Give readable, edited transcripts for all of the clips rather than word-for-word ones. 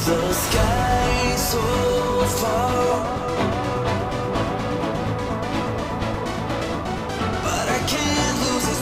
The sky so far, but I can't lose it.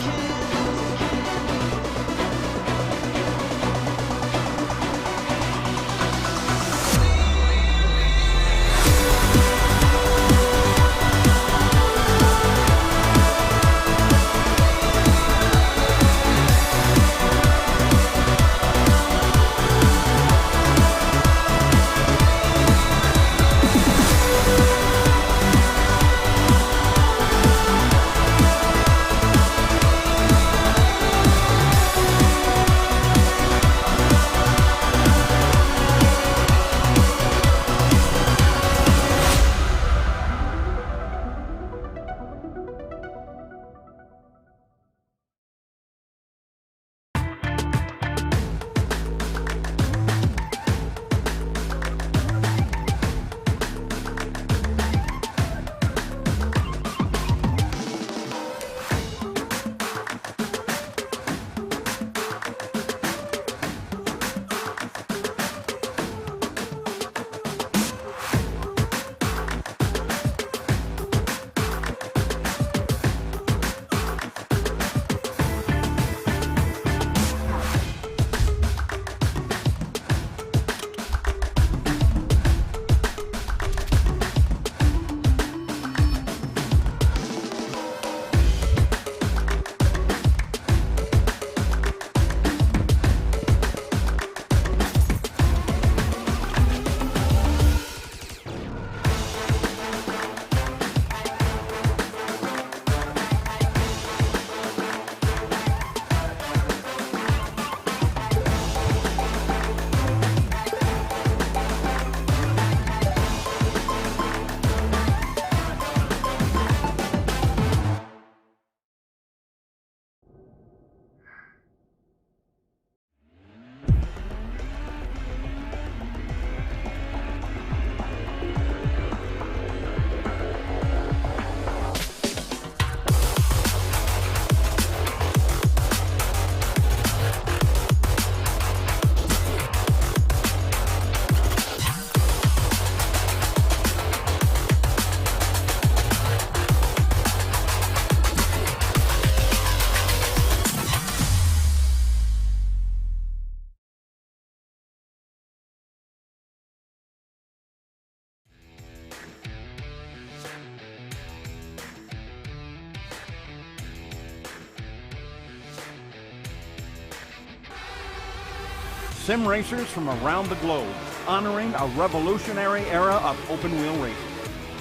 Sim racers from around the globe, honoring a revolutionary era of open-wheel racing.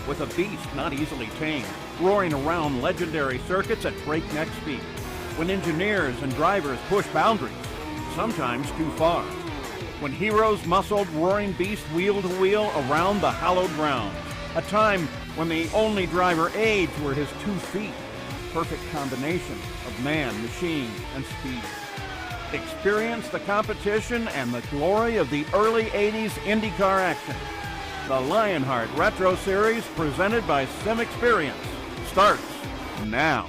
With a beast not easily tamed, roaring around legendary circuits at breakneck speed. When engineers and drivers push boundaries, sometimes too far. When heroes muscled roaring beast wheel to wheel around the hallowed grounds. A time when the only driver aids were his 2 feet. Perfect combination of man, machine, and speed. Experience the competition and the glory of the early 80s IndyCar action. The Lionheart Retro Series, presented by Sim Experience, starts now.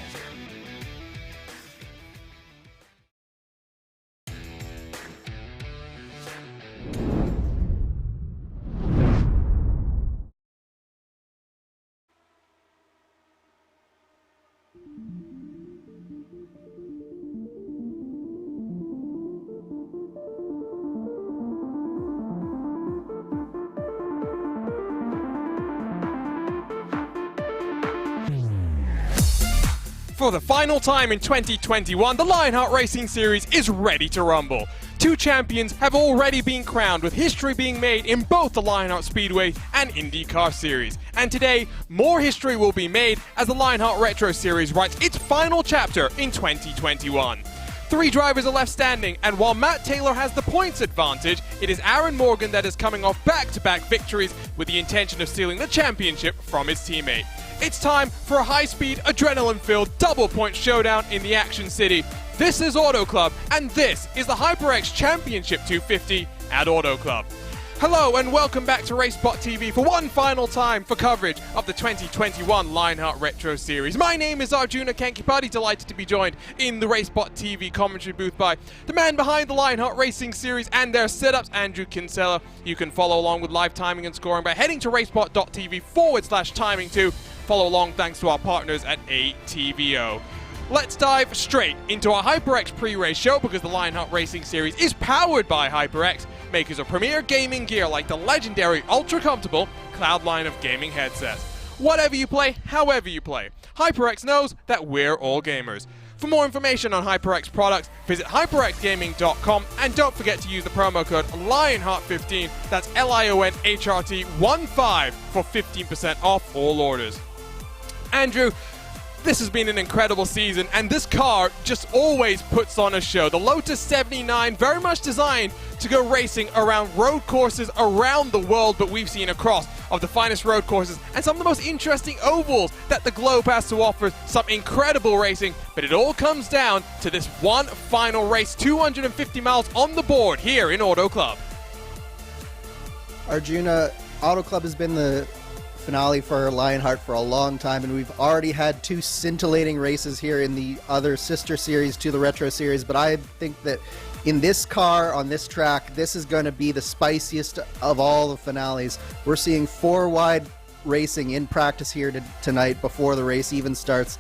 For the final time in 2021, the Lionheart Racing Series is ready to rumble. 2 champions have already been crowned, with history being made in both the Lionheart Speedway and IndyCar Series. And today, more history will be made as the Lionheart Retro Series writes its final chapter in 2021. 3 drivers are left standing, and while Matt Taylor has the points advantage, it is Aaron Morgan that is coming off back-to-back victories with the intention of stealing the championship from his teammate. It's time for a high-speed, adrenaline-filled double-point showdown in the Action City. This is Auto Club, and this is the HyperX Championship 250 at Auto Club. Hello and welcome back to racespottv for one final time for coverage of the 2021 Lionheart Retro Series. My name is Arjuna Kankipati, delighted to be joined in the racespottv commentary booth by the man behind the Lionheart Racing Series and their setups, Andrew Kinsella. You can follow along with live timing and scoring by heading to racespot.tv/timing to follow along thanks to our partners at ATVO. Let's dive straight into our HyperX pre-race show because the Lionheart Racing Series is powered by HyperX, makers of premier gaming gear like the legendary ultra-comfortable Cloud line of gaming headsets. Whatever you play, however you play, HyperX knows that we're all gamers. For more information on HyperX products, visit hyperxgaming.com and don't forget to use the promo code Lionheart15, that's LIONHRT15 for 15% off all orders. Andrew, this has been an incredible season, and this car just always puts on a show. The Lotus 79, very much designed to go racing around road courses around the world, but we've seen across of the finest road courses and some of the most interesting ovals that the globe has to offer. Some incredible racing, but it all comes down to this one final race, 250 miles on the board here in Auto Club. Arjuna, Auto Club has been the finale for Lionheart for a long time, and we've already had two scintillating races here in the other sister series to the Retro Series, but I think that in this car, on this track, this is going to be the spiciest of all the finales. We're seeing four-wide racing in practice here tonight before the race even starts,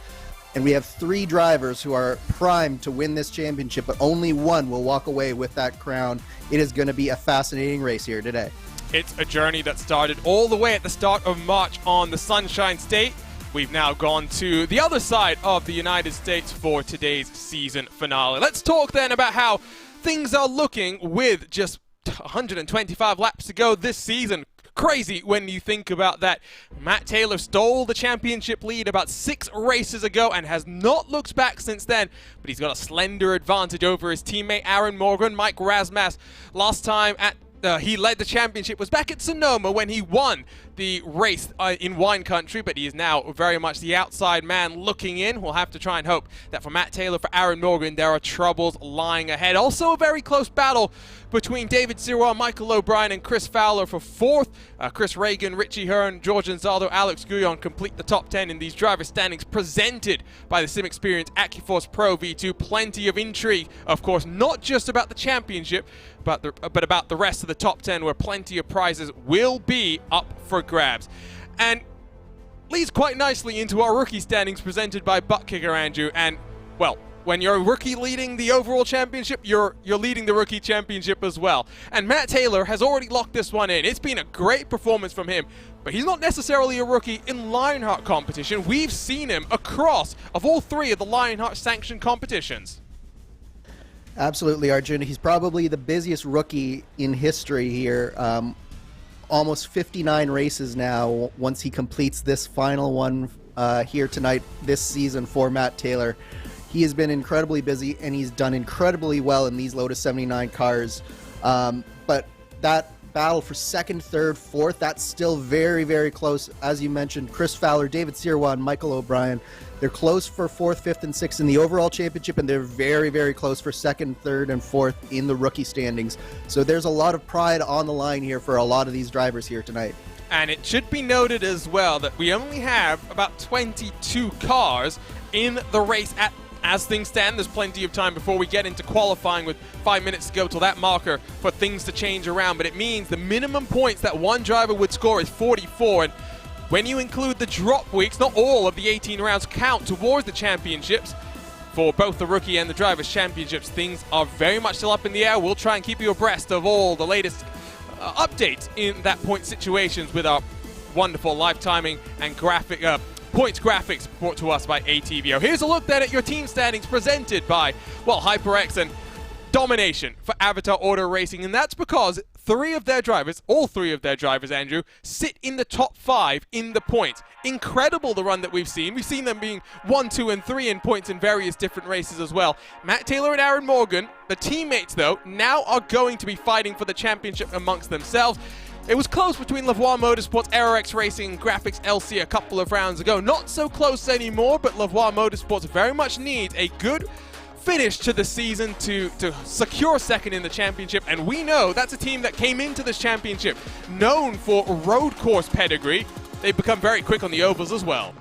and we have three drivers who are primed to win this championship, but only one will walk away with that crown. It is going to be a fascinating race here today. It's a journey that started all the way at the start of March on the Sunshine State. We've now gone to the other side of the United States for today's season finale. Let's talk then about how things are looking with just 125 laps to go this season. Crazy when you think about that. Matt Taylor stole the championship lead about 6 races ago and has not looked back since then, but he's got a slender advantage over his teammate Aaron Morgan. Mike Rasmussen, last time he led the championship was back at Sonoma when he won the race in wine country, but he is now very much the outside man looking in. We'll have to try and hope that for Matt Taylor, for Aaron Morgan, there are troubles lying ahead. Also a very close battle between David Sirois, Michael O'Brien, and Chris Fowler for 4th. Chris Reagan, Richie Hearn, George Anzaldo, Alex Guyon complete the top 10 in these driver standings presented by the Sim Experience AccuForce Pro V2. Plenty of intrigue, of course, not just about the championship, but about the rest of the top 10, where plenty of prizes will be up for grabs. And leads quite nicely into our rookie standings presented by buttkicker, Andrew. And, well, when you're a rookie leading the overall championship, you're leading the rookie championship as well. And Matt Taylor has already locked this one in. It's been a great performance from him, but he's not necessarily a rookie in Lionheart competition. We've seen him across of all 3 of the Lionheart sanctioned competitions. Absolutely, Arjuna. He's probably the busiest rookie in history here. Almost 59 races now once he completes this final one here tonight, this season for Matt Taylor. He has been incredibly busy, and he's done incredibly well in these Lotus 79 cars. But that battle for 2nd, 3rd, 4th, that's still very, very close. As you mentioned, Chris Fowler, David Sirois, and Michael O'Brien, they're close for 4th, 5th, and 6th in the overall championship, and they're very, very close for 2nd, 3rd, and 4th in the rookie standings. So there's a lot of pride on the line here for a lot of these drivers here tonight. And it should be noted as well that we only have about 22 cars in the race as things stand. There's plenty of time before we get into qualifying with 5 minutes to go till that marker for things to change around. But it means the minimum points that one driver would score is 44. And when you include the drop weeks, not all of the 18 rounds count towards the championships. For both the rookie and the drivers' championships, things are very much still up in the air. We'll try and keep you abreast of all the latest updates in that point situations with our wonderful live timing and points graphics brought to us by ATVO. Here's a look then at your team standings presented by, well, HyperX and domination for Avatar Auto Racing, and that's because all three of their drivers, Andrew, sit in the top 5 in the points. Incredible the run that we've seen. We've seen them being 1, 2, and 3 in points in various different races as well. Matt Taylor and Aaron Morgan, the teammates though, now are going to be fighting for the championship amongst themselves. It was close between Lavoie Motorsports, HyperX Racing, and Graphics LC a couple of rounds ago. Not so close anymore, but Lavoie Motorsports very much needs a good finish to the season to secure second in the championship, and we know that's a team that came into this championship known for road course pedigree. They've become very quick on the ovals as well.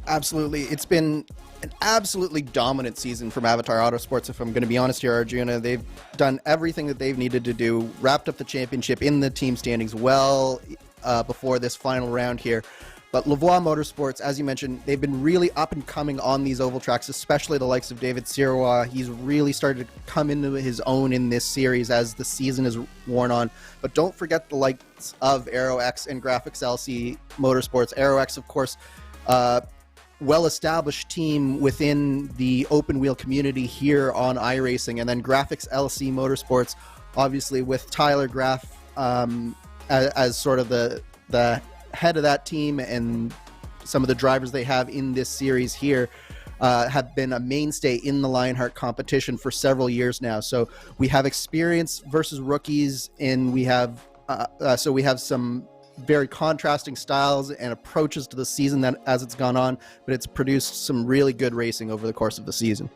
Absolutely. It's been an absolutely dominant season from Avatar Autosports, if I'm going to be honest here, Arjuna. They've done everything that they've needed to do, wrapped up the championship in the team standings well before this final round here. But Lavoie Motorsports, as you mentioned, they've been really up and coming on these oval tracks, especially the likes of David Sirois. He's really started to come into his own in this series as the season is worn on. But don't forget the likes of AeroX and Graphics LC Motorsports. AeroX, of course, well-established team within the open wheel community here on iRacing, and then Graphics LC Motorsports, obviously with Tyler Graff as sort of the head of that team, and some of the drivers they have in this series here have been a mainstay in the Lionheart competition for several years now. So we have experience versus rookies, and we have some very contrasting styles and approaches to the season that as it's gone on, but it's produced some really good racing over the course of the season.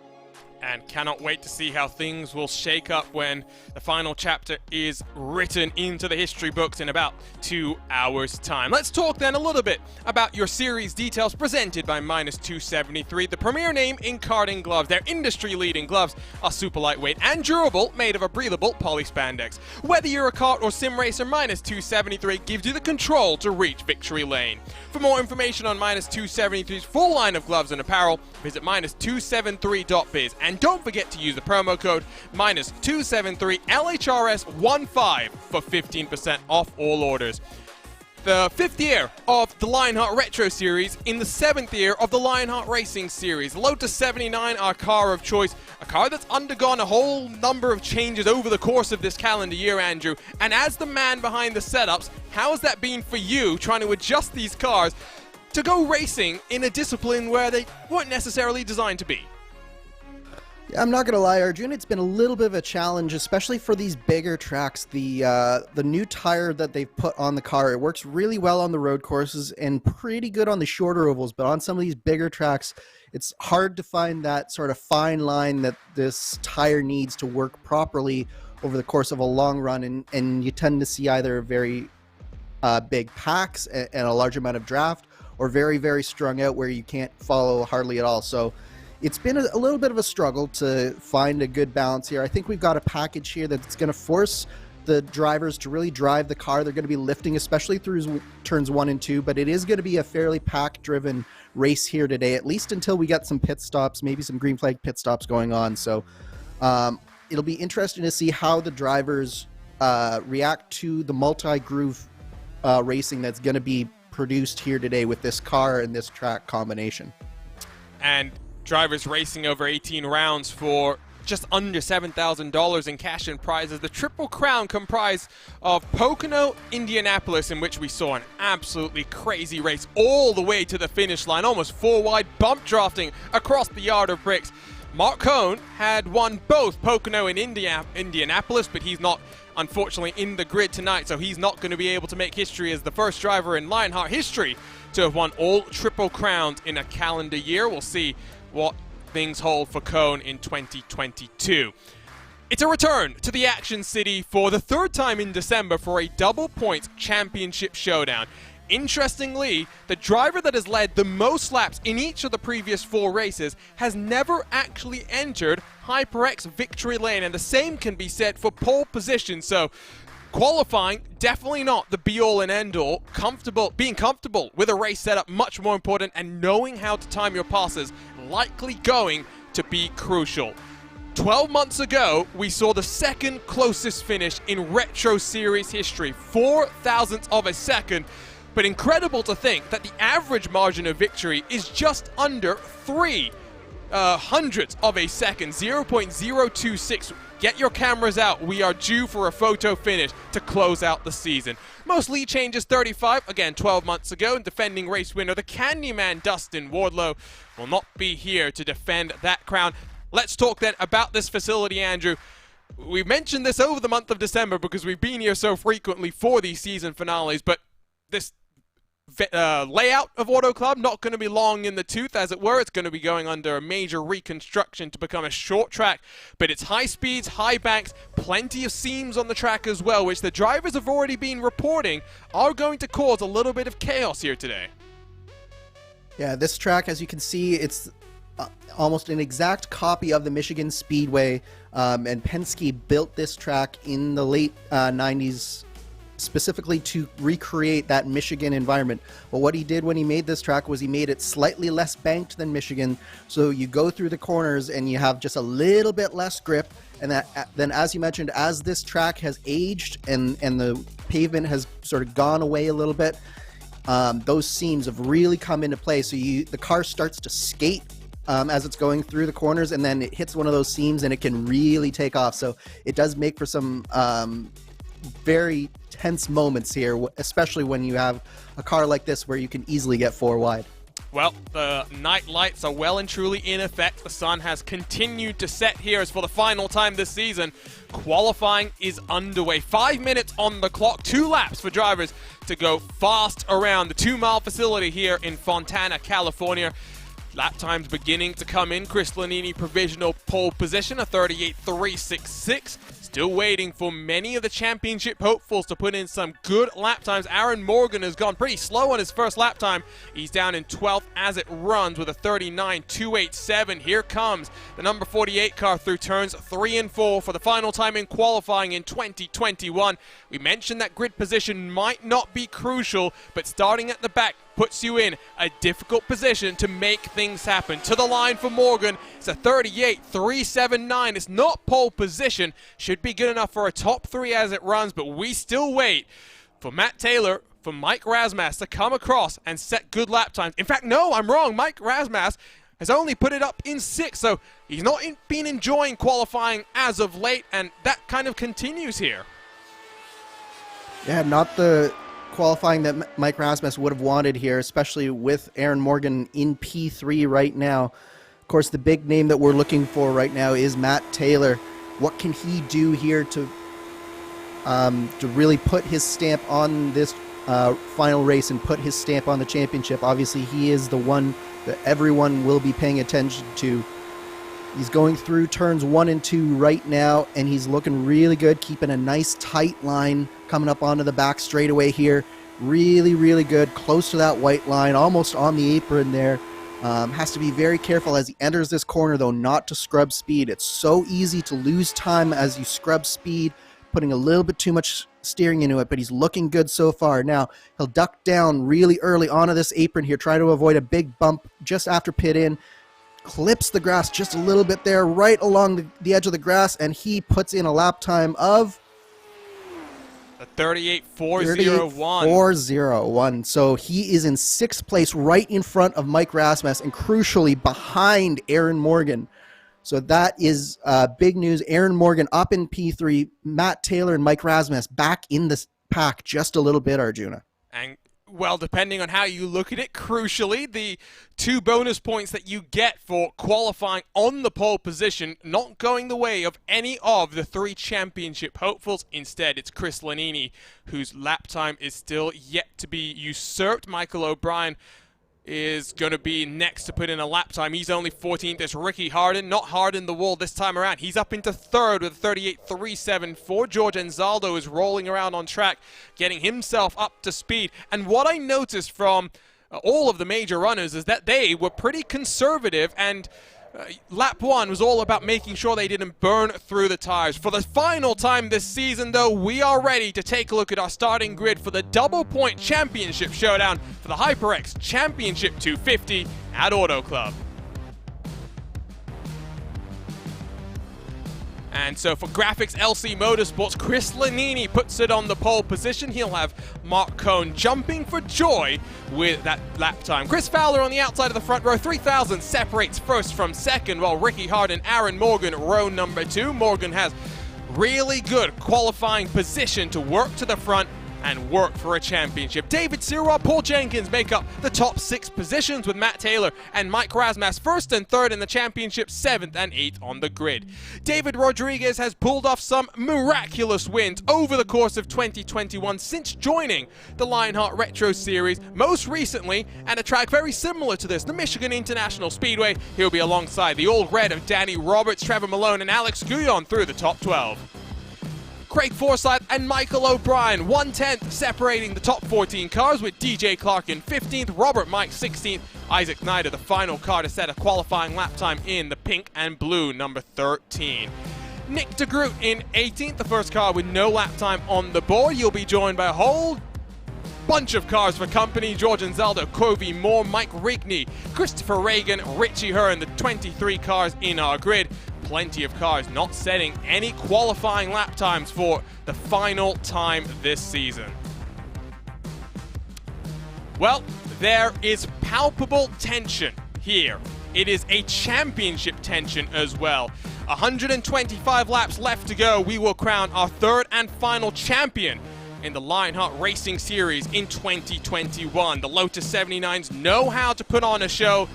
And cannot wait to see how things will shake up when the final chapter is written into the history books in about 2 hours' time. Let's talk then a little bit about your series details presented by -273, the premier name in karting gloves. Their industry-leading gloves are super lightweight and durable, made of a breathable poly spandex. Whether you're a kart or sim racer, -273 gives you the control to reach victory lane. For more information on -273's full line of gloves and apparel, visit -273.biz. And don't forget to use the promo code -273LHRS15 for 15% off all orders. The 5th year of the Lionheart Retro Series in the 7th year of the Lionheart Racing Series. Lotus 79, our car of choice, a car that's undergone a whole number of changes over the course of this calendar year, Andrew. And as the man behind the setups, how has that been for you trying to adjust these cars to go racing in a discipline where they weren't necessarily designed to be? I'm not going to lie, Arjun, it's been a little bit of a challenge, especially for these bigger tracks. The new tire that they've put on the car, it works really well on the road courses and pretty good on the shorter ovals, but on some of these bigger tracks, it's hard to find that sort of fine line that this tire needs to work properly over the course of a long run, and you tend to see either very big packs and a large amount of draft, or very, very strung out where you can't follow hardly at all. So it's been a little bit of a struggle to find a good balance here. I think we've got a package here that's going to force the drivers to really drive the car. They're going to be lifting, especially through turns 1 and 2, but it is going to be a fairly pack-driven race here today, at least until we get some pit stops, maybe some green flag pit stops going on. So it'll be interesting to see how the drivers react to the multi-groove racing that's going to be produced here today with this car and this track combination. And drivers racing over 18 rounds for just under $7,000 in cash and prizes. The Triple Crown comprised of Pocono, Indianapolis, in which we saw an absolutely crazy race all the way to the finish line, almost 4-wide bump drafting across the yard of bricks. Mark Cohn had won both Pocono and Indianapolis, but he's not, unfortunately, in the grid tonight, so he's not going to be able to make history as the first driver in Lionheart history to have won all Triple Crowns in a calendar year. We'll see what things hold for Cohn in 2022. It's a return to the Action City for the 3rd time in December for a double points championship showdown. Interestingly, the driver that has led the most laps in each of the previous 4 races has never actually entered HyperX victory lane, and the same can be said for pole position. So qualifying, definitely not the be-all and end-all. Being comfortable with a race setup, much more important, and knowing how to time your passes, likely going to be crucial. 12 months ago, we saw the second closest finish in Retro Series history, 0.004 of a second. But incredible to think that the average margin of victory is just under 3 hundredths of a second, 0.026. Get your cameras out. We are due for a photo finish to close out the season. Most lead changes 35, again 12 months ago, and defending race winner, the Candyman Dustin Wardlow, will not be here to defend that crown. Let's talk then about this facility, Andrew. We mentioned this over the month of December because we've been here so frequently for these season finales, but this layout of Auto Club, not going to be long in the tooth, as it were. It's going to be going under a major reconstruction to become a short track, but it's high speeds, high banks, plenty of seams on the track as well, which the drivers have already been reporting are going to cause a little bit of chaos here today. Yeah, this track, as you can see, it's almost an exact copy of the Michigan Speedway, and Penske built this track in the late 90s specifically to recreate that Michigan environment. But what he did when he made this track was he made it slightly less banked than Michigan, so you go through the corners and you have just a little bit less grip. And then, as you mentioned, as this track has aged and the pavement has sort of gone away a little bit, those seams have really come into play. So the car starts to skate as it's going through the corners, and then it hits one of those seams and it can really take off. So it does make for some very tense moments here, especially when you have a car like this where you can easily get 4 wide. Well, the night lights are well and truly in effect. The sun has continued to set here as for the final time this season. Qualifying is underway. 5 minutes on the clock, 2 laps for drivers to go fast around the 2-mile facility here in Fontana, California. Lap times beginning to come in. Chris Lanini provisional pole position, a 38.366. Still waiting for many of the championship hopefuls to put in some good lap times. Aaron Morgan has gone pretty slow on his first lap time. He's down in 12th as it runs with a 39.287. Here comes the number 48 car through turns 3 and 4 for the final time in qualifying in 2021. We mentioned that grid position might not be crucial, but starting at the back puts you in a difficult position to make things happen. To the line for Morgan, it's a 38.379. It's not pole position. Should be good enough for a top 3 as it runs, but we still wait for Matt Taylor, for Mike Rasmussen to come across and set good lap times. In fact, no, I'm wrong. Mike Rasmussen has only put it up in 6th, so he's not been enjoying qualifying as of late, and that kind of continues here. Yeah, not the qualifying that Mike Rasmussen would have wanted here, especially with Aaron Morgan in P3 right now. Of course, the big name that we're looking for right now is Matt Taylor. What can he do here to really put his stamp on this final race and put his stamp on the championship? Obviously, he is the one that everyone will be paying attention to. He's going through turns 1 and 2 right now, and he's looking really good, keeping a nice tight line coming up onto the back straightaway here. Really, really good, close to that white line, almost on the apron there. Has to be very careful as he enters this corner, though, not to scrub speed. It's so easy to lose time as you scrub speed, putting a little bit too much steering into it, but he's looking good so far. Now, he'll duck down really early onto this apron here, try to avoid a big bump just after pit in. Clips the grass just a little bit there, right along the edge of the grass, and he puts in a lap time of a 38.401. 38.401. So he is in 6th place, right in front of Mike Rasmussen, and crucially behind Aaron Morgan. So that is big news. Aaron Morgan up in P3, Matt Taylor and Mike Rasmussen back in the pack just a little bit, Arjuna. And well, depending on how you look at it, crucially, the 2 bonus points that you get for qualifying on the pole position not going the way of any of the 3 championship hopefuls. Instead, it's Chris Lanini, whose lap time is still yet to be usurped. Michael O'Brien is going to be next to put in a lap time. He's only 14th. It's Ricky Harden, not Harden the wall this time around. He's up into 3rd with 38.374. George Enzaldo is rolling around on track, getting himself up to speed. And what I noticed from all of the major runners is that they were pretty conservative, and lap 1 was all about making sure they didn't burn through the tires. For the final time this season, though, we are ready to take a look at our starting grid for the double point championship showdown for the HyperX Championship 250 at Auto Club. And so for Graphics LC Motorsports, Chris Lanini puts it on the pole position. He'll have Mark Cohn jumping for joy with that lap time. Chris Fowler on the outside of the front row, 3,000 separates first from second, while Ricky Harden, Aaron Morgan, row number 2. Morgan has really good qualifying position to work to the front, and work for a championship. David Sirrod, Paul Jenkins make up the top 6 positions, with Matt Taylor and Mike Razmas 1st and 3rd in the championship, 7th and 8th on the grid. David Rodriguez has pulled off some miraculous wins over the course of 2021 since joining the Lionheart Retro Series, most recently at a track very similar to this, the Michigan International Speedway. He'll be alongside the Old Red of Danny Roberts, Trevor Malone and Alex Guyon through the top 12. Craig Forsyth and Michael O'Brien, 1/10 separating the top 14 cars, with DJ Clark in 15th, Robert Mike 16th, Isaac Snyder the final car to set a qualifying lap time in the pink and blue number 13. Nick DeGroot in 18th, the first car with no lap time on the board. You'll be joined by a whole bunch of cars for company: Georgian Zelda, Covey Moore, Mike Rigney, Christopher Reagan, Richie Hearn, the 23 cars in our grid. Plenty of cars not setting any qualifying lap times for the final time this season. Well, there is palpable tension here. It is a championship tension as well. 125 laps left to go. We will crown our 3rd and final champion in the Lionheart Racing Series in 2021. The Lotus 79s know how to put on a show.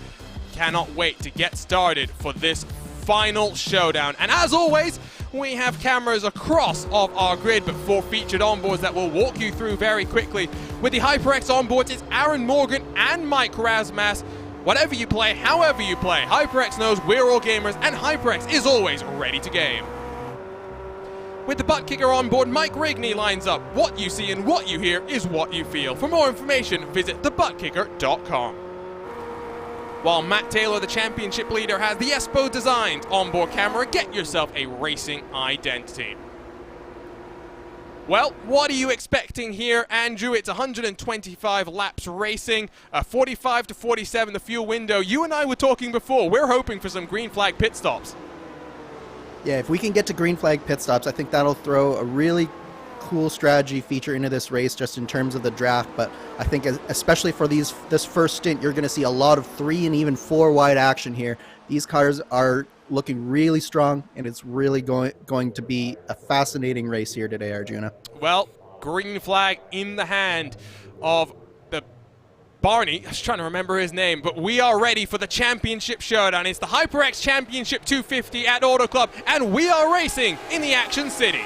Cannot wait to get started for this final showdown. And as always, we have cameras across of our grid, but 4 featured onboards that we'll walk you through very quickly. With the HyperX onboards, it's Aaron Morgan and Mike Razmas. Whatever you play, however you play, HyperX knows we're all gamers, and HyperX is always ready to game. With the buttkicker on board, Mike Rigney lines up. What you see and what you hear is what you feel. For more information, visit thebuttkicker.com. While Matt Taylor, the championship leader, has the Espo-designed onboard camera, get yourself a racing identity. Well, what are you expecting here, Andrew? It's 125 laps racing, 45 to 47 the fuel window. You and I were talking before. We're hoping for some green flag pit stops. Yeah, if we can get to green flag pit stops, I think that'll throw a really cool strategy feature into this race, just in terms of the draft. But I think especially for this first stint, you're going to see a lot of 3 and even 4 wide action here. These cars are looking really strong, and it's really going to be a fascinating race here today, Arjuna. Well, green flag in the hand of the Barney. I was trying to remember his name, but we are ready for the championship showdown. It's the HyperX Championship 250 at Auto Club, and we are racing in the Action City.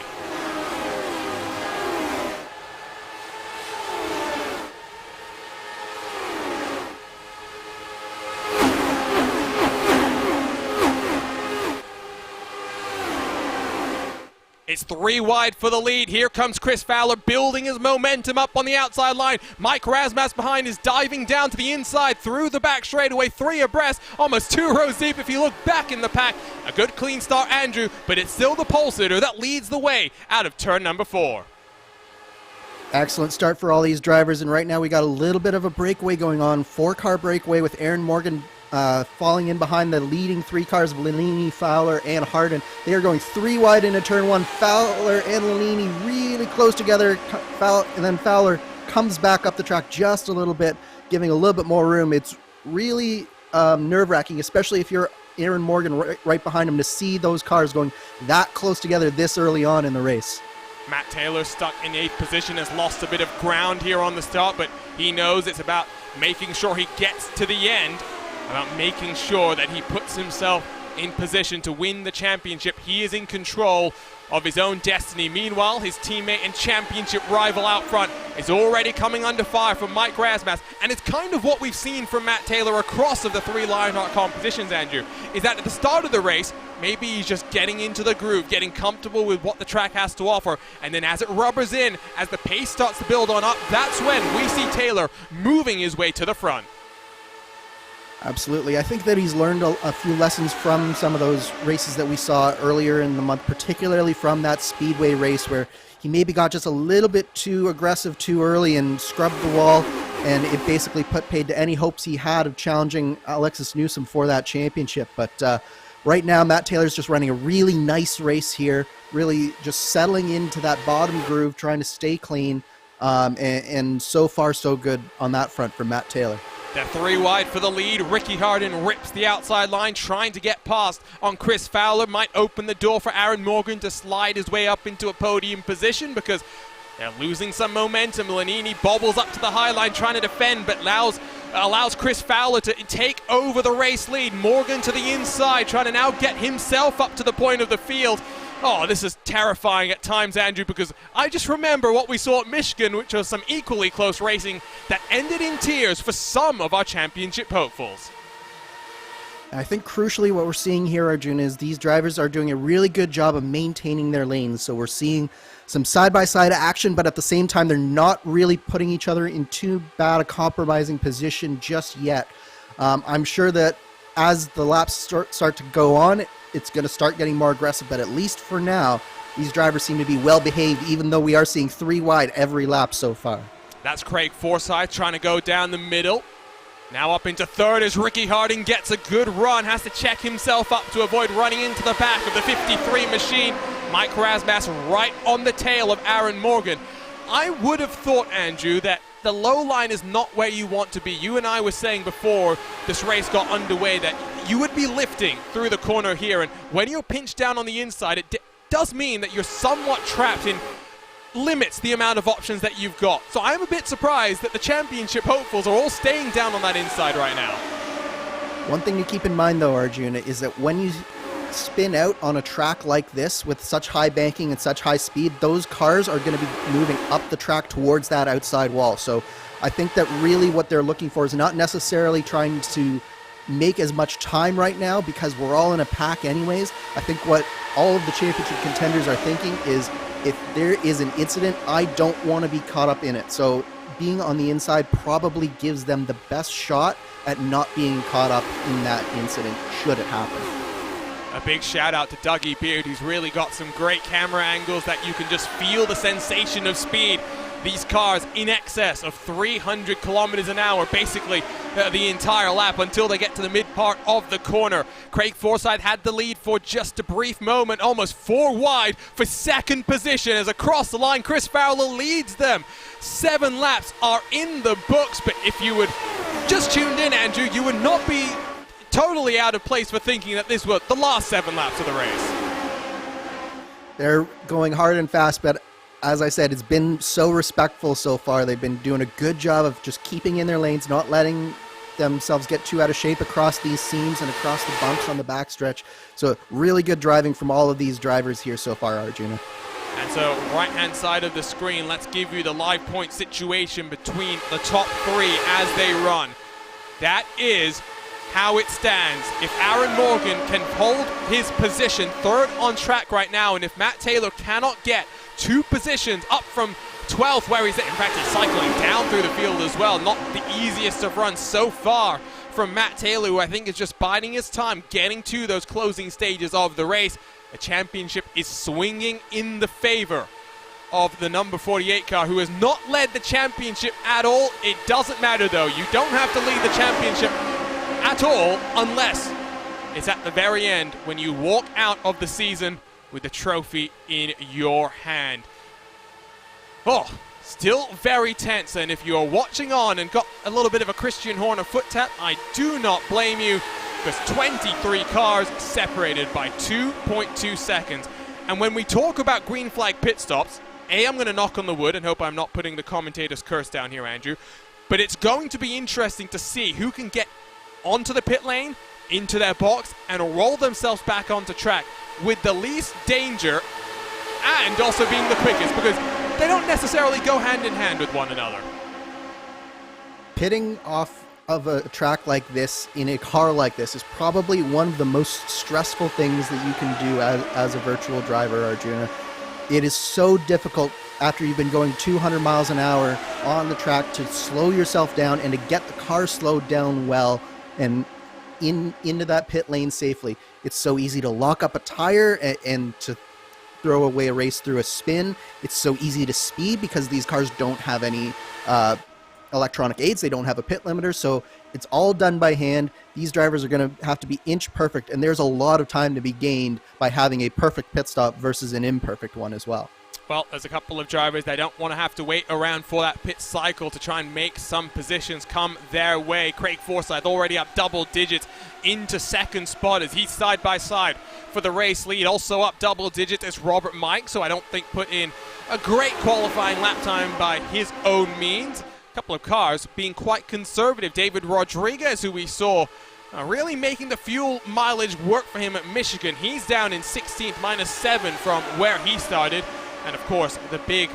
It's 3 wide for the lead. Here comes Chris Fowler building his momentum up on the outside line. Mike Razmas behind is diving down to the inside through the back straightaway, 3 abreast, almost 2 rows deep if you look back in the pack. A good clean start, Andrew, but it's still the pole sitter that leads the way out of turn number 4. Excellent start for all these drivers, and right now we got a little bit of a breakaway going on. 4-car breakaway with Aaron Morgan falling in behind the leading 3 cars of Lanini, Fowler, and Hardin. They are going 3 wide into turn 1. Fowler and Lanini really close together, and then Fowler comes back up the track just a little bit, giving a little bit more room. It's really nerve-wracking, especially if you're Aaron Morgan right behind him, to see those cars going that close together this early on in the race. Matt Taylor, stuck in 8th position, has lost a bit of ground here on the start, but he knows it's about making sure he gets to the end, about making sure that he puts himself in position to win the championship. He is in control of his own destiny. Meanwhile, his teammate and championship rival out front is already coming under fire from Mike Razmas, and it's kind of what we've seen from Matt Taylor across of the 3 Lionheart competitions, Andrew, is that at the start of the race, maybe he's just getting into the groove, getting comfortable with what the track has to offer, and then as it rubbers in, as the pace starts to build on up, that's when we see Taylor moving his way to the front. Absolutely. I think that he's learned a few lessons from some of those races that we saw earlier in the month, particularly from that Speedway race where he maybe got just a little bit too aggressive too early and scrubbed the wall, and it basically put paid to any hopes he had of challenging Alexis Newsom for that championship. But right now, Matt Taylor's just running a really nice race here, really just settling into that bottom groove, trying to stay clean, and so far so good on that front for Matt Taylor. They're 3 wide for the lead. Ricky Hardin rips the outside line, trying to get past on Chris Fowler. Might open the door for Aaron Morgan to slide his way up into a podium position, because They're losing some momentum. Lanini bobbles up to the high line trying to defend, but allows Chris Fowler to take over the race lead. Morgan to the inside, trying to now get himself up to the point of the field. Oh, this is terrifying at times, Andrew, because I just remember what we saw at Michigan, which was some equally close racing that ended in tears for some of our championship hopefuls. I think crucially what we're seeing here, Arjun, is these drivers are doing a really good job of maintaining their lanes. So we're seeing some side-by-side action, but at the same time, they're not really putting each other in too bad a compromising position just yet. I'm sure that as the laps start to go on, it's going to start getting more aggressive, but at least for now, these drivers seem to be well-behaved, even though we are seeing 3 wide every lap so far. That's Craig Forsyth trying to go down the middle. Now up into third as Ricky Harding gets a good run, has to check himself up to avoid running into the back of the 53 machine. Mike Rasbass right on the tail of Aaron Morgan. I would have thought, Andrew, that the low line is not where you want to be. You and I were saying before this race got underway that you would be lifting through the corner here, and when you're pinched down on the inside, it does mean that you're somewhat trapped in limits the amount of options that you've got. So I'm a bit surprised that the championship hopefuls are all staying down on that inside right now. One thing to keep in mind, though, Arjun, is that when you spin out on a track like this with such high banking and such high speed, those cars are going to be moving up the track towards that outside wall. So I think that really what they're looking for is not necessarily trying to make as much time right now, because we're all in a pack anyways. I think what all of the championship contenders are thinking is, if there is an incident, I don't want to be caught up in it. So being on the inside probably gives them the best shot at not being caught up in that incident, should it happen. A big shout out to Dougie Beard, who's really got some great camera angles that you can just feel the sensation of speed. These cars in excess of 300 kilometers an hour, basically the entire lap until they get to the mid part of the corner. Craig Forsyth had the lead for just a brief moment, almost 4 wide for second position as across the line Chris Fowler leads them. 7 laps are in the books, but if you would just tuned in, Andrew, you would not be totally out of place for thinking that this was the last 7 laps of the race. They're going hard and fast, but as I said, it's been so respectful so far. They've been doing a good job of just keeping in their lanes, not letting themselves get too out of shape across these seams and across the bumps on the backstretch. So really good driving from all of these drivers here so far, Arjuna. And so right-hand side of the screen, let's give you the live point situation between the top 3 as they run. That is how it stands. If Aaron Morgan can hold his position third on track right now, and if Matt Taylor cannot get 2 positions up from 12th, where he's in fact he's cycling down through the field as well, not the easiest of runs so far from Matt Taylor, who I think is just biding his time, getting to those closing stages of the race. The championship is swinging in the favor of the number 48 car, who has not led the championship at all. It doesn't matter though, you don't have to lead the championship at all unless it's at the very end when you walk out of the season with the trophy in your hand. Oh, still very tense, and if you're watching on and got a little bit of a Christian Horner foot tap, I do not blame you, because 23 cars separated by 2.2 seconds. And when we talk about green flag pit stops, I'm going to knock on the wood and hope I'm not putting the commentator's curse down here, Andrew, but it's going to be interesting to see who can get onto the pit lane, into their box, and roll themselves back onto track with the least danger and also being the quickest, because they don't necessarily go hand in hand with one another. Pitting off of a track like this in a car like this is probably one of the most stressful things that you can do as a virtual driver, Arjuna. It is so difficult after you've been going 200 miles an hour on the track to slow yourself down and to get the car slowed down well and into that pit lane safely. It's so easy to lock up a tire and to throw away a race through a spin. It's so easy to speed because these cars don't have any electronic aids. They don't have a pit limiter, so it's all done by hand. These drivers are going to have to be inch perfect, and there's a lot of time to be gained by having a perfect pit stop versus an imperfect one as well. Well, there's a couple of drivers that don't want to have to wait around for that pit cycle to try and make some positions come their way. Craig Forsyth already up double digits into second spot as he's side by side for the race lead. Also up double digits is Robert Mike, so I don't think put in a great qualifying lap time by his own means. A couple of cars being quite conservative. David Rodriguez, who we saw really making the fuel mileage work for him at Michigan. He's down in 16th, -7 from where he started. And of course, the big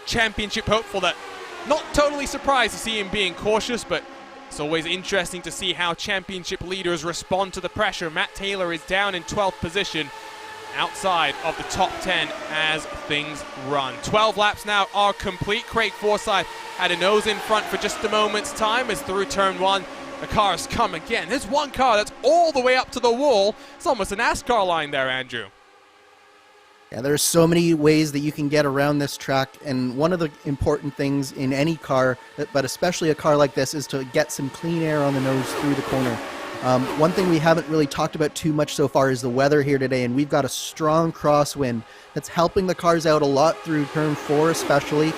championship hopeful that not totally surprised to see him being cautious, but it's always interesting to see how championship leaders respond to the pressure. Matt Taylor is down in 12th position, outside of the top 10 as things run. 12 laps now are complete. Craig Forsyth had a nose in front for just a moment's time as through turn 1, the cars come again. There's one car that's all the way up to the wall. It's almost a NASCAR line there, Andrew. Yeah, there's so many ways that you can get around this track, and one of the important things in any car, but especially a car like this, is to get some clean air on the nose through the corner. One thing we haven't really talked about too much so far is the weather here today, and we've got a strong crosswind that's helping the cars out a lot through turn 4 especially.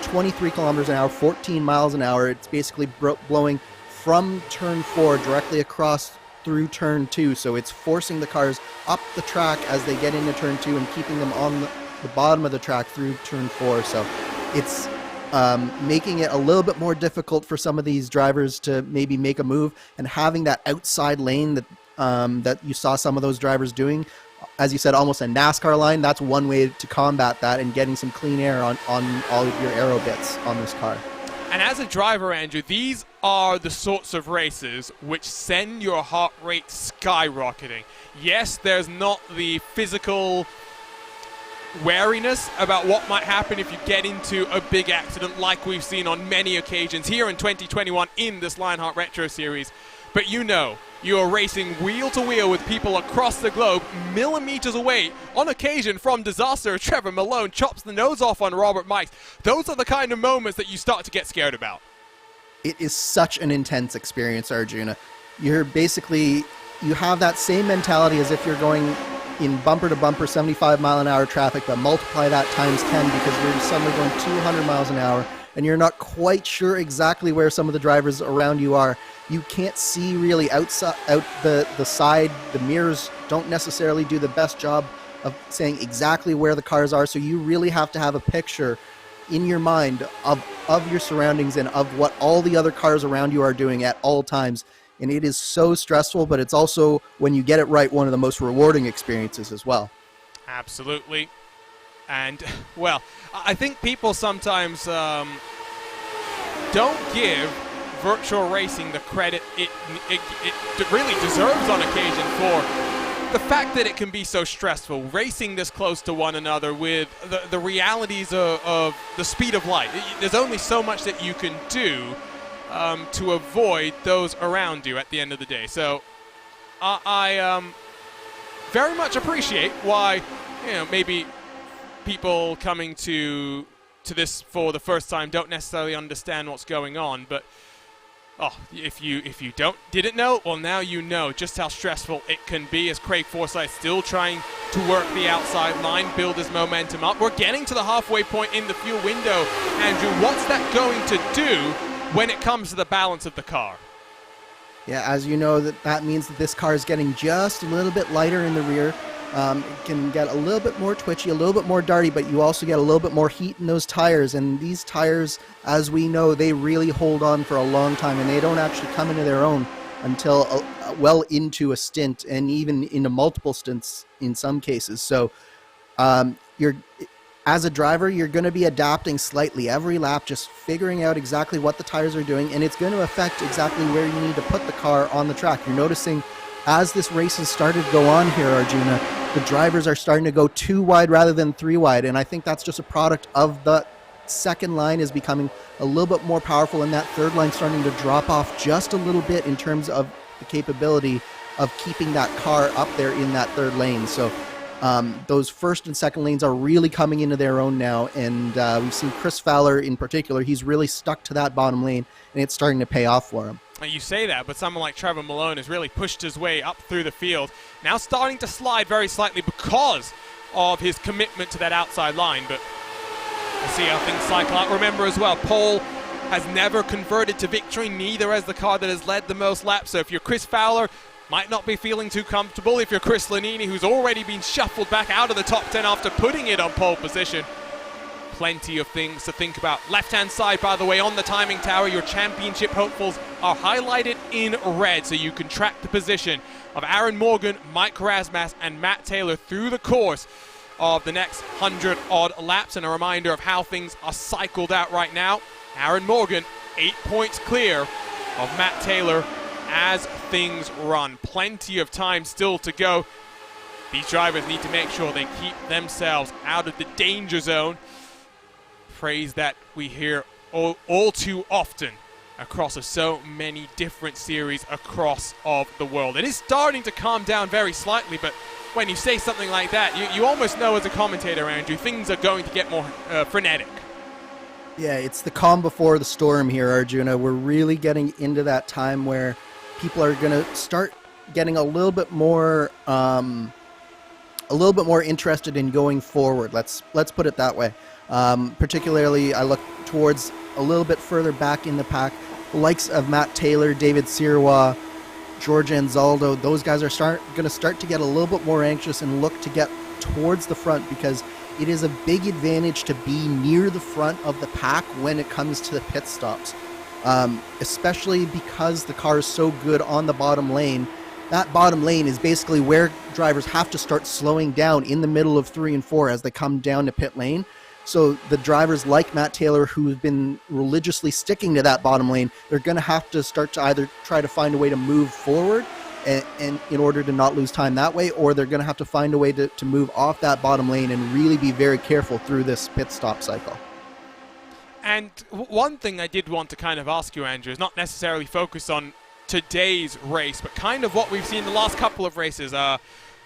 23 kilometers an hour, 14 miles an hour. It's basically blowing from turn 4 directly across through turn 2, so it's forcing the cars up the track as they get into turn 2 and keeping them on the bottom of the track through turn 4. So it's making it a little bit more difficult for some of these drivers to maybe make a move, and having that outside lane that that you saw some of those drivers doing, as you said, almost a NASCAR line. That's one way to combat that, and getting some clean air on all of your aero bits on this car. And as a driver, Andrew, these are the sorts of races which send your heart rate skyrocketing. Yes, there's not the physical wariness about what might happen if you get into a big accident like we've seen on many occasions here in 2021 in this Lionheart Retro Series. But you know, you are racing wheel to wheel with people across the globe, millimeters away, on occasion from disaster. Trevor Malone chops the nose off on Robert Mike. Those are the kind of moments that you start to get scared about. It is such an intense experience, Arjuna. You have that same mentality as if you're going in bumper to bumper 75 mile an hour traffic, but multiply that times 10 because you're suddenly going 200 miles an hour and you're not quite sure exactly where some of the drivers around you are. You can't see really out the side. The mirrors don't necessarily do the best job of saying exactly where the cars are, so you really have to have a picture in your mind of your surroundings and of what all the other cars around you are doing at all times. And it is so stressful, but it's also, when you get it right, one of the most rewarding experiences as well. Absolutely. And, well, I think people sometimes don't give virtual racing the credit it really deserves on occasion for the fact that it can be so stressful, racing this close to one another with the realities of the speed of light. There's only so much that you can do to avoid those around you at the end of the day. So I very much appreciate why, maybe people coming to this for the first time don't necessarily understand what's going on, but if you didn't know, well, now you know just how stressful it can be, as Craig Forsyth still trying to work the outside line, build his momentum up. We're getting to the halfway point in the fuel window. Andrew, what's that going to do when it comes to the balance of the car? Yeah, as you know, that means that this car is getting just a little bit lighter in the rear. It can get a little bit more twitchy, a little bit more darty, but you also get a little bit more heat in those tires. And these tires, as we know, they really hold on for a long time, and they don't actually come into their own until well into a stint, and even into multiple stints in some cases. So as a driver, you're going to be adapting slightly every lap, just figuring out exactly what the tires are doing, and it's going to affect exactly where you need to put the car on the track. You're noticing as this race has started to go on here, Arjuna, the drivers are starting to go 2 wide rather than 3 wide, and I think that's just a product of the second line is becoming a little bit more powerful, and that third line starting to drop off just a little bit in terms of the capability of keeping that car up there in that third lane. So those first and second lanes are really coming into their own now, and we've seen Chris Fowler in particular. He's really stuck to that bottom lane, and it's starting to pay off for him. You say that, but someone like Trevor Malone has really pushed his way up through the field. Now starting to slide very slightly because of his commitment to that outside line, but we'll see how things cycle out. Remember as well, Pole has never converted to victory, neither has the car that has led the most laps. So if you're Chris Fowler, might not be feeling too comfortable. If you're Chris Lanini, who's already been shuffled back out of the top 10 after putting it on pole position, plenty of things to think about. Left-hand side, by the way, on the timing tower, your championship hopefuls are highlighted in red, so you can track the position of Aaron Morgan, Mike Rasmussen, and Matt Taylor through the course of the next 100-odd laps. And a reminder of how things are cycled out right now. Aaron Morgan, 8 points clear of Matt Taylor as things run. Plenty of time still to go. These drivers need to make sure they keep themselves out of the danger zone. Phrase that we hear all too often across of so many different series across of the world. It is starting to calm down very slightly, but when you say something like that, you almost know as a commentator, Andrew, things are going to get more frenetic. Yeah, it's the calm before the storm here, Arjuna. We're really getting into that time where people are going to start getting a little bit more interested in going forward. Let's put it that way. Particularly, I look towards a little bit further back in the pack, the likes of Matt Taylor, David Sirois, George Anzaldo. Those guys are going to start to get a little bit more anxious and look to get towards the front, because it is a big advantage to be near the front of the pack when it comes to the pit stops, especially because the car is so good on the bottom lane. That bottom lane is basically where drivers have to start slowing down in the middle of 3 and 4 as they come down to pit lane. So the drivers like Matt Taylor, who've been religiously sticking to that bottom lane, they're going to have to start to either try to find a way to move forward and in order to not lose time that way, or they're going to have to find a way to move off that bottom lane and really be very careful through this pit stop cycle. And one thing I did want to kind of ask you, Andrew, is not necessarily focus on today's race, but kind of what we've seen the last couple of races.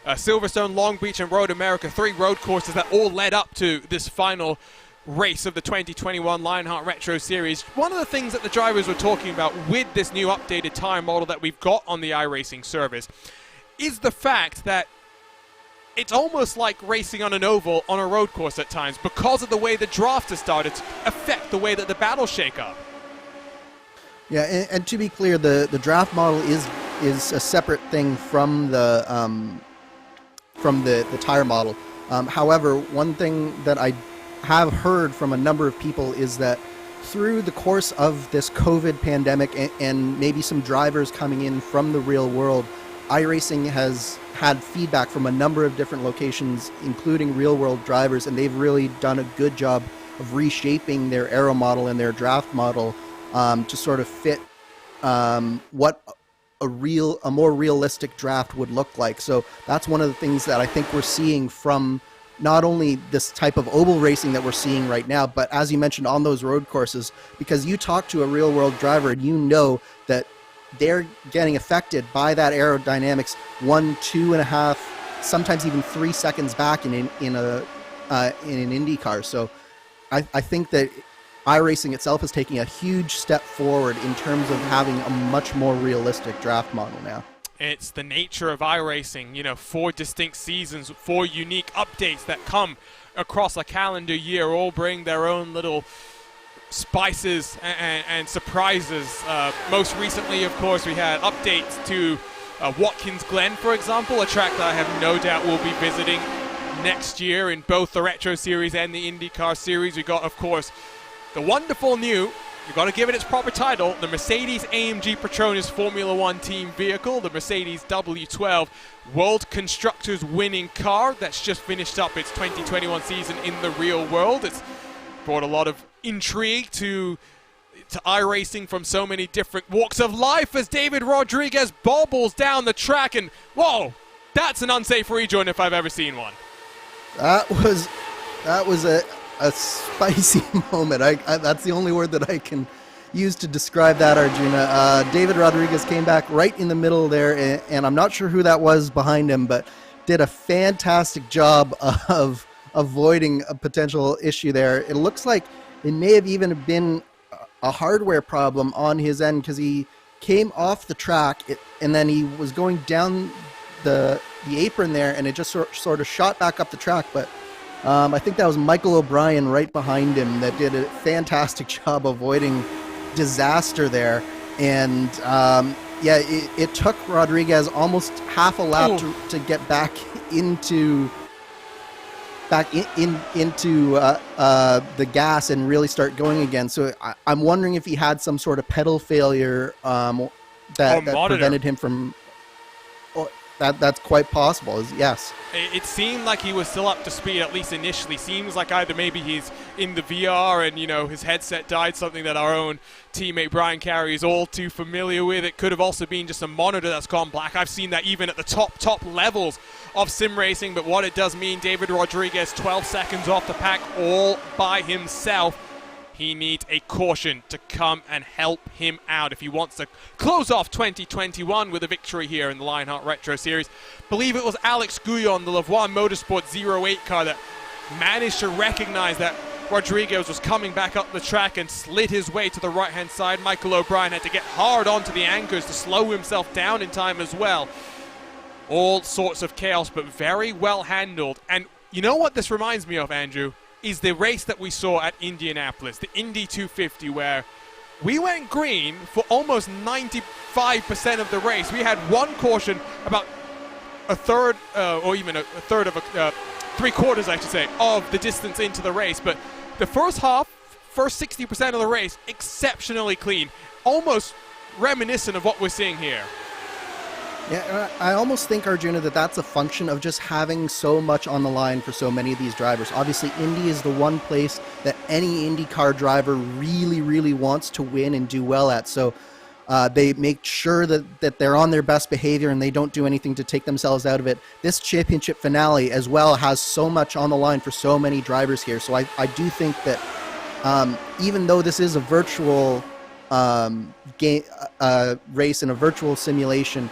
Silverstone, Long Beach, and Road America, 3 road courses that all led up to this final race of the 2021 Lionheart Retro Series. One of the things that the drivers were talking about with this new updated tire model that we've got on the iRacing service is the fact that it's almost like racing on an oval on a road course at times, because of the way the draft has started to affect the way that the battles shake up. Yeah, and to be clear, the draft model is a separate thing from the tire model. However, one thing that I have heard from a number of people is that through the course of this COVID pandemic and maybe some drivers coming in from the real world, iRacing has had feedback from a number of different locations, including real world drivers, and they've really done a good job of reshaping their aero model and their draft model to sort of fit what a more realistic draft would look like. So that's one of the things that I think we're seeing from not only this type of oval racing that we're seeing right now, but as you mentioned, on those road courses, because you talk to a real world driver and you know that they're getting affected by that aerodynamics 1, 2.5, sometimes even 3 seconds back in an Indy car. So I think that iRacing itself is taking a huge step forward in terms of having a much more realistic draft model now. It's the nature of iRacing, 4 distinct seasons, 4 unique updates that come across a calendar year, all bring their own little spices and surprises. Most recently, of course, we had updates to Watkins Glen, for example, a track that I have no doubt we'll be visiting next year in both the Retro Series and the IndyCar Series. We got, of course, the wonderful new, you've got to give it its proper title, the Mercedes-AMG Petronas Formula One team vehicle, the Mercedes W12 World Constructors winning car that's just finished up its 2021 season in the real world. It's brought a lot of intrigue to iRacing from so many different walks of life as David Rodriguez bobbles down the track, and whoa, that's an unsafe rejoin if I've ever seen one. That was a spicy moment. That's the only word that I can use to describe that, Arjuna. David Rodriguez came back right in the middle there, and I'm not sure who that was behind him, but did a fantastic job of avoiding a potential issue there. It looks like it may have even been a hardware problem on his end, because he came off the track and then he was going down the apron there, and it just sort of shot back up the track. But I think that was Michael O'Brien right behind him that did a fantastic job avoiding disaster there. And yeah, it took Rodriguez almost half a lap to get back into the gas and really start going again. So I'm wondering if he had some sort of pedal failure that prevented him from. That's quite possible. Yes. It seemed like he was still up to speed, at least initially. Seems like either maybe he's in the VR and, you know, his headset died, something that our own teammate Brian Carey is all too familiar with. It could have also been just a monitor that's gone black. I've seen that even at the top levels of sim racing. But what it does mean, David Rodriguez, 12 seconds off the pack all by himself. He needs a caution to come and help him out if he wants to close off 2021 with a victory here in the Lionheart Retro Series. Believe it was Alex Gouillon, the Lavoie Motorsports 08 car, that managed to recognize that Rodriguez was coming back up the track and slid his way to the right-hand side. Michael O'Brien had to get hard onto the anchors to slow himself down in time as well. All sorts of chaos, but very well handled. And you know what this reminds me of, Andrew? Is the race that we saw at Indianapolis, the Indy 250, where we went green for almost 95% of the race. We had one caution about a third, or even a third of three-quarters, I should say, of the distance into the race. But the first 60% of the race, exceptionally clean, almost reminiscent of what we're seeing here. Yeah, I almost think, Arjuna, that's a function of just having so much on the line for so many of these drivers. Obviously, Indy is the one place that any IndyCar driver really, really wants to win and do well at. So they make sure that they're on their best behavior and they don't do anything to take themselves out of it. This championship finale as well has so much on the line for so many drivers here. So I do think that even though this is a virtual race and a virtual simulation,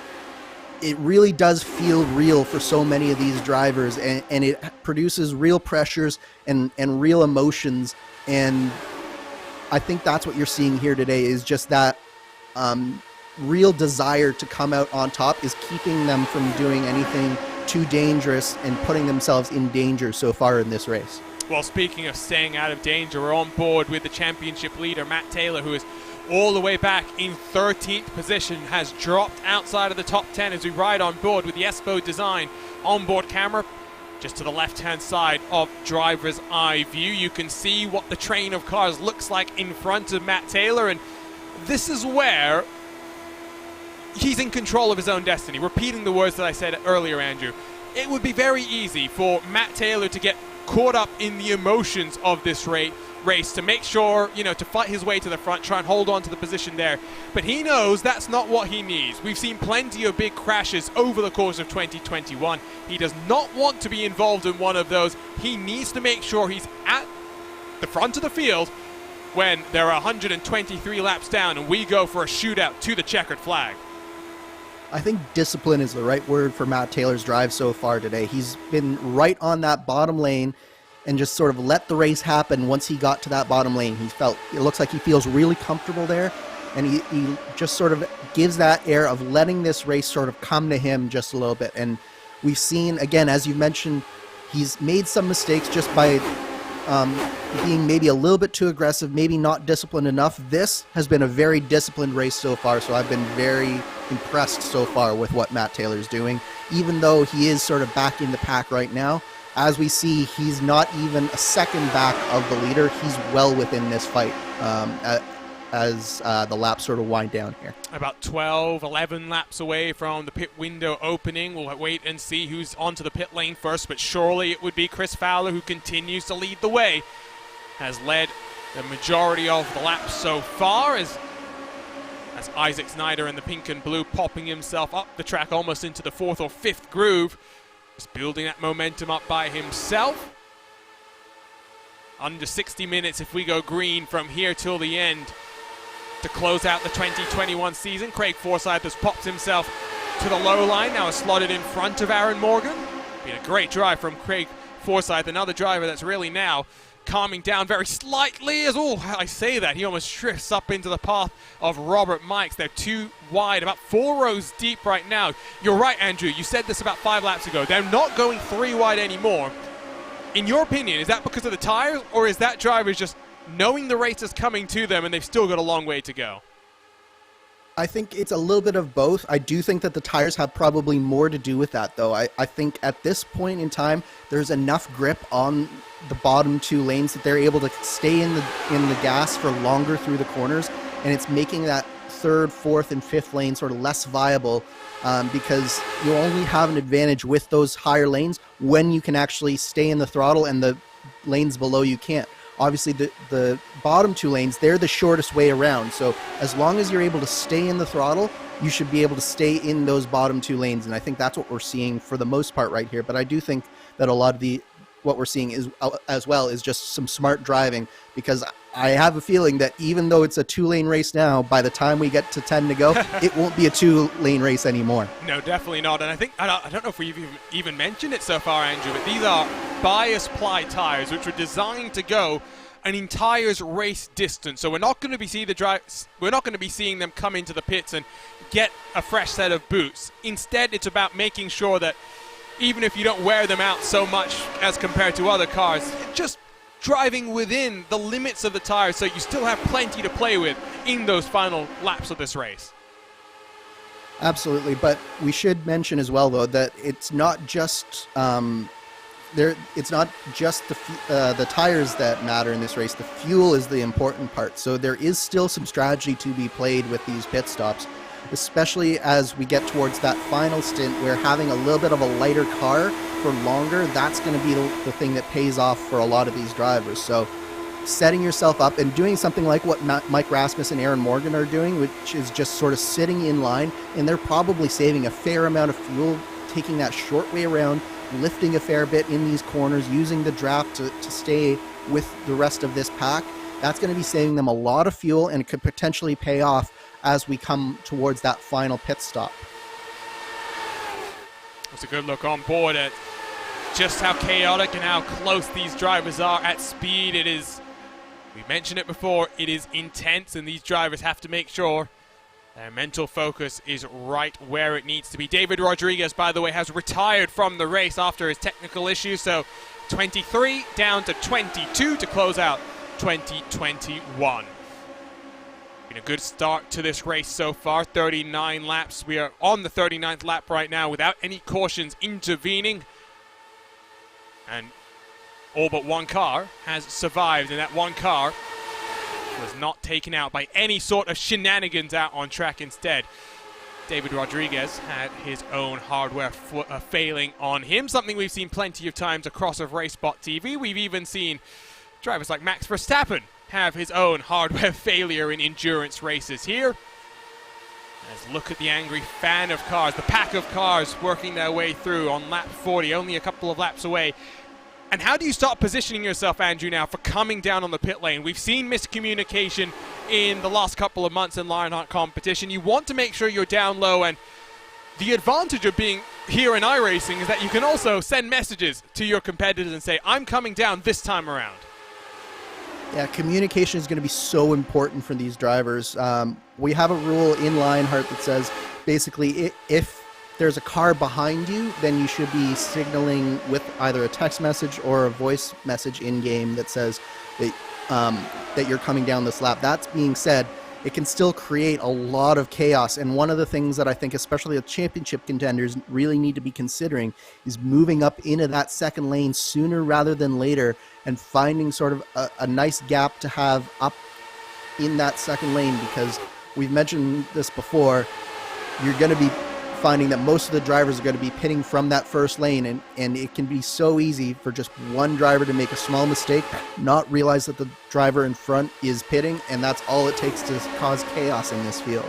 it really does feel real for so many of these drivers, and it produces real pressures and real emotions. And I think that's what you're seeing here today, is just that real desire to come out on top is keeping them from doing anything too dangerous and putting themselves in danger so far in this race. Well, speaking of staying out of danger, we're on board with the championship leader, Matt Taylor, who is all the way back in 13th position, has dropped outside of the top 10 as we ride on board with the Espo Design onboard camera. Just to the left-hand side of driver's eye view, you can see what the train of cars looks like in front of Matt Taylor, and this is where he's in control of his own destiny. Repeating the words that I said earlier, Andrew, it would be very easy for Matt Taylor to get caught up in the emotions of this race, to make sure, you know, to fight his way to the front, try and hold on to the position there. But he knows that's not what he needs. We've seen plenty of big crashes over the course of 2021. He does not want to be involved in one of those. He needs to make sure he's at the front of the field when there are 123 laps down and we go for a shootout to the checkered flag. I think discipline is the right word for Matt Taylor's drive so far today. He's been right on that bottom lane and just sort of let the race happen. Once he got to that bottom lane, it looks like he feels really comfortable there, and he just sort of gives that air of letting this race sort of come to him just a little bit. And we've seen, again, as you mentioned, he's made some mistakes just by being maybe a little bit too aggressive, maybe not disciplined enough. This has been a very disciplined race so far, so I've been very impressed so far with what Matt Taylor's doing. Even though he is sort of back in the pack right now, as we see, he's not even a second back of the leader. He's well within this fight as the laps sort of wind down here. About 11 laps away from the pit window opening. We'll wait and see who's onto the pit lane first, but surely it would be Chris Fowler, who continues to lead the way. Has led the majority of the laps so far, as Isaac Snyder in the pink and blue popping himself up the track almost into the 4th or 5th groove. Just building that momentum up by himself. Under 60 minutes if we go green from here till the end to close out the 2021 season. Craig Forsyth has popped himself to the low line, now is slotted in front of Aaron Morgan. Been a great drive from Craig Forsyth, another driver that's really now calming down very slightly as, oh, I say that, he almost drifts up into the path of Robert Mikes. They're too wide, about 4 rows deep right now. You're right, Andrew, you said this about 5 laps ago. They're not going 3 wide anymore. In your opinion, is that because of the tires, or is that drivers just knowing the race is coming to them and they've still got a long way to go? I think it's a little bit of both. I do think that the tires have probably more to do with that, though. I think at this point in time, there's enough grip on the bottom 2 lanes that they're able to stay in the gas for longer through the corners, and it's making that 3rd, 4th, and 5th lane sort of less viable because you only have an advantage with those higher lanes when you can actually stay in the throttle and the lanes below you can't. Obviously, the bottom 2 lanes, they're the shortest way around. So as long as you're able to stay in the throttle, you should be able to stay in those bottom 2 lanes. And I think that's what we're seeing for the most part right here. But I do think that a lot of what we're seeing is as well is just some smart driving, because I have a feeling that even though it's a 2-lane race now, by the time we get to 10 to go, it won't be a 2-lane race anymore. No, definitely not. And I think, I don't know if we've even mentioned it so far, Andrew, but these are bias ply tires, which were designed to go an entire race distance. So we're not going to be seeing them come into the pits and get a fresh set of boots. Instead, it's about making sure that even if you don't wear them out so much as compared to other cars, just driving within the limits of the tires so you still have plenty to play with in those final laps of this race. Absolutely, but we should mention as well, though, that it's not just it's not just the tires that matter in this race. The fuel is the important part. So there is still some strategy to be played with these pit stops, especially as we get towards that final stint where having a little bit of a lighter car for longer, that's going to be the thing that pays off for a lot of these drivers. So setting yourself up and doing something like what Mike Rasmus and Aaron Morgan are doing, which is just sort of sitting in line, and they're probably saving a fair amount of fuel, taking that short way around, lifting a fair bit in these corners, using the draft to stay with the rest of this pack. That's going to be saving them a lot of fuel, and it could potentially pay off as we come towards that final pit stop. It's a good look on board at just how chaotic and how close these drivers are at speed. It is, we mentioned it before, it is intense, and these drivers have to make sure their mental focus is right where it needs to be. David Rodriguez, by the way, has retired from the race after his technical issues, so 23 down to 22 to close out 2021. Been a good start to this race so far, 39 laps. We are on the 39th lap right now without any cautions intervening. And all but one car has survived, and that one car was not taken out by any sort of shenanigans out on track. Instead, David Rodriguez had his own hardware failing on him, something we've seen plenty of times across of racespottv. We've even seen drivers like Max Verstappen have his own hardware failure in endurance races here. Let's look at the angry fan of cars, the pack of cars working their way through on lap 40, only a couple of laps away. And how do you start positioning yourself, Andrew, now for coming down on the pit lane? We've seen miscommunication in the last couple of months in Lionheart competition. You want to make sure you're down low, and the advantage of being here in iRacing is that you can also send messages to your competitors and say, I'm coming down this time around. Yeah, communication is going to be so important for these drivers. We have a rule in Lionheart that says basically if there's a car behind you, then you should be signaling with either a text message or a voice message in-game that says that you're coming down this lap. That being said, it can still create a lot of chaos. And one of the things that I think especially the championship contenders really need to be considering is moving up into that second lane sooner rather than later and finding sort of a nice gap to have up in that second lane, because we've mentioned this before, you're going to be finding that most of the drivers are going to be pitting from that first lane, and it can be so easy for just one driver to make a small mistake, not realize that the driver in front is pitting, and that's all it takes to cause chaos in this field.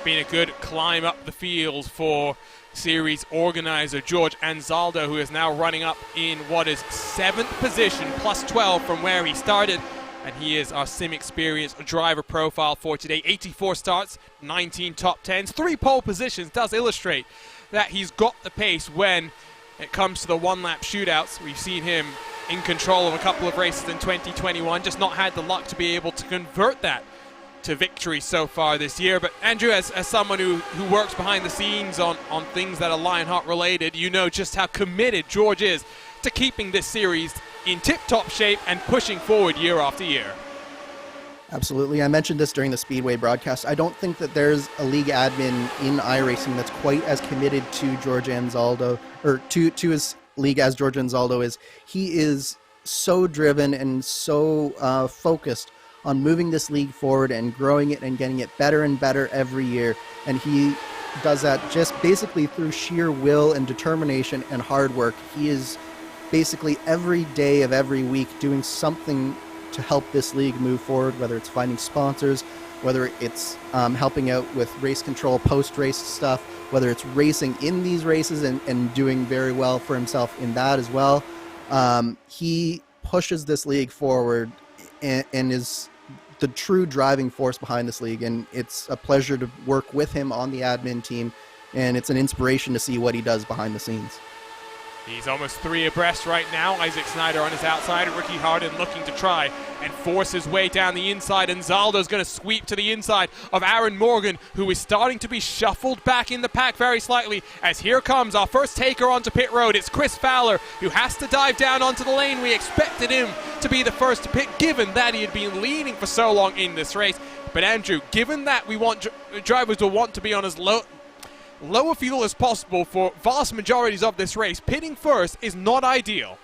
Been a good climb up the field for series organizer George Anzaldo, who is now running up in what is 7th position, plus 12 from where he started. And he is our sim experience driver profile for today. 84 starts, 19 top 10s, 3 pole positions. Does illustrate that he's got the pace when it comes to the one-lap shootouts. We've seen him in control of a couple of races in 2021, just not had the luck to be able to convert that to victory so far this year. But Andrew, as someone who works behind the scenes on things that are Lionheart related, you know just how committed George is to keeping this series in tip-top shape and pushing forward year after year. Absolutely. I mentioned this during the Speedway broadcast. I don't think that there's a league admin in iRacing that's quite as committed to George Anzaldo, or to his league as George Anzaldo is. He is so driven and so focused on moving this league forward and growing it and getting it better and better every year. And he does that just basically through sheer will and determination and hard work. He is basically every day of every week doing something to help this league move forward, whether it's finding sponsors, whether it's helping out with race control, post-race stuff, whether it's racing in these races and doing very well for himself in that as well. He pushes this league forward and is the true driving force behind this league, and it's a pleasure to work with him on the admin team, and it's an inspiration to see what he does behind the scenes. He's almost 3 abreast right now. Isaac Snyder on his outside. Ricky Harden looking to try and force his way down the inside. And Zaldo's going to sweep to the inside of Aaron Morgan, who is starting to be shuffled back in the pack very slightly. As here comes our first taker onto pit road. It's Chris Fowler, who has to dive down onto the lane. We expected him to be the first to pit, given that he had been leading for so long in this race. But Andrew, given that we want drivers to want to be on as lower fuel as possible for vast majorities of this race, pitting first is not ideal.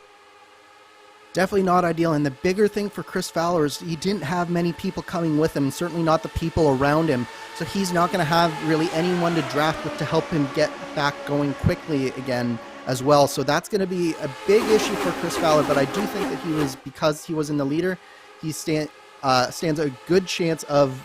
Definitely not ideal, and the bigger thing for Chris Fowler is he didn't have many people coming with him, certainly not the people around him, so he's not going to have really anyone to draft with to help him get back going quickly again as well. So that's going to be a big issue for Chris Fowler, but I do think that because he was in the leader, he stands a good chance of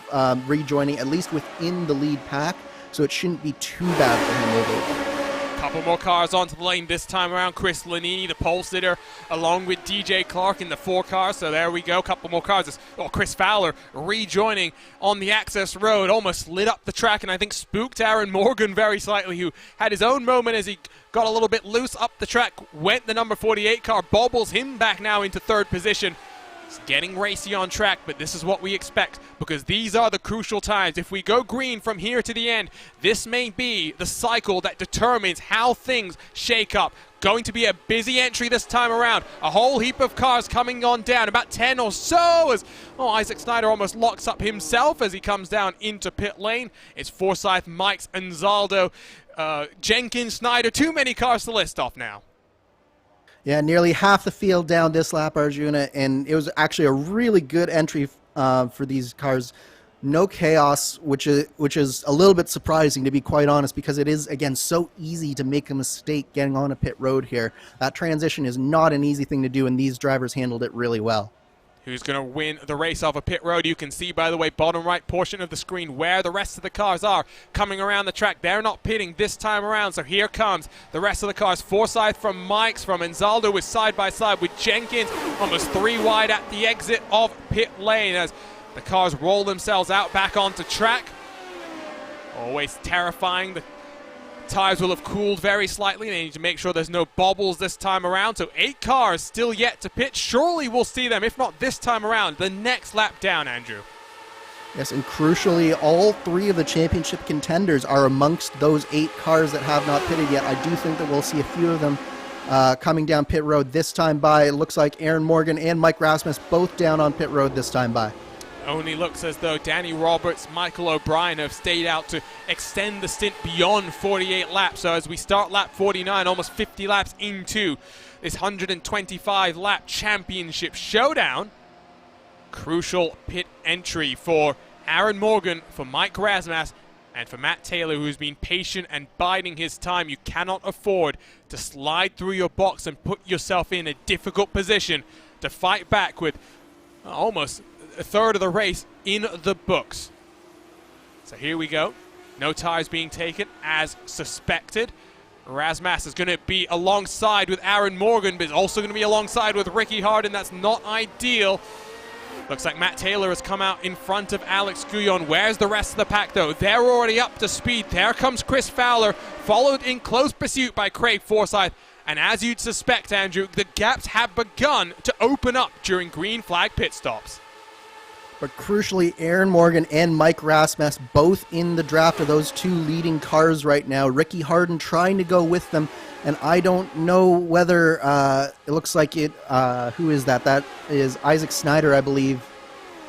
rejoining, at least within the lead pack. So it shouldn't be too bad for him overall. Couple more cars onto the lane this time around. Chris Lanini, the pole sitter, along with DJ Clark in the 4 cars. So there we go. Couple more cars. Chris Fowler rejoining on the access road. Almost lit up the track and I think spooked Aaron Morgan very slightly, who had his own moment as he got a little bit loose up the track. Went the number 48 car, bobbles him back now into 3rd position. Getting racy on track, but this is what we expect, because these are the crucial times. If we go green from here to the end, this may be the cycle that determines how things shake up. Going to be a busy entry this time around. A whole heap of cars coming on down, about 10 or so, as Isaac Snyder almost locks up himself as he comes down into pit lane. It's Forsyth, Mikes, and Zaldo, Jenkins, Snyder. Too many cars to list off now. Yeah, nearly half the field down this lap, Arjuna, and it was actually a really good entry for these cars. No chaos, which is a little bit surprising, to be quite honest, because it is, again, so easy to make a mistake getting on a pit road here. That transition is not an easy thing to do, and these drivers handled it really well. Who's going to win the race off a pit road? You can see, by the way, bottom right portion of the screen where the rest of the cars are coming around the track. They're not pitting this time around, so here comes the rest of the cars. Forsyth from Mike's, from Anzaldo is side by side with Jenkins, almost 3 wide at the exit of pit lane as the cars roll themselves out back onto track. Always terrifying. The tires will have cooled very slightly. They need to make sure there's no bobbles this time around. So 8 cars still yet to pit. Surely we'll see them, if not this time around, the next lap down, Andrew. Yes, and crucially, all 3 of the championship contenders are amongst those 8 cars that have not pitted yet. I do think that we'll see a few of them coming down pit road this time by. It looks like Aaron Morgan and Mike Rasmus both down on pit road this time by. Only looks as though Danny Roberts, Michael O'Brien have stayed out to extend the stint beyond 48 laps. So as we start lap 49, almost 50 laps into this 125 lap championship showdown, crucial pit entry for Aaron Morgan, for Mike Rasmus, and for Matt Taylor, who's been patient and biding his time. You cannot afford to slide through your box and put yourself in a difficult position to fight back with almost a third of the race in the books. So here we go. No tires being taken as suspected. Rasmus is going to be alongside with Aaron Morgan, but is also going to be alongside with Ricky Harden. That's not ideal. Looks like Matt Taylor has come out in front of Alex Guyon. Where's the rest of the pack, though? They're already up to speed. There comes Chris Fowler, followed in close pursuit by Craig Forsyth And as you'd suspect, Andrew, the gaps have begun to open up during green flag pit stops. But crucially, Aaron Morgan and Mike Rasmus both in the draft of those two leading cars right now. Ricky Harden trying to go with them, and I don't know whether it looks like it. Who is that? That is Isaac Snyder, I believe.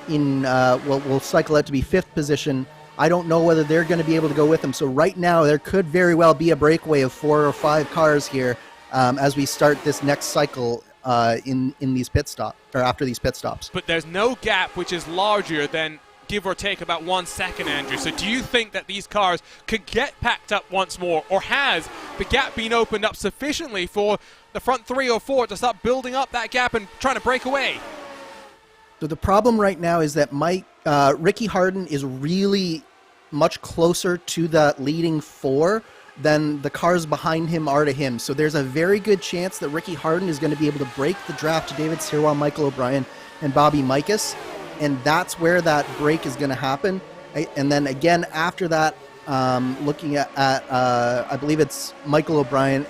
We'll cycle out to be 5th position. I don't know whether they're going to be able to go with them. So right now, there could very well be a breakaway of 4 or 5 cars here as we start this next cycle in these pit stops, or after these pit stops. But there's no gap which is larger than give or take about 1 second, Andrew. So do you think that these cars could get packed up once more, or has the gap been opened up sufficiently for the front 3 or 4 to start building up that gap and trying to break away? So the problem right now is that Ricky Harden is really much closer to the leading 4 than the cars behind him are to him. So there's a very good chance that Ricky Harden is going to be able to break the draft to David Sirwa, Michael O'Brien, and Bobby Mikas, and that's where that break is going to happen. And then again after that, looking at I believe it's Michael O'Brien,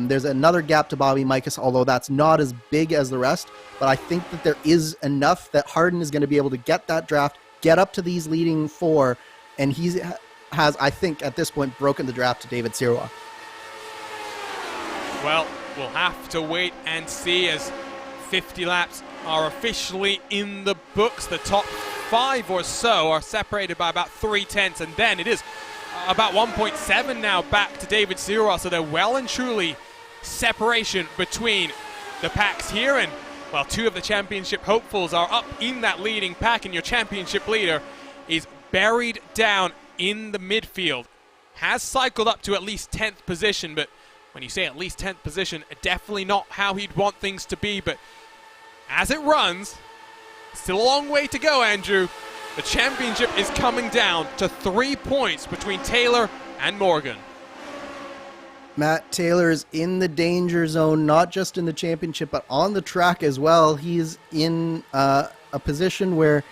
there's another gap to Bobby Mikas, although that's not as big as the rest, but I think that there is enough that Harden is going to be able to get that draft, get up to these leading 4, and he has, I think, at this point, broken the draft to David Sirwa. Well, we'll have to wait and see as 50 laps are officially in the books. The top 5 or so are separated by about 3/10, and then it is about 1.7 now back to David Sirwa, so they're well and truly separation between the packs here, and well, 2 of the championship hopefuls are up in that leading pack, and your championship leader is buried down in the midfield. Has cycled up to at least 10th position, but when you say at least 10th position, definitely not how he'd want things to be, but as it runs, still a long way to go, Andrew. The championship is coming down to 3 points between Taylor and Morgan. Matt Taylor is in the danger zone, not just in the championship, but on the track as well. He's in a position where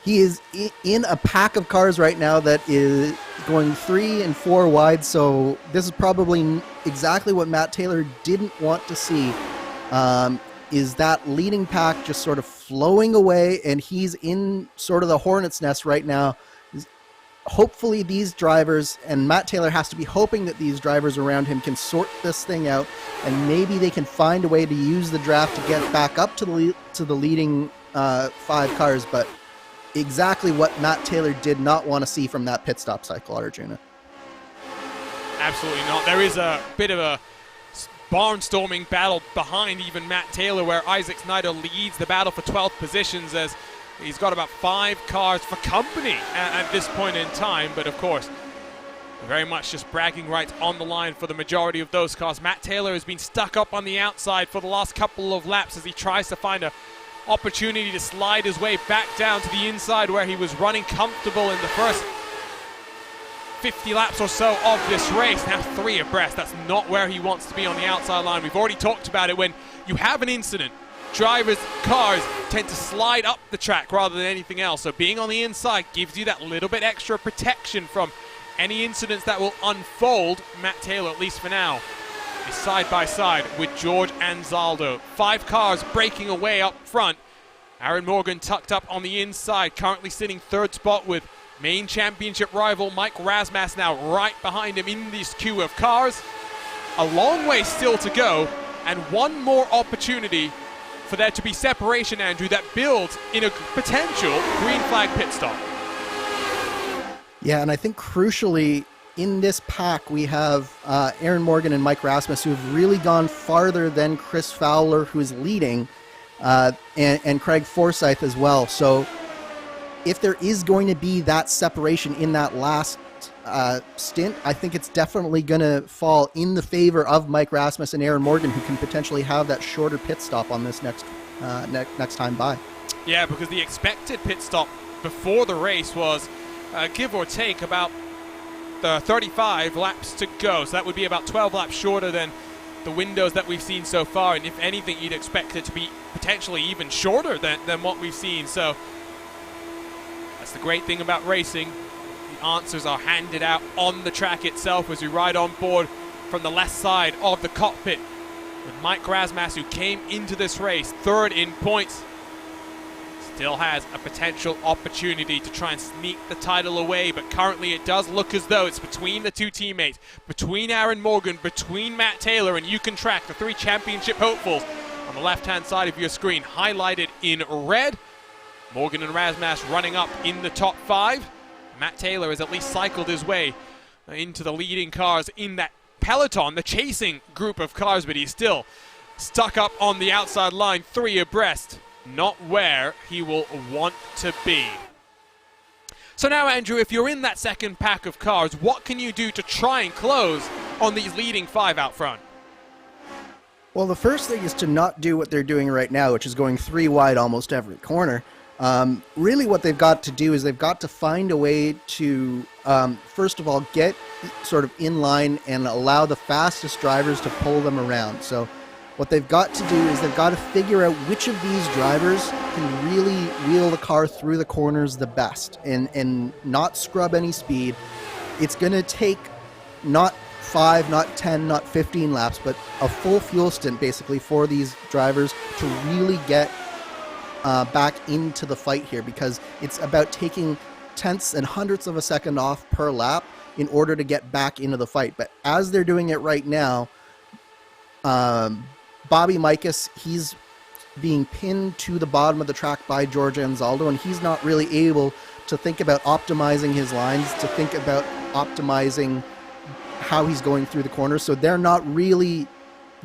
he is in a pack of cars right now that is going 3 and 4 wide, so this is probably exactly what Matt Taylor didn't want to see, is that leading pack just sort of flowing away, and he's in sort of the hornet's nest right now. Hopefully these drivers, and Matt Taylor has to be hoping that these drivers around him can sort this thing out, and maybe they can find a way to use the draft to get back up to the leading 5 cars, but exactly what Matt Taylor did not want to see from that pit stop cycle, Arjuna. Absolutely not. There is a bit of a barnstorming battle behind even Matt Taylor, where Isaac Snyder leads the battle for 12th positions, as he's got about 5 cars for company at this point in time, but of course very much just bragging rights on the line for the majority of those cars. Matt Taylor has been stuck up on the outside for the last couple of laps as he tries to find a opportunity to slide his way back down to the inside where he was running comfortable in the first 50 laps or so of this race. Now 3 abreast. That's not where he wants to be on the outside line. We've already talked about it. When you have an incident, drivers' cars tend to slide up the track rather than anything else. So being on the inside gives you that little bit extra protection from any incidents that will unfold. Matt Taylor, at least for now, is side by side with George Anzaldo. 5 cars breaking away up front. Aaron Morgan tucked up on the inside, currently sitting 3rd spot with main championship rival Mike Rasmus now right behind him in this queue of cars. A long way still to go, and one more opportunity for there to be separation, Andrew, that builds in a potential green flag pit stop. Yeah, and I think crucially in this pack we have Aaron Morgan and Mike Rasmus, who have really gone farther than Chris Fowler, who is leading, and Craig Forsyth as well. So if there is going to be that separation in that last stint, I think it's definitely going to fall in the favor of Mike Rasmus and Aaron Morgan, who can potentially have that shorter pit stop on this next time by. Yeah, because the expected pit stop before the race was give or take about 35 laps to go. So that would be about 12 laps shorter than the windows that we've seen so far. And if anything, you'd expect it to be potentially even shorter than what we've seen. So that's the great thing about racing. The answers are handed out on the track itself as we ride on board from the left side of the cockpit. With Mike Rasmas, who came into this race third in points, still has a potential opportunity to try and sneak the title away, but currently it does look as though it's between the two teammates, between Aaron Morgan, between Matt Taylor, and you can track the three championship hopefuls on the left-hand side of your screen, highlighted in red. Morgan and Rasmas running up in the top 5. Matt Taylor has at least cycled his way into the leading cars in that peloton, the chasing group of cars, but he's still stuck up on the outside line, 3 abreast. Not where he will want to be. So now, Andrew, if you're in that second pack of cars, what can you do to try and close on these leading 5 out front? Well, the first thing is to not do what they're doing right now, which is going 3 wide almost every corner. Really what they've got to do is they've got to find a way to, first of all, get sort of in line and allow the fastest drivers to pull them around. So what they've got to do is they've got to figure out which of these drivers can really wheel the car through the corners the best and not scrub any speed. It's going to take not 5, not 10, not 15 laps, but a full fuel stint basically for these drivers to really get back into the fight here, because it's about taking tenths and hundredths of a second off per lap in order to get back into the fight. But as they're doing it right now, Bobby Mikas, he's being pinned to the bottom of the track by George Anzaldo, and he's not really able to think about optimizing his lines, to think about optimizing how he's going through the corners. So they're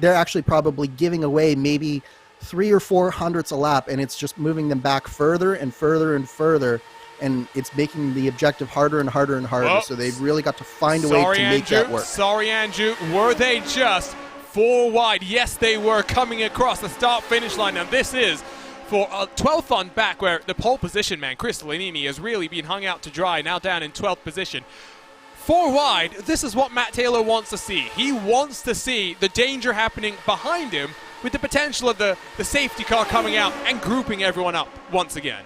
actually probably giving away maybe 3 or 4 hundredths a lap, and it's just moving them back further and further and further, and it's making the objective harder and harder and harder. So they've really got to find a way to make that work. Sorry, Andrew. Were they just 4 wide? Yes, they were, coming across the start-finish line. Now this is for a 12th on back, where the pole position man, Chris Lanini, has really been hung out to dry, now down in 12th position. 4 wide, this is what Matt Taylor wants to see. He wants to see the danger happening behind him, with the potential of the safety car coming out and grouping everyone up once again.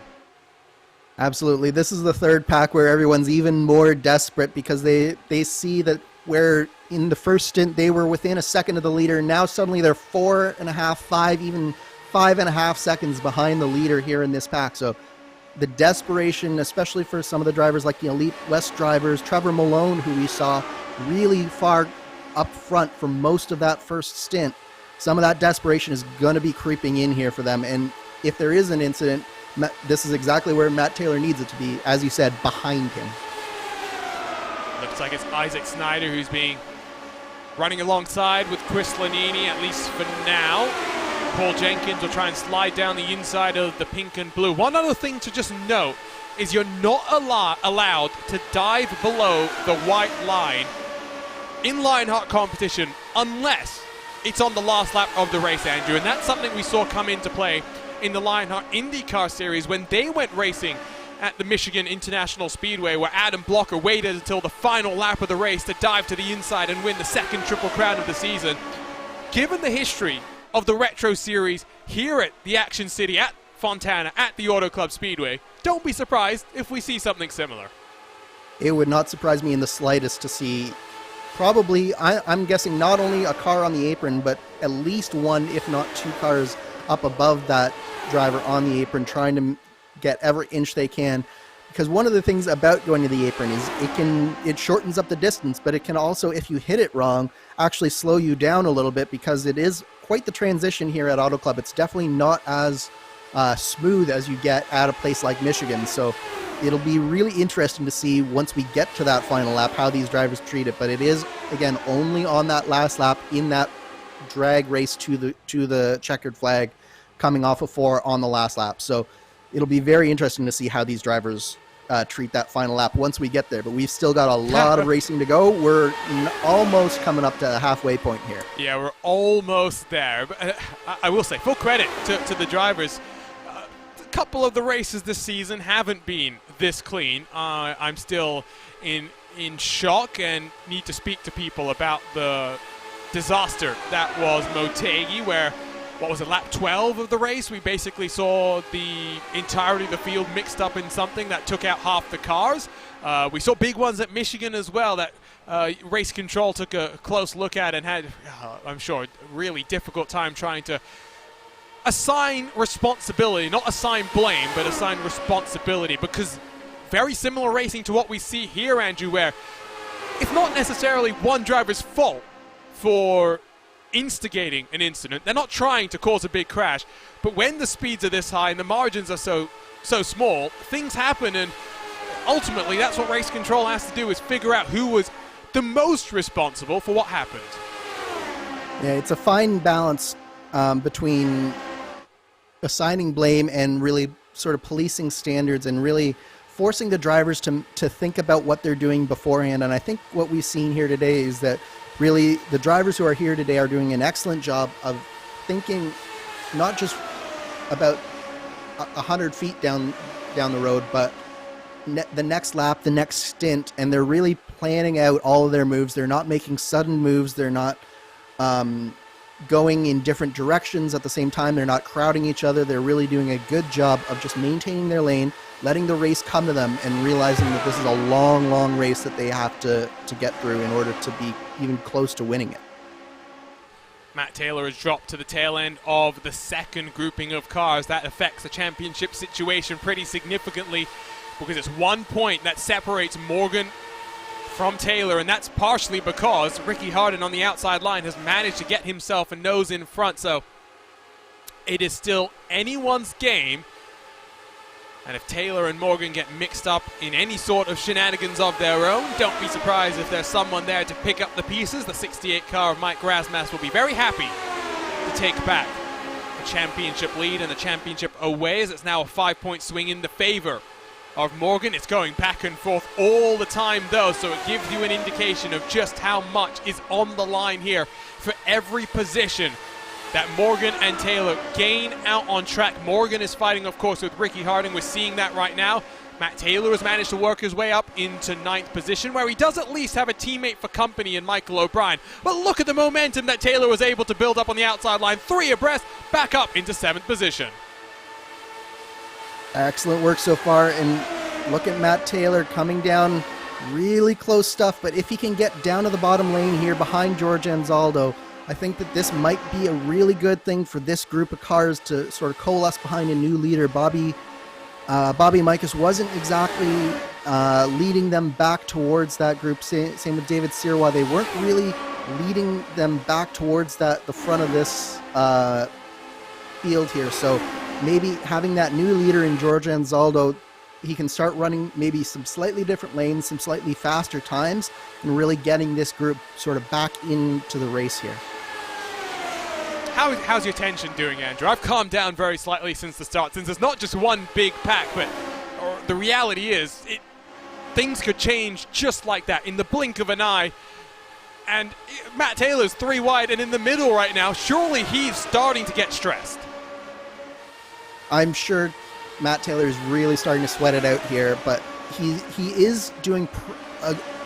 Absolutely. This is the third pack where everyone's even more desperate, because they see that where in the first stint they were within a second of the leader, now suddenly they're 4.5, 5, even 5.5 seconds behind the leader here in this pack. So the desperation, especially for some of the drivers like the Elite West drivers, Trevor Malone, who we saw really far up front for most of that first stint, some of that desperation is going to be creeping in here for them. And if there is an incident, this is exactly where Matt Taylor needs it to be, as you said, behind him. Looks like it's Isaac Snyder who's being running alongside with Chris Lanini, at least for now. Paul Jenkins will try and slide down the inside of the pink and blue. One other thing to just note is you're not allowed to dive below the white line in Lionheart competition unless it's on the last lap of the race, Andrew. And that's something we saw come into play in the Lionheart IndyCar Series when they went racing at the Michigan International Speedway, where Adam Blocker waited until the final lap of the race to dive to the inside and win the second Triple Crown of the season. Given the history of the Retro Series here at the Action City, at Fontana, at the Auto Club Speedway, don't be surprised if we see something similar. It would not surprise me in the slightest to see probably, I'm guessing, not only a car on the apron, but at least 1, if not 2 cars up above that driver on the apron, trying to get every inch they can. Because one of the things about going to the apron is it shortens up the distance, but it can also, if you hit it wrong, actually slow you down a little bit, because it is quite the transition here at Auto Club. It's definitely not as smooth as you get at a place like Michigan. So it'll be really interesting to see once we get to that final lap how these drivers treat it. But it is, again, only on that last lap in that drag race to the checkered flag, coming off of 4 on the last lap. So it'll be very interesting to see how these drivers treat that final lap once we get there. But we've still got a lot of racing to go. We're almost coming up to the halfway point here. Yeah, we're almost there. But I will say, full credit to the drivers. A couple of the races this season haven't been this clean. I'm still in shock and need to speak to people about the disaster that was Motegi, where, what was it, lap 12 of the race, we basically saw the entirety of the field mixed up in something that took out half the cars. We saw big ones at Michigan as well that Race Control took a close look at and had, I'm sure, a really difficult time trying to assign responsibility, not assign blame, but assign responsibility, because very similar racing to what we see here, Andrew, where it's not necessarily one driver's fault for instigating an incident. They're not trying to cause a big crash, but when the speeds are this high and the margins are so small, things happen, and ultimately that's what Race Control has to do, is figure out who was the most responsible for what happened. Yeah, it's a fine balance between assigning blame and really sort of policing standards and really forcing the drivers to think about what they're doing beforehand. And I think what we've seen here today is that really the drivers who are here today are doing an excellent job of thinking not just about 100 feet down the road, but the next lap, the next stint, and they're really planning out all of their moves. They're not making sudden moves. They're not going in different directions at the same time. They're not crowding each other. They're really doing a good job of just maintaining their lane, letting the race come to them, and realizing that this is a long, long race that they have to get through in order to be even close to winning it. Matt Taylor has dropped to the tail end of the second grouping of cars. That affects the championship situation pretty significantly, because it's 1 point that separates Morgan from Taylor, and that's partially because Ricky Harden on the outside line has managed to get himself a nose in front. So it is still anyone's game, and if Taylor and Morgan get mixed up in any sort of shenanigans of their own, don't be surprised if there's someone there to pick up the pieces. The 68 car of Mike Grasmas will be very happy to take back the championship lead and the championship away, as it's now a 5-point swing in the favor of Morgan. It's going back and forth all the time though, so it gives you an indication of just how much is on the line here for every position that Morgan and Taylor gain out on track. Morgan is fighting, of course, with Ricky Harding. We're seeing that right now. Matt Taylor has managed to work his way up into 9th position, where he does at least have a teammate for company in Michael O'Brien. But look at the momentum that Taylor was able to build up on the outside line. 3 abreast, back up into 7th position. Excellent work so far, and look at Matt Taylor coming down, really close stuff, but if he can get down to the bottom lane here behind George Anzaldo, I think that this might be a really good thing for this group of cars to sort of coalesce behind a new leader. Bobby Mikas wasn't exactly leading them back towards that group. Same with David Sirwa. They weren't really leading them back towards the front of this field here. So maybe having that new leader in George Anzaldo, he can start running maybe some slightly different lanes, some slightly faster times, and really getting this group sort of back into the race here. How's your tension doing, Andrew? I've calmed down very slightly since the start, since there's not just one big pack, but the reality is things could change just like that in the blink of an eye. And Matt Taylor's 3 wide and in the middle right now. Surely he's starting to get stressed. I'm sure Matt Taylor is really starting to sweat it out here, but he is doing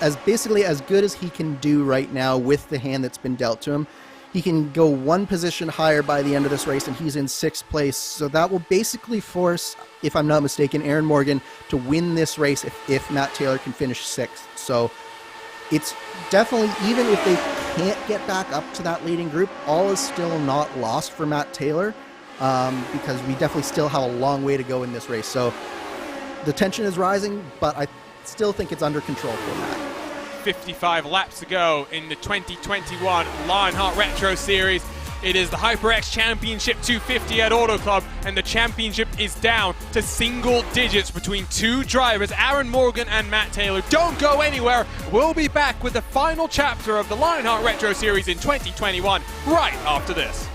as basically as good as he can do right now with the hand that's been dealt to him. He can go 1 position higher by the end of this race, and he's in 6th place. So that will basically force, if I'm not mistaken, Aaron Morgan to win this race if Matt Taylor can finish 6th. So it's definitely, even if they can't get back up to that leading group, all is still not lost for Matt Taylor, because we definitely still have a long way to go in this race. So the tension is rising, but I still think it's under control for Matt. 55 laps to go in the 2021 Lionheart Retro Series. It is the HyperX Championship 250 at Auto Club, and the championship is down to single digits between 2 drivers, Aaron Morgan and Matt Taylor. Don't go anywhere. We'll be back with the final chapter of the Lionheart Retro Series in 2021 right after this.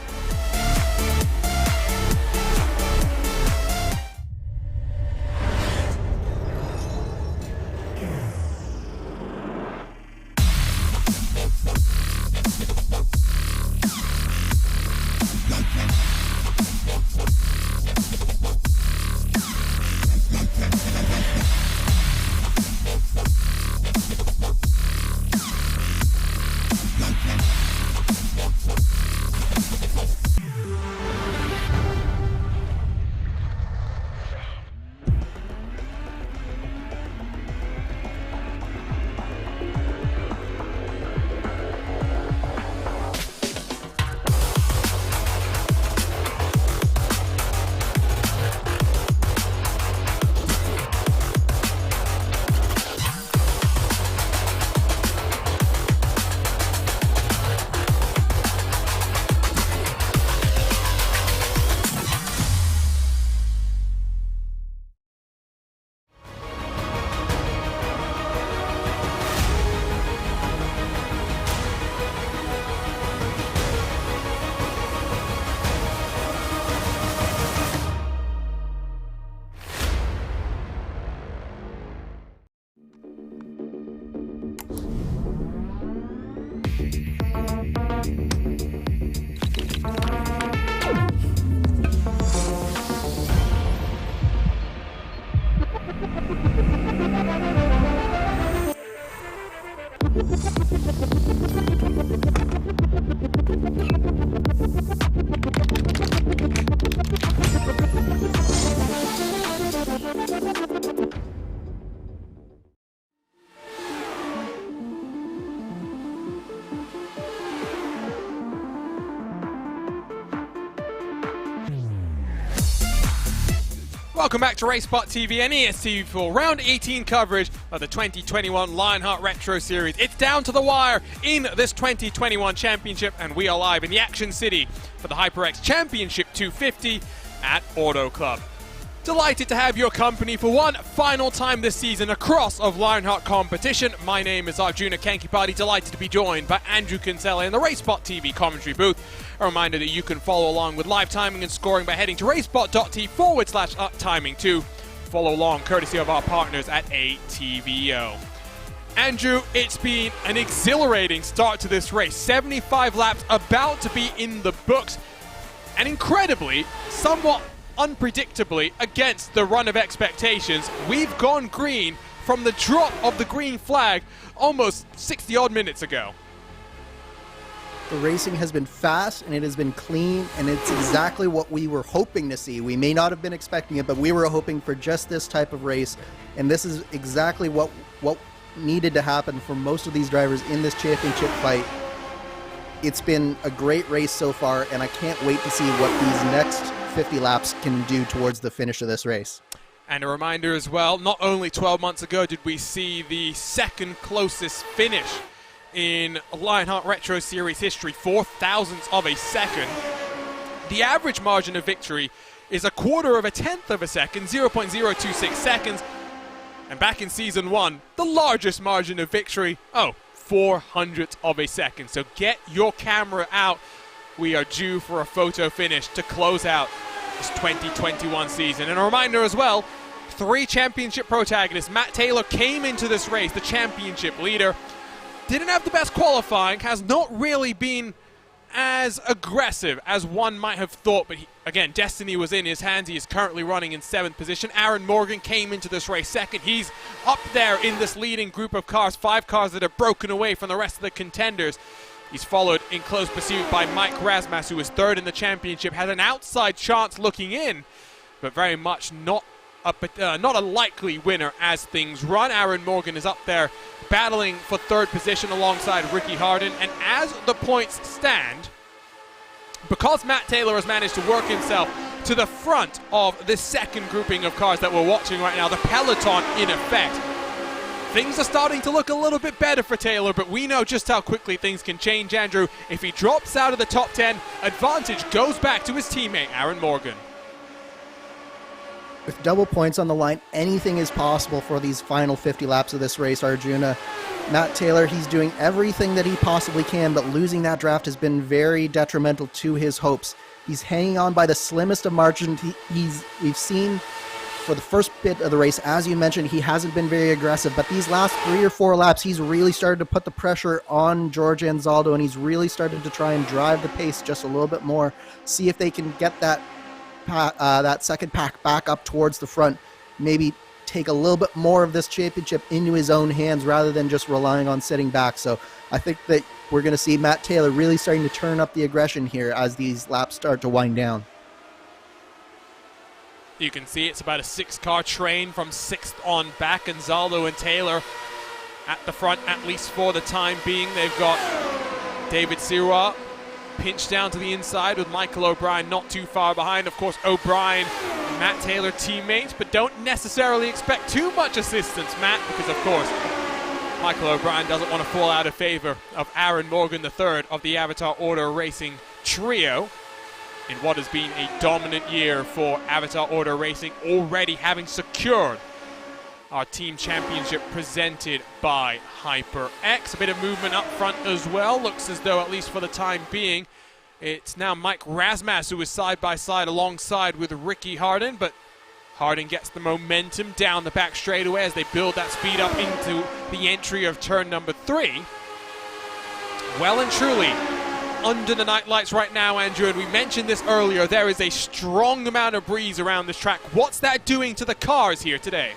Welcome back to RaceSpottv and ESTV for round 18 coverage of the 2021 Lionheart Retro Series. It's down to the wire in this 2021 championship, and we are live in the Action City for the HyperX Championship 250 at Auto Club. Delighted to have your company for one final time this season across of Lionheart competition. My name is Arjuna Kankipati, delighted to be joined by Andrew Kinsella in the RaceSpottv commentary booth. A reminder that you can follow along with live timing and scoring by heading to racespot.tv/uptiming to follow along courtesy of our partners at ATVO. Andrew, it's been an exhilarating start to this race. 75 laps about to be in the books, and incredibly, somewhat unpredictably, against the run of expectations, we've gone green from the drop of the green flag almost 60 odd minutes ago. The racing has been fast and it has been clean, and it's exactly what we were hoping to see. We may not have been expecting it, but we were hoping for just this type of race, and this is exactly what needed to happen for most of these drivers in this championship fight. It's been a great race so far, and I can't wait to see what these next 50 laps can do towards the finish of this race. And a reminder as well, not only 12 months ago did we see the second closest finish in Lionheart Retro Series history, 0.04 of a second. The average margin of victory is 1/4 of a tenth of a second, 0.026 seconds. And back in season 1, the largest margin of victory, 0.04 of a second. So get your camera out. We are due for a photo finish to close out this 2021 season. And a reminder as well, 3 championship protagonists. Matt Taylor came into this race, the championship leader. Didn't have the best qualifying, has not really been as aggressive as one might have thought, but again, destiny was in his hands. He is currently running in 7th position. Aaron Morgan came into this race second. He's up there in this leading group of cars, 5 cars that have broken away from the rest of the contenders. He's followed in close pursuit by Mike Rasmus, who is 3rd in the championship, had an outside chance looking in, but very much not a likely winner as things run. Aaron Morgan is up there battling for 3rd position alongside Ricky Harden, and as the points stand, because Matt Taylor has managed to work himself to the front of this second grouping of cars that we're watching right now, the peloton in effect, things are starting to look a little bit better for Taylor, but we know just how quickly things can change, Andrew. If he drops out of the top 10, advantage goes back to his teammate, Aaron Morgan. With double points on the line, anything is possible for these final 50 laps of this race, Arjuna. Matt Taylor, he's doing everything that he possibly can, but losing that draft has been very detrimental to his hopes. He's hanging on by the slimmest of margins. We've seen for the first bit of the race, as you mentioned, he hasn't been very aggressive, but these last 3 or 4 laps, he's really started to put the pressure on George Anzaldo, and he's really started to try and drive the pace just a little bit more, see if they can get that second pack back up towards the front, maybe take a little bit more of this championship into his own hands rather than just relying on sitting back. So I think that we're going to see Matt Taylor really starting to turn up the aggression here as these laps start to wind down. You can see it's about a 6-car train from 6th on back. Anzaldo and Taylor at the front, at least for the time being. They've got David Sirois pinched down to the inside with Michael O'Brien not too far behind. Of course, O'Brien and Matt Taylor teammates, but don't necessarily expect too much assistance, Matt, because of course Michael O'Brien doesn't want to fall out of favor of Aaron Morgan III of the Avatar Auto Racing trio in what has been a dominant year for Avatar Auto Racing, already having secured our team championship presented by HyperX. A bit of movement up front as well. Looks as though, at least for the time being, it's now Mike Rasmus who is side by side alongside with Ricky Harden, but Harden gets the momentum down the back straightaway as they build that speed up into the entry of turn number 3. Well and truly under the night lights right now, Andrew, and we mentioned this earlier, there is a strong amount of breeze around this track. What's that doing to the cars here today?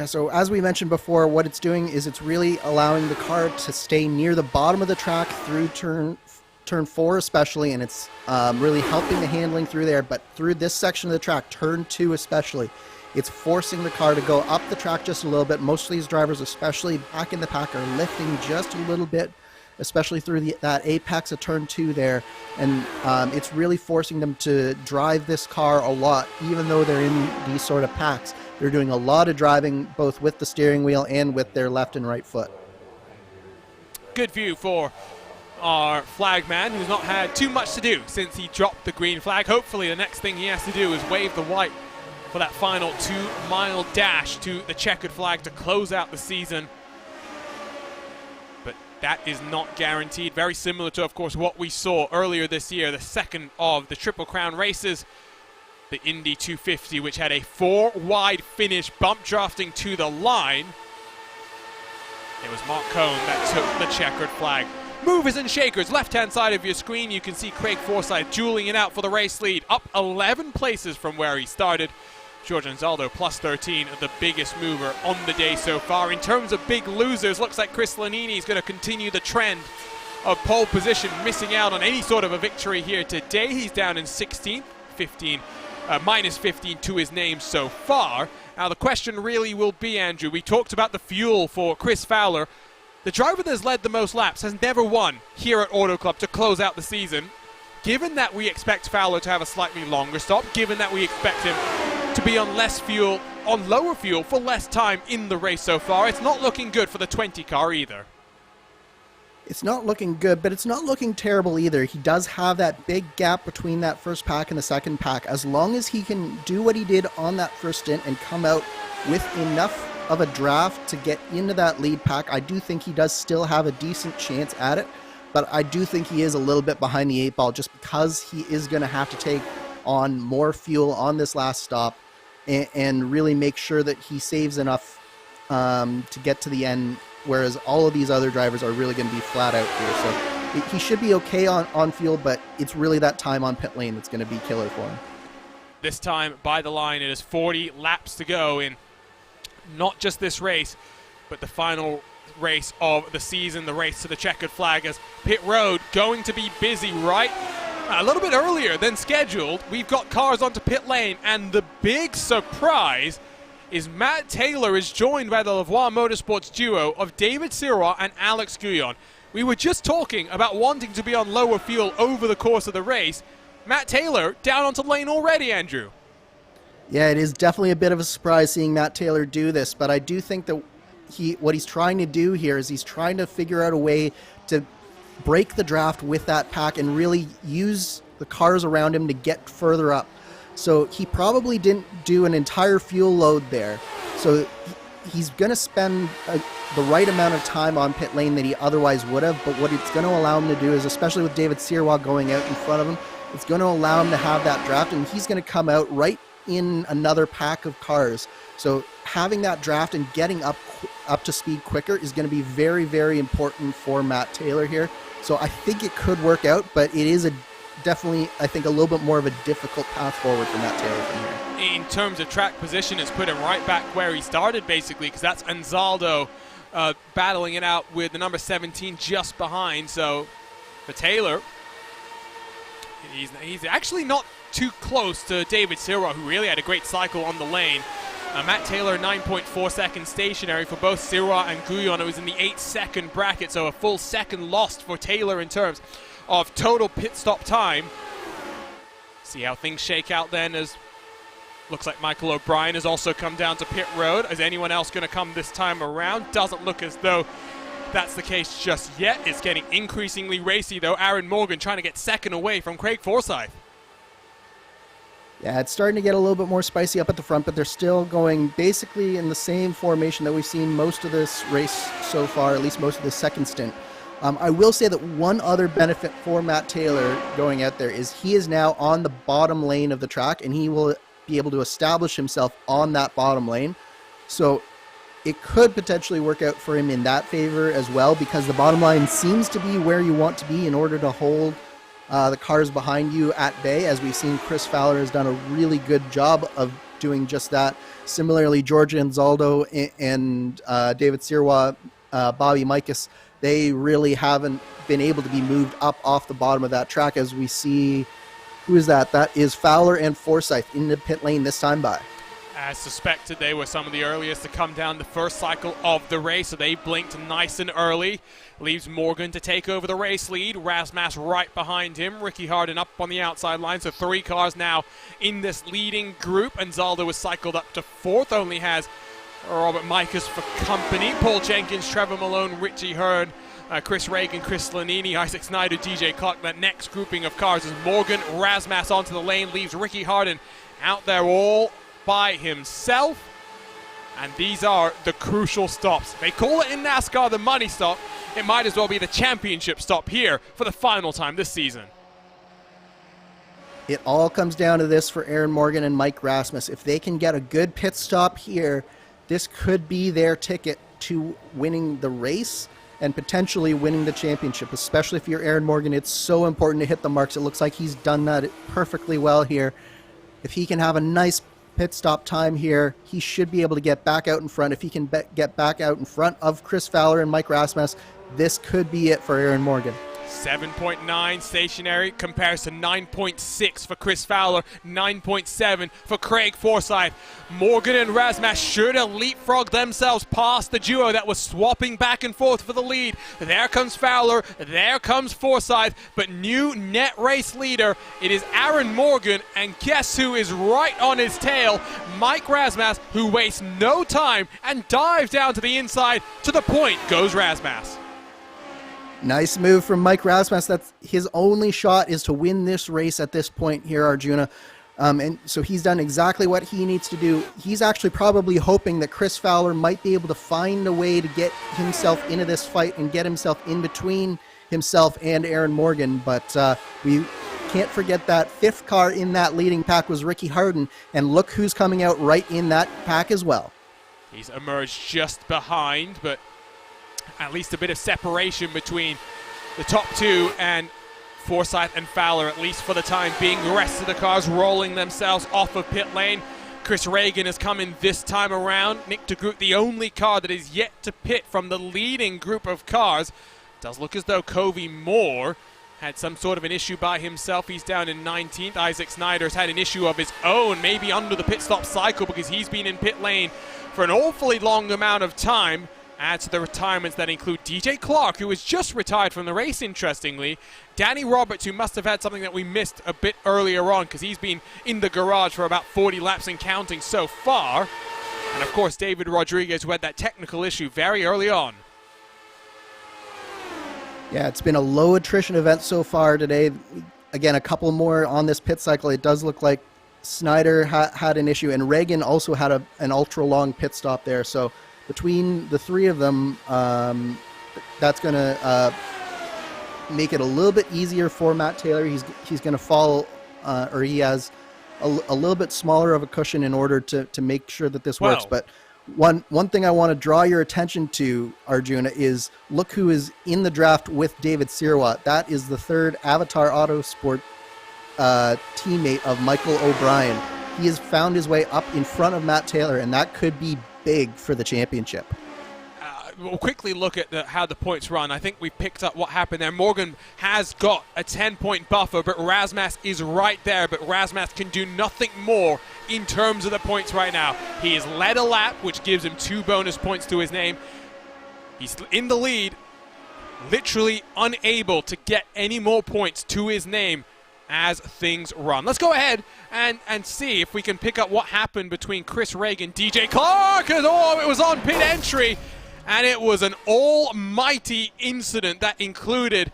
Yeah, so as we mentioned before, what it's doing is it's really allowing the car to stay near the bottom of the track through turn 4 especially, and it's really helping the handling through there. But through this section of the track, turn 2 especially, it's forcing the car to go up the track just a little bit. Most of these drivers, especially back in the pack, are lifting just a little bit, especially through that apex of turn 2 there. And it's really forcing them to drive this car a lot, even though they're in these sort of packs. They're doing a lot of driving, both with the steering wheel and with their left and right foot. Good view for our flag man, who's not had too much to do since he dropped the green flag. Hopefully the next thing he has to do is wave the white for that final 2-mile dash to the checkered flag to close out the season. But that is not guaranteed. Very similar to, of course, what we saw earlier this year, the second of the Triple Crown races, the Indy 250, which had a 4-wide finish, bump drafting to the line. It was Mark Cohn that took the checkered flag. Movers and shakers, left-hand side of your screen, you can see Craig Forsyth dueling it out for the race lead, up 11 places from where he started. George Anzaldo plus 13, the biggest mover on the day so far. In terms of big losers, looks like Chris Lanini is going to continue the trend of pole position, missing out on any sort of a victory here today. He's down in 16th, minus 15 to his name so far. Now the question really will be, Andrew, we talked about the fuel for Chris Fowler. The driver that has led the most laps has never won here at Auto Club to close out the season. Given that we expect Fowler to have a slightly longer stop, given that we expect him to be on lower fuel for less time in the race so far, it's not looking good for the 20 car either. It's not looking good, but it's not looking terrible either. He does have that big gap between that first pack and the second pack. As long as he can do what he did on that first stint and come out with enough of a draft to get into that lead pack, I do think he does still have a decent chance at it. But I do think he is a little bit behind the 8 ball just because he is going to have to take on more fuel on this last stop and really make sure that he saves enough to get to the end, whereas all of these other drivers are really going to be flat out here. So he should be okay on fuel, but it's really that time on pit lane that's going to be killer for him. This time by the line, it is 40 laps to go in not just this race, but the final race of the season, the race to the checkered flag, as pit road going to be busy right a little bit earlier than scheduled. We've got cars onto pit lane, and the big surprise is Matt Taylor is joined by the Lavoie Motorsports duo of David Sirois and Alex Guyon. We were just talking about wanting to be on lower fuel over the course of the race. Matt Taylor down onto lane already, Andrew. Yeah, it is definitely a bit of a surprise seeing Matt Taylor do this, but I do think that what he's trying to do here is he's trying to figure out a way to break the draft with that pack and really use the cars around him to get further up. So he probably didn't do an entire fuel load there. So he's going to spend the right amount of time on pit lane that he otherwise would have, but what it's going to allow him to do is, especially with David Sirois going out in front of him, it's going to allow him to have that draft, and he's going to come out right in another pack of cars. So having that draft and getting up to speed quicker is going to be very, very important for Matt Taylor here. So I think it could work out, but it is definitely, I think, a little bit more of a difficult path forward for Matt Taylor from here. In terms of track position, it's put him right back where he started, basically, because that's Anzaldo battling it out with the number 17 just behind. So for Taylor, he's actually not too close to David Sirois, who really had a great cycle on the lane. Matt Taylor, 9.4 seconds stationary for both Sirois and Guyon. It was in the 8-second bracket, so a full second lost for Taylor in terms of total pit stop time. See how things shake out then, as looks like Michael O'Brien has also come down to pit road. Is anyone else going to come this time around? Doesn't look as though that's the case just yet. It's getting increasingly racy, though. Aaron Morgan trying to get second away from Craig Forsyth. Yeah, it's starting to get a little bit more spicy up at the front, but they're still going basically in the same formation that we've seen most of this race so far, at least most of the second stint. I will say that one other benefit for Matt Taylor going out there is he is now on the bottom lane of the track, and he will be able to establish himself on that bottom lane. So it could potentially work out for him in that favor as well, because the bottom line seems to be where you want to be in order to hold the cars behind you at bay. As we've seen, Chris Fowler has done a really good job of doing just that. Similarly, George Anzaldo and David Sirois, Bobby Mikas, they really haven't been able to be moved up off the bottom of that track, as we see. Who is that? That is Fowler and Forsyth in the pit lane this time by. As suspected, they were some of the earliest to come down the first cycle of the race, so they blinked nice and early. Leaves Morgan to take over the race lead. Razmas right behind him. Ricky Harden up on the outside line, so 3 cars now in this leading group. And Zaldo was cycled up to 4th, only has Robert Mikas for company. Paul Jenkins, Trevor Malone, Richie Hurd, Chris Reagan, Chris Lanini, Isaac Snyder, DJ Clark. That next grouping of cars is Morgan. Razmas onto the lane, leaves Ricky Harden out there all by himself. And these are the crucial stops. They call it in NASCAR the money stop. It might as well be the championship stop here for the final time this season. It all comes down to this for Aaron Morgan and Mike Rasmus. If they can get a good pit stop here, this could be their ticket to winning the race and potentially winning the championship, especially if you're Aaron Morgan. It's so important to hit the marks. It looks like he's done that perfectly well here. If he can have a nice pit stop time here, he should be able to get back out in front. If he can get back out in front of Chris Fowler and Mike Rasmus, this could be it for Aaron Morgan. 7.9 stationary compares to 9.6 for Chris Fowler, 9.7 for Craig Forsyth. Morgan and Razmas should have leapfrogged themselves past the duo that was swapping back and forth for the lead. There comes Fowler, there comes Forsyth, but new net race leader, it is Aaron Morgan, and guess who is right on his tail? Mike Razmas, who wastes no time and dives down to the inside. To the point goes Razmas. Nice move from Mike Rasmus. That's his only shot, is to win this race at this point here, Arjuna. And so he's done exactly what he needs to do. He's actually probably hoping that Chris Fowler might be able to find a way to get himself into this fight and get himself in between himself and Aaron Morgan. But we can't forget that 5th car in that leading pack was Ricky Harden. And look who's coming out right in that pack as well. He's emerged just behind, but at least a bit of separation between the top 2 and Forsyth and Fowler, at least for the time being. The rest of the cars rolling themselves off of pit lane. Chris Reagan has come in this time around. Nick DeGroot, the only car that is yet to pit from the leading group of cars. Does look as though Covey Moore had some sort of an issue by himself. He's down in 19th. Isaac Snyder's had an issue of his own, maybe under the pit stop cycle, because he's been in pit lane for an awfully long amount of time. Add to the retirements that include DJ Clark, who was just retired from the race, interestingly. Danny Roberts, who must have had something that we missed a bit earlier on, because he's been in the garage for about 40 laps and counting so far. And, of course, David Rodriguez, who had that technical issue very early on. Yeah, it's been a low attrition event so far today. Again, a couple more on this pit cycle. It does look like Snyder had an issue, and Reagan also had an ultra-long pit stop there. So between the 3 of them, that's going to make it a little bit easier for Matt Taylor. He's going to fall, or he has a little bit smaller of a cushion in order to make sure that this works. But one thing I want to draw your attention to, Arjuna, is look who is in the draft with David Sirois. That is the 3rd Avatar Autosport teammate of Michael O'Brien. He has found his way up in front of Matt Taylor, and that could be big for the championship. We'll quickly look at how the points run. I think we picked up what happened there. Morgan has got a 10-point buffer, but Razmas is right there. But Razmas can do nothing more in terms of the points right now. He has led a lap, which gives him 2 bonus points to his name. He's in the lead, literally unable to get any more points to his name as things run. Let's go ahead and see if we can pick up what happened between Chris Reagan, DJ Clark, and it was on pit entry. And it was an almighty incident that included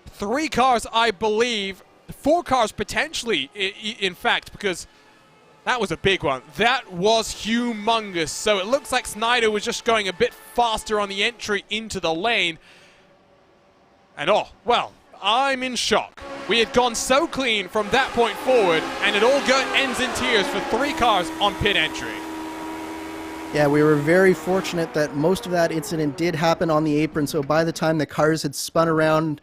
3 cars, I believe, 4 cars potentially, in fact, because that was a big one. That was humongous. So it looks like Snyder was just going a bit faster on the entry into the lane. And I'm in shock. We had gone so clean from that point forward, and it all ends in tears for 3 cars on pit entry. Yeah, we were very fortunate that most of that incident did happen on the apron, so by the time the cars had spun around,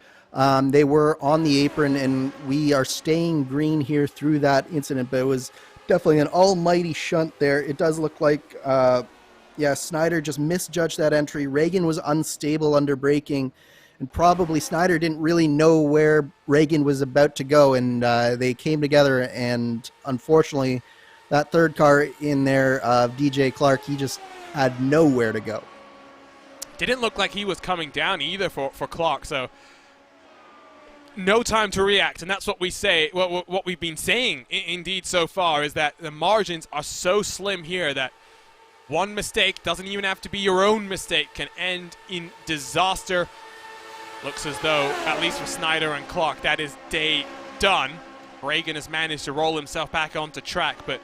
they were on the apron, and we are staying green here through that incident, but it was Definitely an almighty shunt there. It does look like, Snyder just misjudged that entry. Reagan was unstable under braking, and probably Snyder didn't really know where Reagan was about to go, and they came together, and unfortunately, that third car in there, DJ Clark, he just had nowhere to go. Didn't look like he was coming down either for Clark, so no time to react, and that's what we say, what we've been saying indeed so far, is that the margins are so slim here that one mistake, doesn't even have to be your own mistake, can end in disaster. Looks as though, at least for Snyder and Clark, that is day done. Reagan has managed to roll himself back onto track, but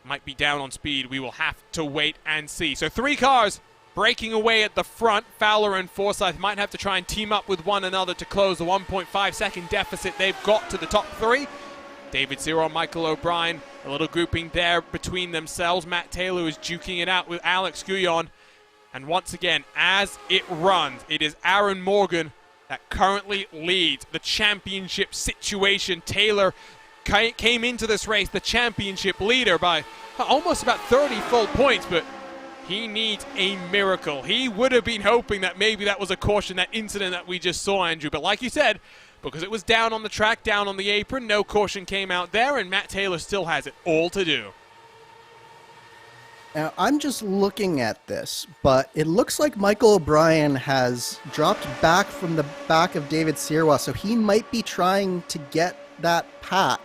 might be down on speed. We will have to wait and see. So 3 cars breaking away at the front. Fowler and Forsyth might have to try and team up with one another to close the 1.5 second deficit they've got to the top 3. David Zero, Michael O'Brien, a little grouping there between themselves. Matt Taylor is duking it out with Alex Guyon. And once again, as it runs, it is Aaron Morgan that currently leads the championship situation. Taylor came into this race the championship leader by almost about 30 full points, but he needs a miracle. He would have been hoping that maybe that was a caution, that incident that we just saw, Andrew. But like you said, because it was down on the track, down on the apron, no caution came out there, and Matt Taylor still has it all to do. Now, I'm just looking at this, but it looks like Michael O'Brien has dropped back from the back of David Sirwa, so he might be trying to get that pack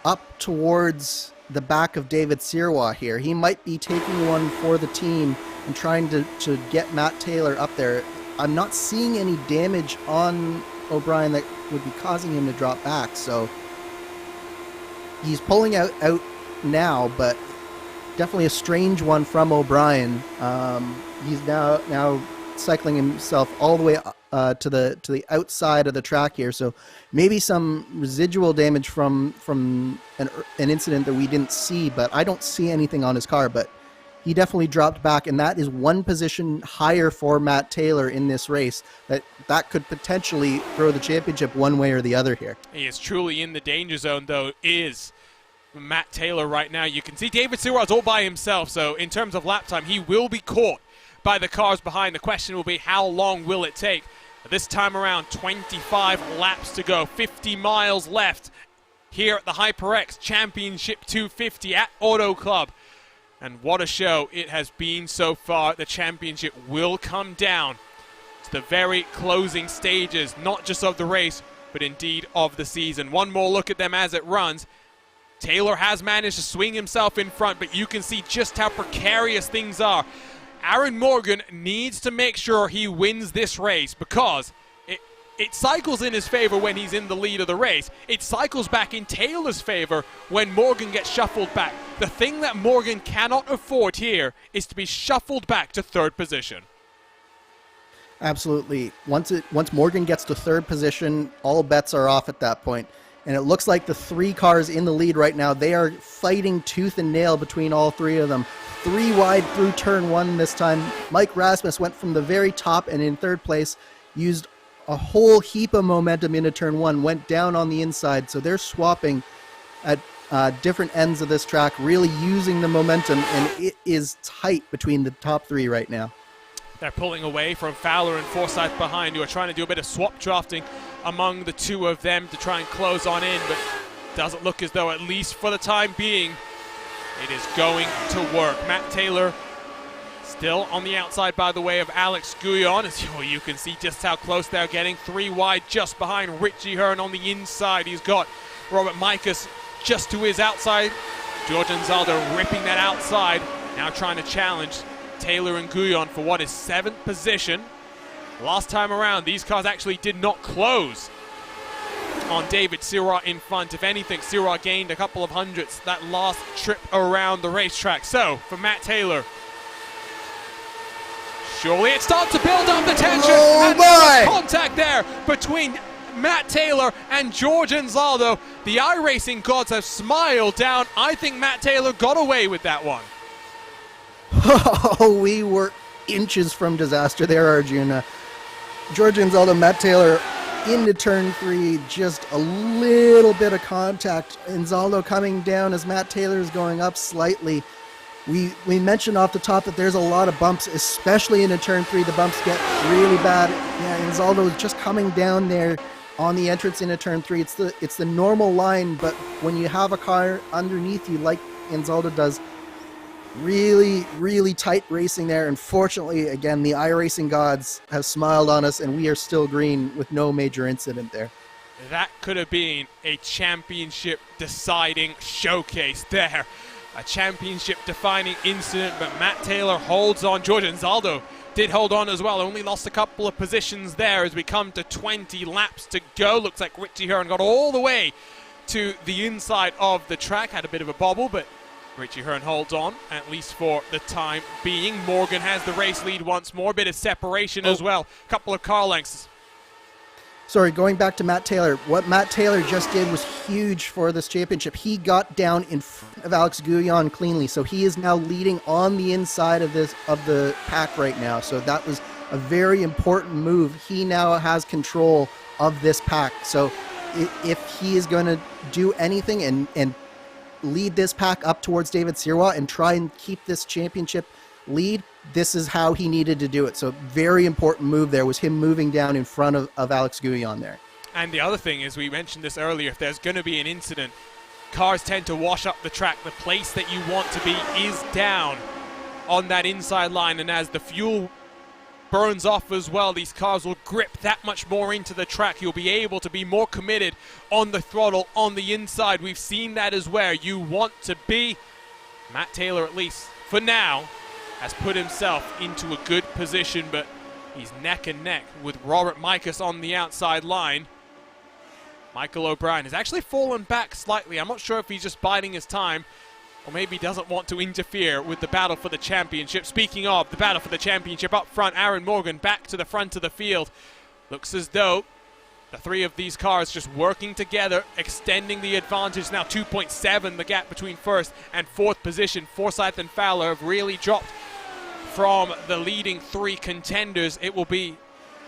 up towards the back of David Sirwa here. He might be taking one for the team and trying to get Matt Taylor up there. I'm not seeing any damage on O'Brien that would be causing him to drop back, so he's pulling out now, but definitely a strange one from O'Brien. He's now cycling himself all the way to the outside of the track here, so maybe some residual damage from an incident that we didn't see, but I don't see anything on his car. But he definitely dropped back, and that is one position higher for Matt Taylor in this race. That could potentially throw the championship one way or the other here. He is truly in the danger zone, though, is Matt Taylor right now. You can see David Sirwa is all by himself, so in terms of lap time, he will be caught by the cars behind. The question will be, how long will it take? This time around, 25 laps to go, 50 miles left here at the HyperX Championship 250 at Auto Club. And what a show it has been so far. The championship will come down to the very closing stages, not just of the race, but indeed of the season. One more look at them as it runs. Taylor has managed to swing himself in front, but you can see just how precarious things are. Aaron Morgan needs to make sure he wins this race, because it cycles in his favor when he's in the lead of the race. It cycles back in Taylor's favor when Morgan gets shuffled back. The thing that Morgan cannot afford here is to be shuffled back to third position. Absolutely. Once Morgan gets to third position, all bets are off at that point. And it looks like the 3 cars in the lead right now, they are fighting tooth and nail between all 3 of them. 3 wide through turn 1 this time. Mike Rasmus went from the very top and in third place, used a whole heap of momentum into turn 1, went down on the inside. So they're swapping at different ends of this track, really using the momentum, and it is tight between the top 3 right now. They're pulling away from Fowler and Forsyth behind, who are trying to do a bit of swap drafting among the 2 of them to try and close on in, but doesn't look as though, at least for the time being, it is going to work. Matt Taylor still on the outside, by the way, of Alex Guyon. As you can see just how close they're getting. 3 wide just behind Richie Hearn on the inside. He's got Robert Mikas just to his outside. George Anzaldo ripping that outside, now trying to challenge Taylor and Guyon for what is 7th position. Last time around, these cars actually did not close on David Sirwa in front. If anything, Sirwa gained a couple of hundredths that last trip around the racetrack. So, for Matt Taylor, surely it starts to build up the tension. And there's contact there between Matt Taylor and George Anzaldo. The iRacing gods have smiled down. I think Matt Taylor got away with that one. Oh, we were inches from disaster there, Arjuna. George Anzaldo, Matt Taylor into turn 3, just a little bit of contact. Inzaldo coming down as Matt Taylor is going up slightly. We mentioned off the top that there's a lot of bumps, especially into turn 3. The bumps get really bad. Yeah, Inzaldo is just coming down there on the entrance into turn 3. It's the normal line, but when you have a car underneath you like Inzaldo does, really, really tight racing there. Unfortunately, again, the iRacing gods have smiled on us, and we are still green with no major incident there. That could have been a championship deciding showcase there. A championship defining incident, but Matt Taylor holds on. George Inzaldo did hold on as well. Only lost a couple of positions there as we come to 20 laps to go. Looks like Richie Hearn got all the way to the inside of the track. Had a bit of a bobble, but Richie Hearn holds on, at least for the time being. Morgan has the race lead once more. Bit of separation as well. Couple of car lengths. Sorry, going back to Matt Taylor. What Matt Taylor just did was huge for this championship. He got down in front of Alex Guillon cleanly, so he is now leading on the inside of the pack right now. So that was a very important move. He now has control of this pack. So if he is going to do anything and lead this pack up towards David Sirois and try and keep this championship lead, this is how he needed to do it. So very important move there was him moving down in front of Alex Guillon there. And the other thing is, we mentioned this earlier, if there's going to be an incident, cars tend to wash up the track. The place that you want to be is down on that inside line, and as the fuel burns off as well, these cars will grip that much more into the track. You'll be able to be more committed on the throttle on the inside. We've seen that as where you want to be. Matt Taylor, at least for now, has put himself into a good position, but he's neck and neck with Robert Mikas on the outside line. Michael O'Brien has actually fallen back slightly. I'm not sure if he's just biding his time, or maybe doesn't want to interfere with the battle for the championship. Speaking of the battle for the championship, up front, Aaron Morgan back to the front of the field. Looks as though the three of these cars just working together, extending the advantage. Now 2.7, the gap between first and fourth position. Forsyth and Fowler have really dropped from the leading three contenders. It will be,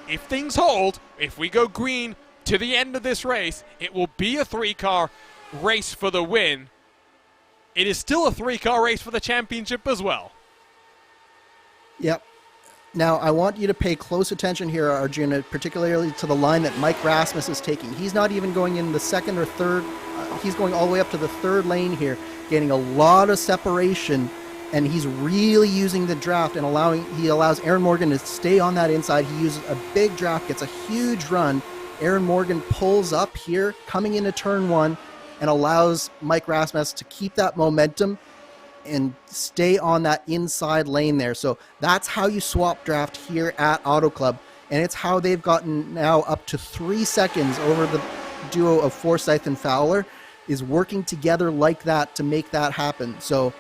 if things hold, if we go green to the end of this race, it will be a three-car race for the win. It is still a three-car race for the championship as well. Yep. Now, I want you to pay close attention here, Arjuna, particularly to the line that Mike Rasmus is taking. He's not even going in the second or third. He's going all the way up to the third lane here, getting a lot of separation, and he's really using the draft and he allows Aaron Morgan to stay on that inside. He uses a big draft, gets a huge run. Aaron Morgan pulls up here, coming into turn 1, and allows Mike Rasmus to keep that momentum and stay on that inside lane there. So that's how you swap draft here at Auto Club, and it's how they've gotten now up to 3 seconds over the duo of Forsyth and Fowler, is working together like that to make that happen. So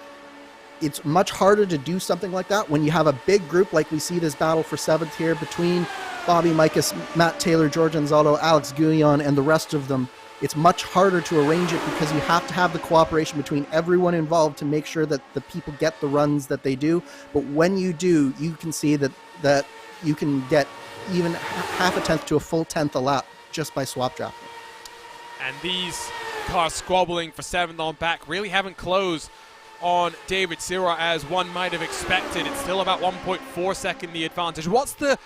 it's much harder to do something like that when you have a big group like we see this battle for 7th here between Bobby Mikas, Matt Taylor, George Anzaldo, Alex Guillon, and the rest of them. It's much harder to arrange it because you have to have the cooperation between everyone involved to make sure that the people get the runs that they do. But when you do, you can see that you can get even half a tenth to a full tenth a lap just by swap drafting. And these cars squabbling for 7th on back really haven't closed on David Sirois as one might have expected. It's still about 1.4 second the advantage. What's the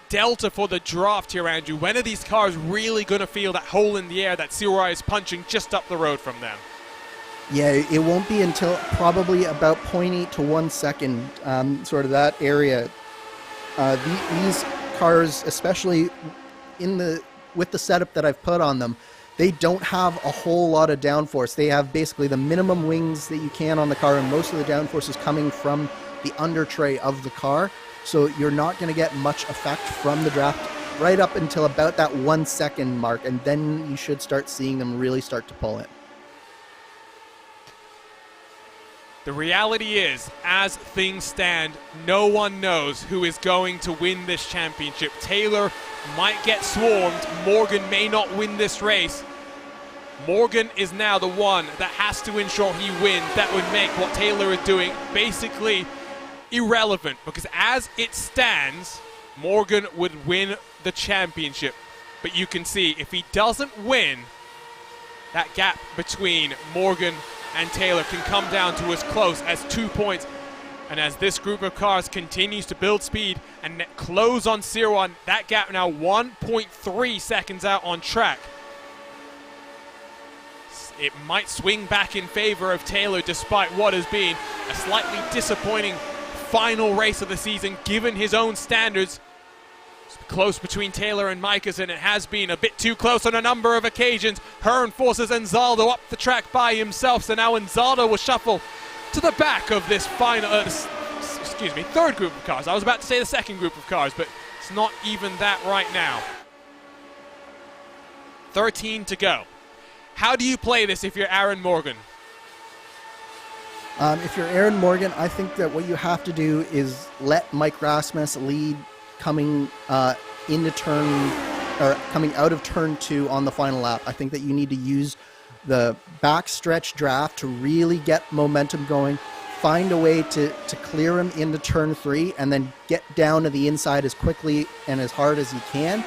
delta for the draft here, Andrew? When are these cars really going to feel that hole in the air that Sirois is punching just up the road from them? Yeah, it won't be until probably about 0.8 to 1 second, sort of that area. These cars, especially with the setup that I've put on them, they don't have a whole lot of downforce. They have basically the minimum wings that you can on the car, and most of the downforce is coming from the under tray of the car. So you're not going to get much effect from the draft right up until about that 1 second mark, and then you should start seeing them really start to pull in. The reality is, as things stand, no one knows who is going to win this championship. Taylor might get swarmed. Morgan may not win this race. Morgan is now the one that has to ensure he wins. That would make what Taylor is doing basically irrelevant, because as it stands, Morgan would win the championship. But you can see if he doesn't win, that gap between Morgan and Taylor can come down to as close as 2 points. And as this group of cars continues to build speed and close on Sirois, that gap now 1.3 seconds out on track. It might swing back in favor of Taylor despite what has been a slightly disappointing final race of the season given his own standards. It's close between Taylor and Micus, and it has been a bit too close on a number of occasions. Hearn forces Anzaldo up the track by himself, so now Anzaldo will shuffle to the back of this final, third group of cars. I was about to say the second group of cars, but it's not even that right now. 13 to go. How do you play this if you're Aaron Morgan? If you're Aaron Morgan, I think that what you have to do is let Mike Rasmus lead coming into turn, or coming out of turn 2 on the final lap. I think that you need to use the backstretch draft to really get momentum going, find a way to clear him into turn 3, and then get down to the inside as quickly and as hard as you can.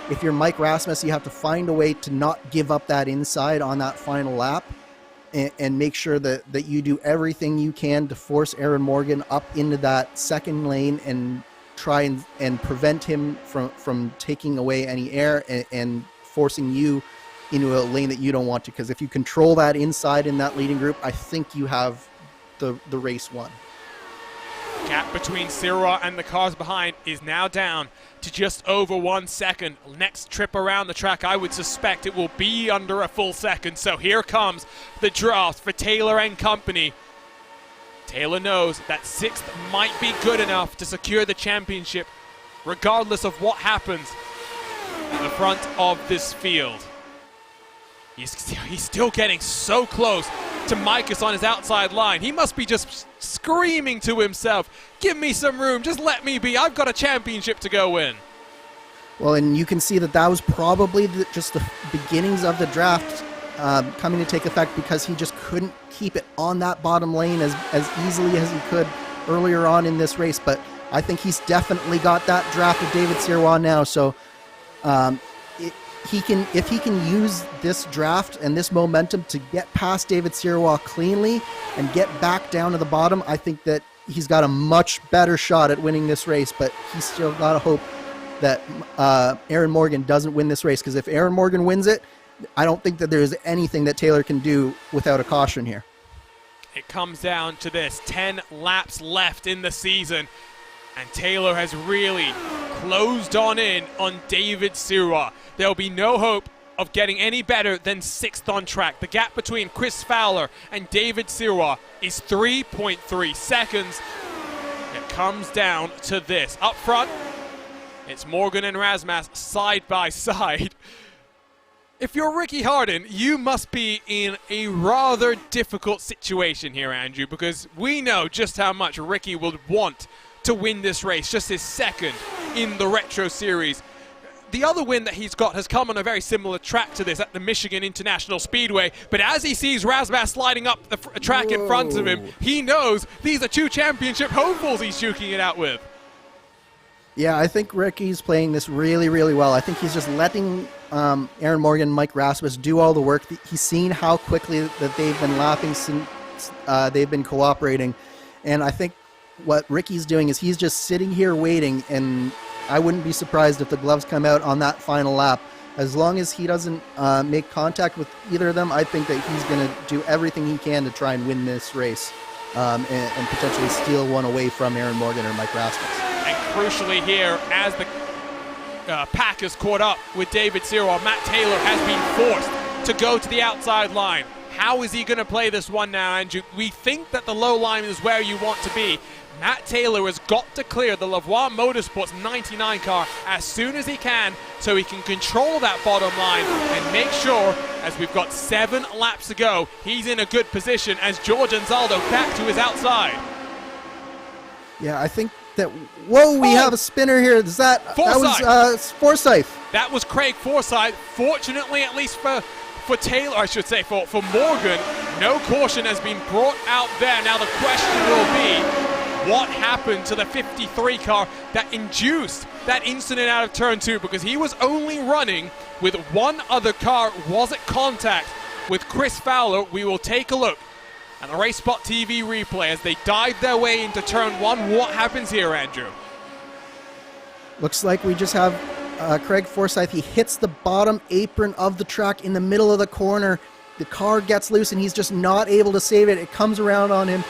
If you're Mike Rasmus, you have to find a way to not give up that inside on that final lap, and make sure that you do everything you can to force Aaron Morgan up into that second lane and try and prevent him from taking away any air and forcing you into a lane that you don't want to. Because if you control that inside in that leading group, I think you have the race won. Gap between Sirois and the cars behind is now down to just over 1 second. Next trip around the track, I would suspect it will be under a full second. So here comes the draft for Taylor and company. Taylor knows that 6th might be good enough to secure the championship, regardless of what happens at the front of this field. He's still getting so close to Micus on his outside line. He must be just screaming to himself, give me some room, just let me be, I've got a championship to go win. Well, and you can see that was probably just the beginnings of the draft coming to take effect, because he just couldn't keep it on that bottom lane as easily as he could earlier on in this race. But I think he's definitely got that draft of David Sirois now, so if he can use this draft and this momentum to get past David Sirois cleanly and get back down to the bottom, I think that he's got a much better shot at winning this race. But he's still got to hope that Aaron Morgan doesn't win this race, because if Aaron Morgan wins it, I don't think that there's anything that Taylor can do without a caution here. It comes down to this, 10 laps left in the season, and Taylor has really closed on David Sirois. There'll be no hope of getting any better than 6th on track. The gap between Chris Fowler and David Sirois is 3.3 seconds. It comes down to this. Up front, it's Morgan and Rasmus side by side. If you're Ricky Harden, you must be in a rather difficult situation here, Andrew, because we know just how much Ricky would want to win this race, just his 2nd in the Retro Series. The other win that he's got has come on a very similar track to this at the Michigan International Speedway, but as he sees Rasmus sliding up the track in front of him, he knows these are 2 championship hopefuls he's duking it out with. Yeah, I think Ricky's playing this really, really well. I think he's just letting Aaron Morgan and Mike Rasmus do all the work. He's seen how quickly that they've been lapping since they've been cooperating. And I think what Ricky's doing is he's just sitting here waiting, and I wouldn't be surprised if the gloves come out on that final lap. As long as he doesn't make contact with either of them, I think that he's going to do everything he can to try and win this race and potentially steal one away from Aaron Morgan or Mike Rasmus. And crucially here, as the pack is caught up with David Sirois, Matt Taylor has been forced to go to the outside line. How is he going to play this one now, Andrew? We think that the low line is where you want to be. Matt Taylor has got to clear the Lavoie Motorsports 99 car as soon as he can, so he can control that bottom line and make sure, as we've got 7 laps to go, he's in a good position as George Anzaldo back to his outside. Yeah, I think that, whoa, we have a spinner here. Is that was Forsyth. That was Craig Forsyth. Fortunately, at least for Taylor, I should say, for Morgan, no caution has been brought out there. Now the question will be, what happened to the 53 car that induced that incident out of turn 2, because he was only running with one other car. Was it contact with Chris Fowler? We will take a look at the racespottv replay as they dive their way into turn 1. What happens here, Andrew? Looks like we just have Craig Forsyth. He hits the bottom apron of the track in the middle of the corner. The car gets loose and he's just not able to save it. It comes around on him.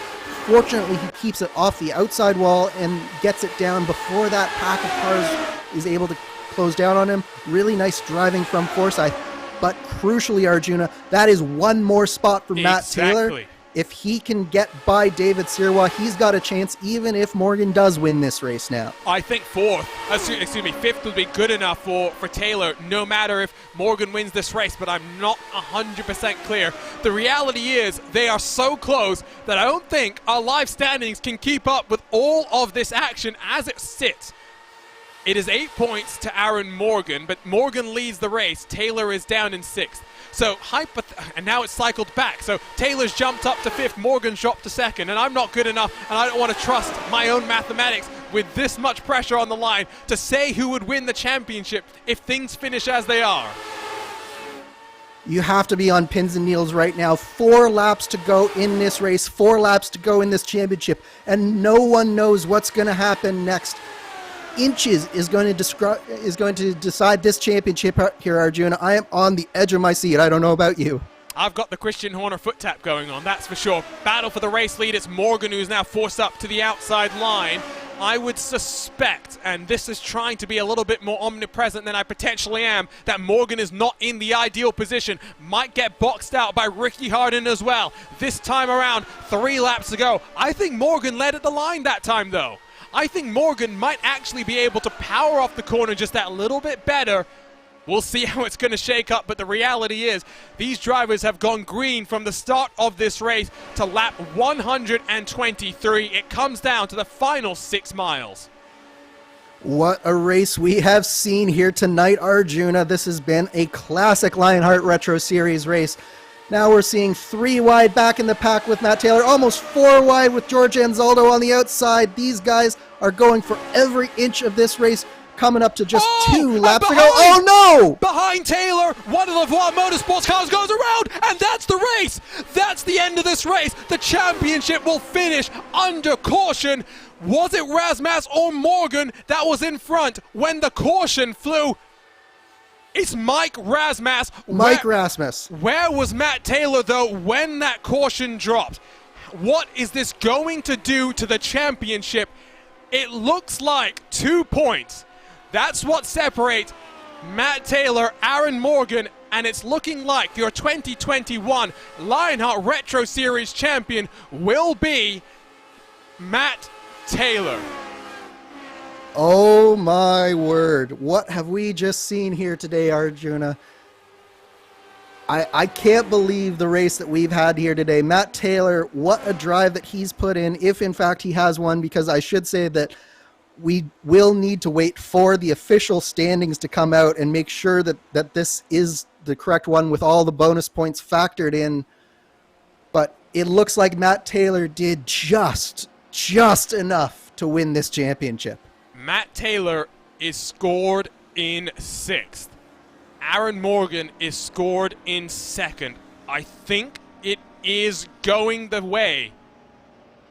Fortunately, he keeps it off the outside wall and gets it down before that pack of cars is able to close down on him. Really nice driving from Forsyth. But crucially, Arjuna, that is one more spot for Matt Taylor. If he can get by David Sirwa, he's got a chance, even if Morgan does win this race now. I think fifth would be good enough for Taylor, no matter if Morgan wins this race, but I'm not 100% clear. The reality is they are so close that I don't think our live standings can keep up with all of this action as it sits. It is 8 points to Aaron Morgan, but Morgan leads the race. Taylor is down in 6th. So, and now it's cycled back. So, Taylor's jumped up to 5th, Morgan's dropped to 2nd, and I'm not good enough, and I don't want to trust my own mathematics with this much pressure on the line to say who would win the championship if things finish as they are. You have to be on pins and needles right now. 4 laps to go in this race, 4 laps to go in this championship, and no one knows what's going to happen next. Inches is going to decide this championship here, Arjuna. I am on the edge of my seat. I don't know about you. I've got the Christian Horner foot tap going on, that's for sure. Battle for the race lead. It's Morgan who's now forced up to the outside line. I would suspect, and this is trying to be a little bit more omnipresent than I potentially am, that Morgan is not in the ideal position. Might get boxed out by Ricky Harden as well. This time around, 3 laps to go. I think Morgan led at the line that time, though. I think Morgan might actually be able to power off the corner just that little bit better. We'll see how it's going to shake up, but the reality is these drivers have gone green from the start of this race to lap 123. It comes down to the final 6 miles. What a race we have seen here tonight, Arjuna. This has been a classic Lionheart Retro Series race. Now we're seeing 3 wide back in the pack with Matt Taylor, almost 4 wide with George Anzaldo on the outside. These guys are going for every inch of this race, coming up to just 2 laps to go. Oh no! Behind Taylor, one of the Voir Motorsports cars goes around, and that's the race. That's the end of this race. The championship will finish under caution. Was it Razmas or Morgan that was in front when the caution flew? It's Mike Razmas. Razmas. Where was Matt Taylor, though, when that caution dropped? What is this going to do to the championship? It looks like 2 points. That's what separates Matt Taylor, Aaron Morgan, and it's looking like your 2021 Lionheart Retro Series champion will be Matt Taylor. Oh my word. What have we just seen here today, Arjuna? I can't believe the race that we've had here today. Matt Taylor, what a drive that he's put in, if in fact he has one, because I should say that we will need to wait for the official standings to come out and make sure that this is the correct one with all the bonus points factored in. But it looks like Matt Taylor did just enough to win this championship. Matt Taylor is scored in 6th. Aaron Morgan is scored in 2nd. I think it is going the way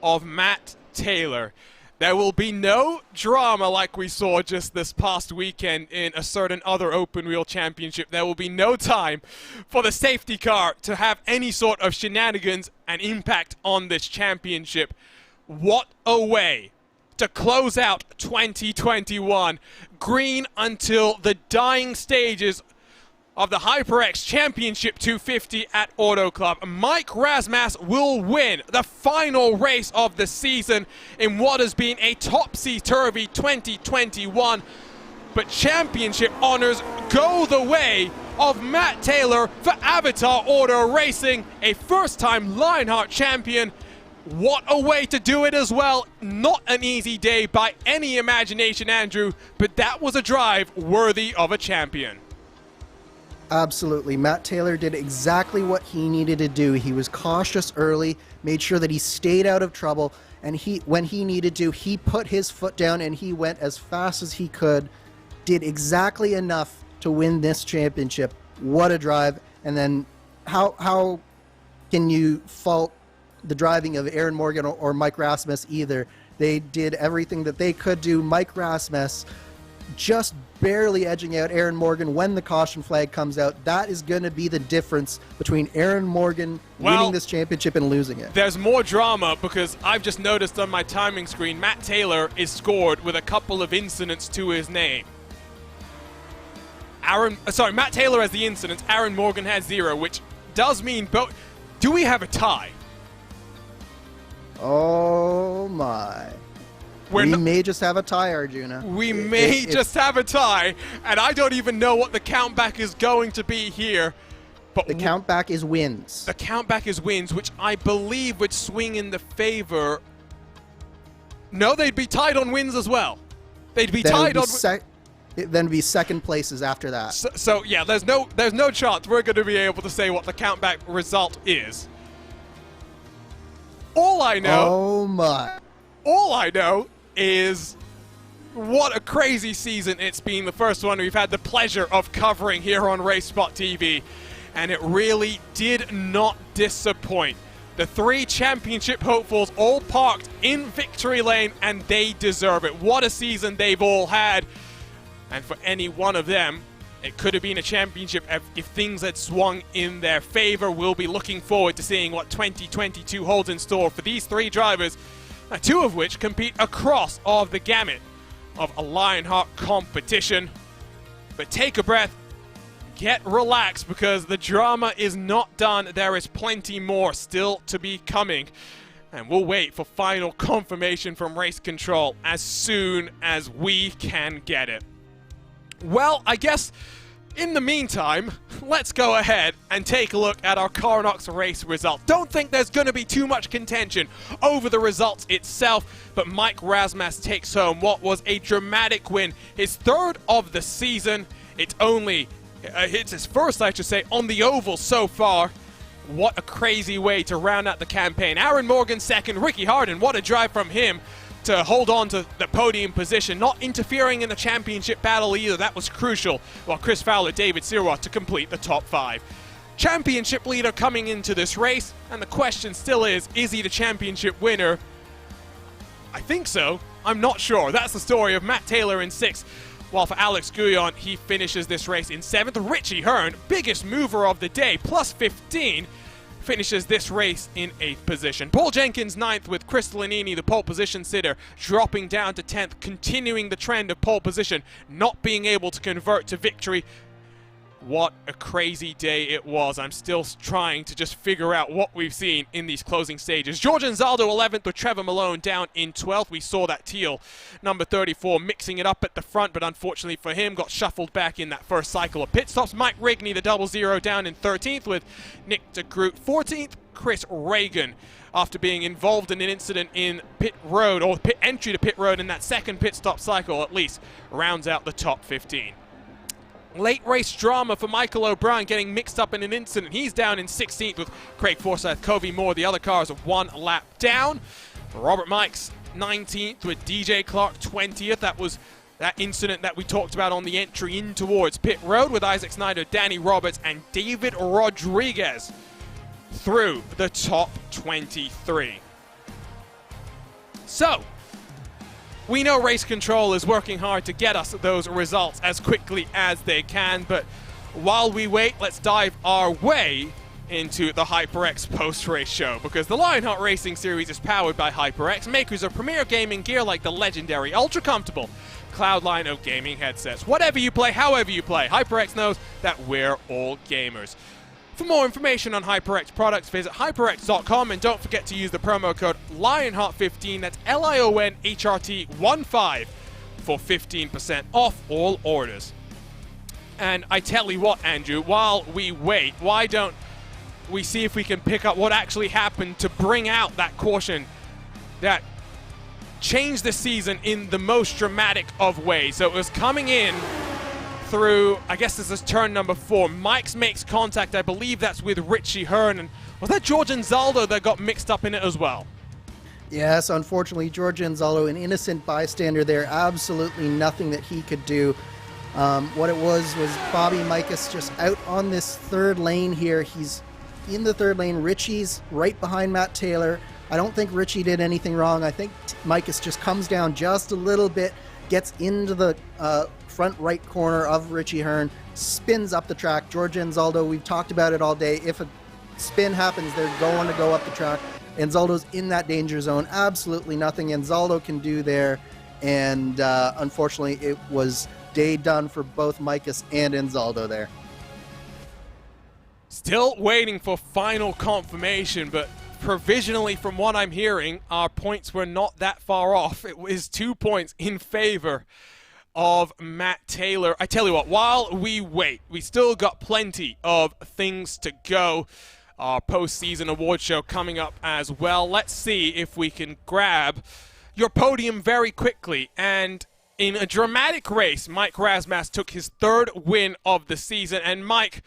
of Matt Taylor. There will be no drama like we saw just this past weekend in a certain other open wheel championship. There will be no time for the safety car to have any sort of shenanigans and impact on this championship. What a way to close out 2021. Green until the dying stages of the HyperX Championship 250 at Auto Club. Mike Razmas will win the final race of the season in what has been a topsy-turvy 2021. But championship honors go the way of Matt Taylor for Avatar Auto Racing, a first-time Lionheart champion. What a way to do it as well. Not an easy day by any imagination, Andrew, but that was a drive worthy of a champion. Absolutely. Matt Taylor did exactly what he needed to do. He was cautious early, made sure that he stayed out of trouble, and when he needed to, he put his foot down and he went as fast as he could, did exactly enough to win this championship. What a drive. And then how can you fault the driving of Aaron Morgan or Mike Rasmus either? They did everything that they could do. Mike Rasmus just barely edging out Aaron Morgan when the caution flag comes out. That is going to be the difference between Aaron Morgan winning this championship and losing it. There's more drama because I've just noticed on my timing screen, Matt Taylor is scored with a couple of incidents to his name. Matt Taylor has the incidents, Aaron Morgan has 0, which does mean both. Do we have a tie? Oh my. We may just have a tie, Arjuna. We may just have a tie, and I don't even know what the countback is going to be here. But the countback is wins. The countback is wins, which I believe would swing in the favor. No, they'd be tied on wins as well. They'd be tied on. Then be second places after that. So yeah, there's no chance we're going to be able to say what the countback result is. All I know. Oh my. All I know is what a crazy season it's been. The first one we've had the pleasure of covering here on RaceSpottv, and it really did not disappoint. The 3 championship hopefuls all parked in victory lane, and they deserve it. What a season they've all had. And for any one of them, it could have been a championship if things had swung in their favor. We'll be looking forward to seeing what 2022 holds in store for these 3 drivers, 2 of which compete across of the gamut of a Lionheart competition. But take a breath, get relaxed, because the drama is not done. There is plenty more still to be coming. And we'll wait for final confirmation from Race Control as soon as we can get it. Well, I guess in the meantime, let's go ahead and take a look at our Carnox race result. Don't think there's going to be too much contention over the results itself, but Mike Rasmus takes home what was a dramatic win, his 3rd of the season. It's his first, I should say, on the oval so far. What a crazy way to round out the campaign. Aaron Morgan 2nd, Ricky Harden, what a drive from him to hold on to the podium position, not interfering in the championship battle either. That was crucial, while Chris Fowler, David Sirois to complete the top 5. Championship leader coming into this race, and the question still is he the championship winner? I think so. I'm not sure. That's the story of Matt Taylor in 6th, while for Alex Guyon, he finishes this race in 7th. Richie Hearn, biggest mover of the day, plus 15, finishes this race in 8th position. Paul Jenkins 9th, with Chris Lanini, the pole position sitter, dropping down to 10th, continuing the trend of pole position, not being able to convert to victory. What a crazy day it was. I'm still trying to just figure out what we've seen in these closing stages. George Anzaldo 11th, with Trevor Malone down in 12th. We saw that teal number 34 mixing it up at the front, but unfortunately for him, got shuffled back in that first cycle of pit stops. Mike Rigney, the 00, down in 13th, with Nick DeGroot 14th. Chris Reagan, after being involved in an incident in pit road, or pit entry to pit road in that second pit stop cycle at least, rounds out the top 15. Late race drama for Michael O'Brien, getting mixed up in an incident. He's down in 16th, with Craig Forsyth, Covey Moore. The other cars are 1 lap down. Robert Mikes 19th, with DJ Clark 20th. That was that incident that we talked about on the entry in towards pit road, with Isaac Snyder, Danny Roberts, and David Rodriguez through the top 23. So, we know Race Control is working hard to get us those results as quickly as they can, but while we wait, let's dive our way into the HyperX post-race show, because the Lionheart Racing Series is powered by HyperX, makers of premier gaming gear like the legendary ultra-comfortable Cloud line of gaming headsets. Whatever you play, however you play, HyperX knows that we're all gamers. For more information on HyperX products, visit hyperx.com, and don't forget to use the promo code Lionheart15, that's LIONHRT15, for 15% off all orders. And I tell you what, Andrew, while we wait, why don't we see if we can pick up what actually happened to bring out that caution that changed the season in the most dramatic of ways. So it was coming in through, I guess this is turn number 4. Mike's makes contact. I believe that's with Richie Hearn. And was that George Anzaldo that got mixed up in it as well? Yes, unfortunately, George Anzaldo, an innocent bystander there, absolutely nothing that he could do. What it was Bobby Mikas just out on this third lane here. He's in the third lane. Richie's right behind Matt Taylor. I don't think Richie did anything wrong. I think Mikas just comes down just a little bit, gets into the front right corner of Richie Hearn, spins up the track. George Anzaldo, we've talked about it all day. If a spin happens, they're going to go up the track. Anzaldo's in that danger zone. Absolutely nothing Anzaldo can do there. And unfortunately, it was day done for both Mikas and Anzaldo there. Still waiting for final confirmation, but provisionally from what I'm hearing, our points were not that far off. It was 2 points in favor of Matt Taylor. I tell you what, while we wait, we still got plenty of things to go. Our postseason award show coming up as well. Let's see if we can grab your podium very quickly. And in a dramatic race, Mike Razmas took his third win of the season. And Mike,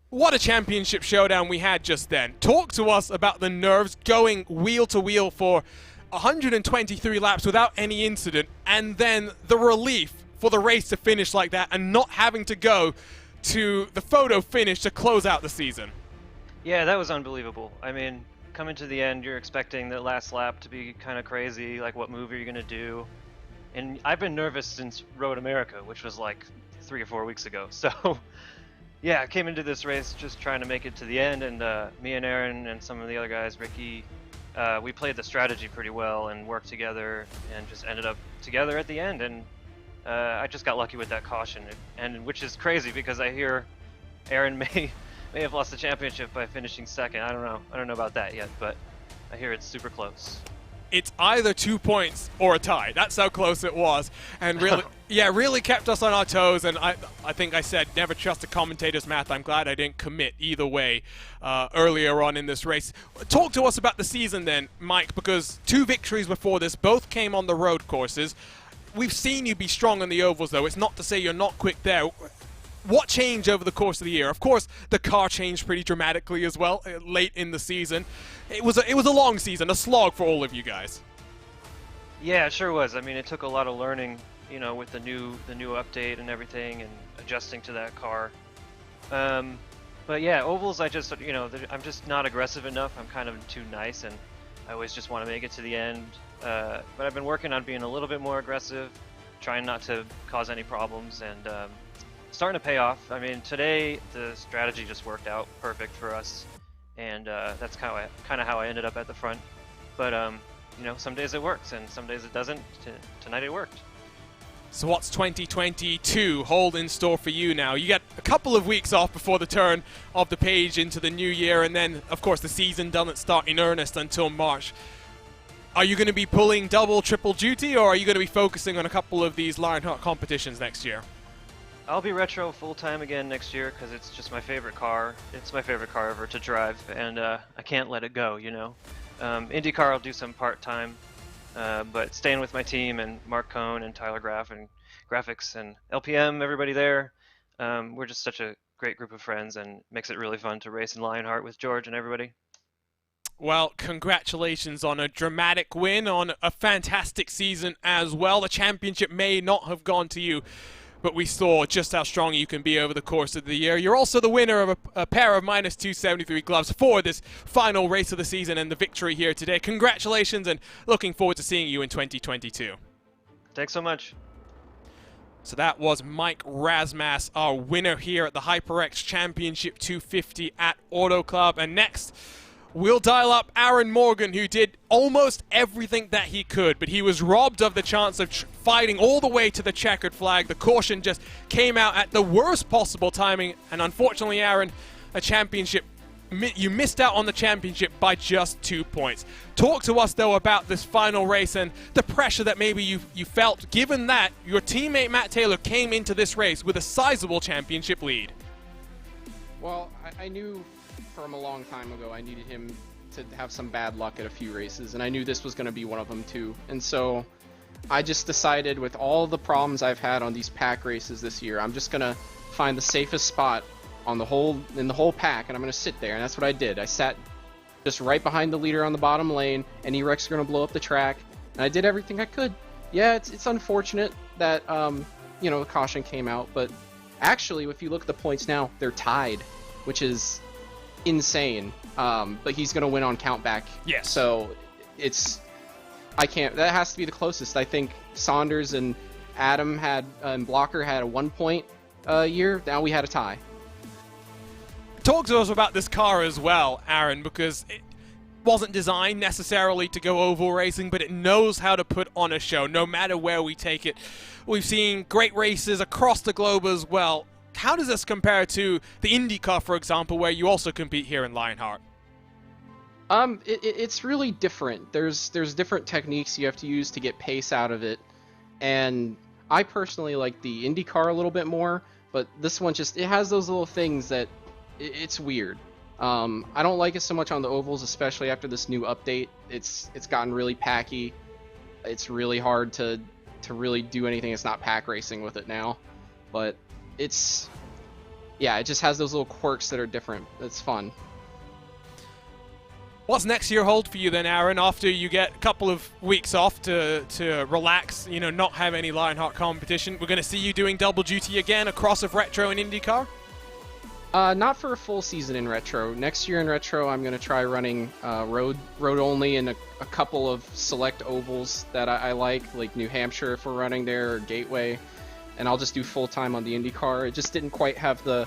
what a championship showdown we had just then. Talk to us about the nerves going wheel to wheel for 123 laps without any incident, and then the relief for the race to finish like that and not having to go to the photo finish to close out the season. Yeah, that was unbelievable. I mean, coming to the end, you're expecting that last lap to be kind of crazy, like what move are you going to do? And I've been nervous since Road America, which was like 3 or 4 weeks ago. So, yeah, I came into this race just trying to make it to the end, and me and Aaron and some of the other guys, Ricky, we played the strategy pretty well and worked together and just ended up together at the end. And I just got lucky with that caution, and which is crazy because I hear Aaron may have lost the championship by finishing second. I don't know about that yet, but I hear it's super close. It's either 2 points or a tie. That's how close it was. And really, really kept us on our toes. And I think I said, never trust a commentator's math. I'm glad I didn't commit either way earlier on in this race. Talk to us about the season then, Mike, because 2 victories before this, both came on the road courses. We've seen you be strong on the ovals, though. It's not to say you're not quick there. What changed over the course of the year? Of course, the car changed pretty dramatically as well late in the season. It was a long season, a slog for all of you guys. Yeah, it sure was. I mean, it took a lot of learning, you know, with the new update and everything, and adjusting to that car. But yeah, ovals, I'm just not aggressive enough. I'm kind of too nice, and I always just want to make it to the end. But I've been working on being a little bit more aggressive, trying not to cause any problems, and starting to pay off. I mean, today the strategy just worked out perfect for us, and that's kind of how I ended up at the front. But you know, some days it works and some days it doesn't. Tonight it worked. So what's 2022 hold in store for you now? You got a couple of weeks off before the turn of the page into the new year, and then of course the season doesn't start in earnest until March. Are you going to be pulling double, triple duty, or are you going to be focusing on a couple of these Lionheart competitions next year? I'll be retro full-time again next year because it's just my favorite car. It's my favorite car ever to drive, and I can't let it go, you know. IndyCar I'll do some part-time, but staying with my team and Mark Cohn and Tyler Graff and Graphics and LPM, everybody there, we're just such a great group of friends, and makes it really fun to race in Lionheart with George and everybody. Well, congratulations on a dramatic win, on a fantastic season as well. The championship may not have gone to you, but we saw just how strong you can be over the course of the year. You're also the winner of a pair of minus 273 gloves for this final race of the season and the victory here today. Congratulations, and looking forward to seeing you in 2022. Thanks so much. So that was Mike Razmas, our winner here at the HyperX Championship 250 at Auto Club. And next, we'll dial up Aaron Morgan, who did almost everything that he could, but he was robbed of the chance of fighting all the way to the checkered flag. The caution just came out at the worst possible timing, and unfortunately, Aaron, you missed out on the championship by just 2 points. Talk to us, though, about this final race and the pressure that maybe you felt, given that your teammate Matt Taylor came into this race with a sizable championship lead. Well, I knew from a long time ago I needed him to have some bad luck at a few races, and I knew this was going to be one of them too. And so I just decided, with all the problems I've had on these pack races this year, I'm just going to find the safest spot in the whole pack, and I'm going to sit there. And that's what I did. I sat just right behind the leader on the bottom lane, and E-Rex are going to blow up the track. And I did everything I could. Yeah, it's unfortunate that, the caution came out, but actually, if you look at the points now, they're tied, which is insane. But he's going to win on countback. Yes. So that has to be the closest. I think Saunders and Adam and Blocker had a 1 point year. Now we had a tie. Talk to us about this car as well, Aaron, because it wasn't designed necessarily to go oval racing, but it knows how to put on a show no matter where we take it. We've seen great races across the globe as well. How does this compare to the IndyCar, for example, where you also compete here in Lionheart? It's really different. There's different techniques you have to use to get pace out of it, and I personally like the IndyCar a little bit more, but this one it has those little things that it's weird. I don't like it so much on the ovals, especially after this new update. It's gotten really packy. It's really hard to really do anything. It's not pack racing with it now, but it just has those little quirks that are different. It's fun. What's next year hold for you then, Aaron, after you get a couple of weeks off to relax, not have any Lionheart competition? We're going to see you doing double duty again across of Retro and IndyCar? Not for a full season in Retro. Next year in Retro, I'm going to try running road only in a couple of select ovals that I like New Hampshire if we're running there, or Gateway. And I'll just do full-time on the IndyCar. It just didn't quite have the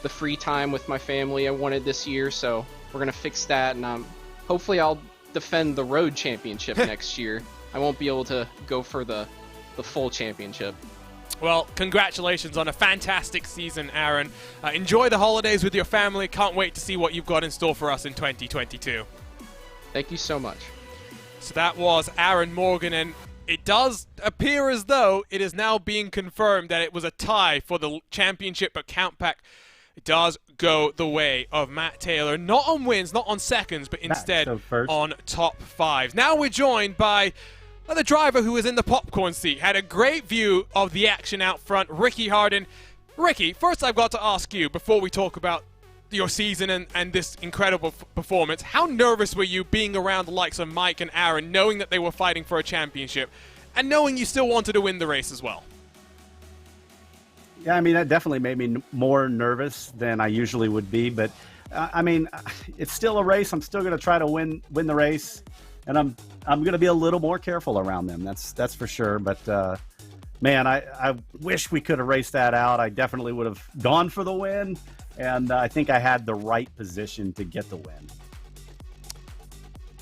free time with my family I wanted this year, so we're going to fix that, and hopefully I'll defend the road championship next year. I won't be able to go for the full championship. Well, congratulations on a fantastic season, Aaron. Enjoy the holidays with your family. Can't wait to see what you've got in store for us in 2022. Thank you so much. So that was Aaron Morgan, and it does appear as though it is now being confirmed that it was a tie for the championship, but Countback does go the way of Matt Taylor. Not on wins, not on seconds, but instead on top five. Now we're joined by the driver who was in the popcorn seat, had a great view of the action out front, Ricky Harden. Ricky, first I've got to ask you, before we talk about your season and this incredible performance, how nervous were you being around the likes of Mike and Aaron, knowing that they were fighting for a championship, and knowing you still wanted to win the race as well? Yeah, I mean, that definitely made me more nervous than I usually would be, but I mean, it's still a race. I'm still going to try to win the race, and I'm going to be a little more careful around them. That's for sure. But man, I wish we could have raced that out. I definitely would have gone for the win, and I think I had the right position to get the win.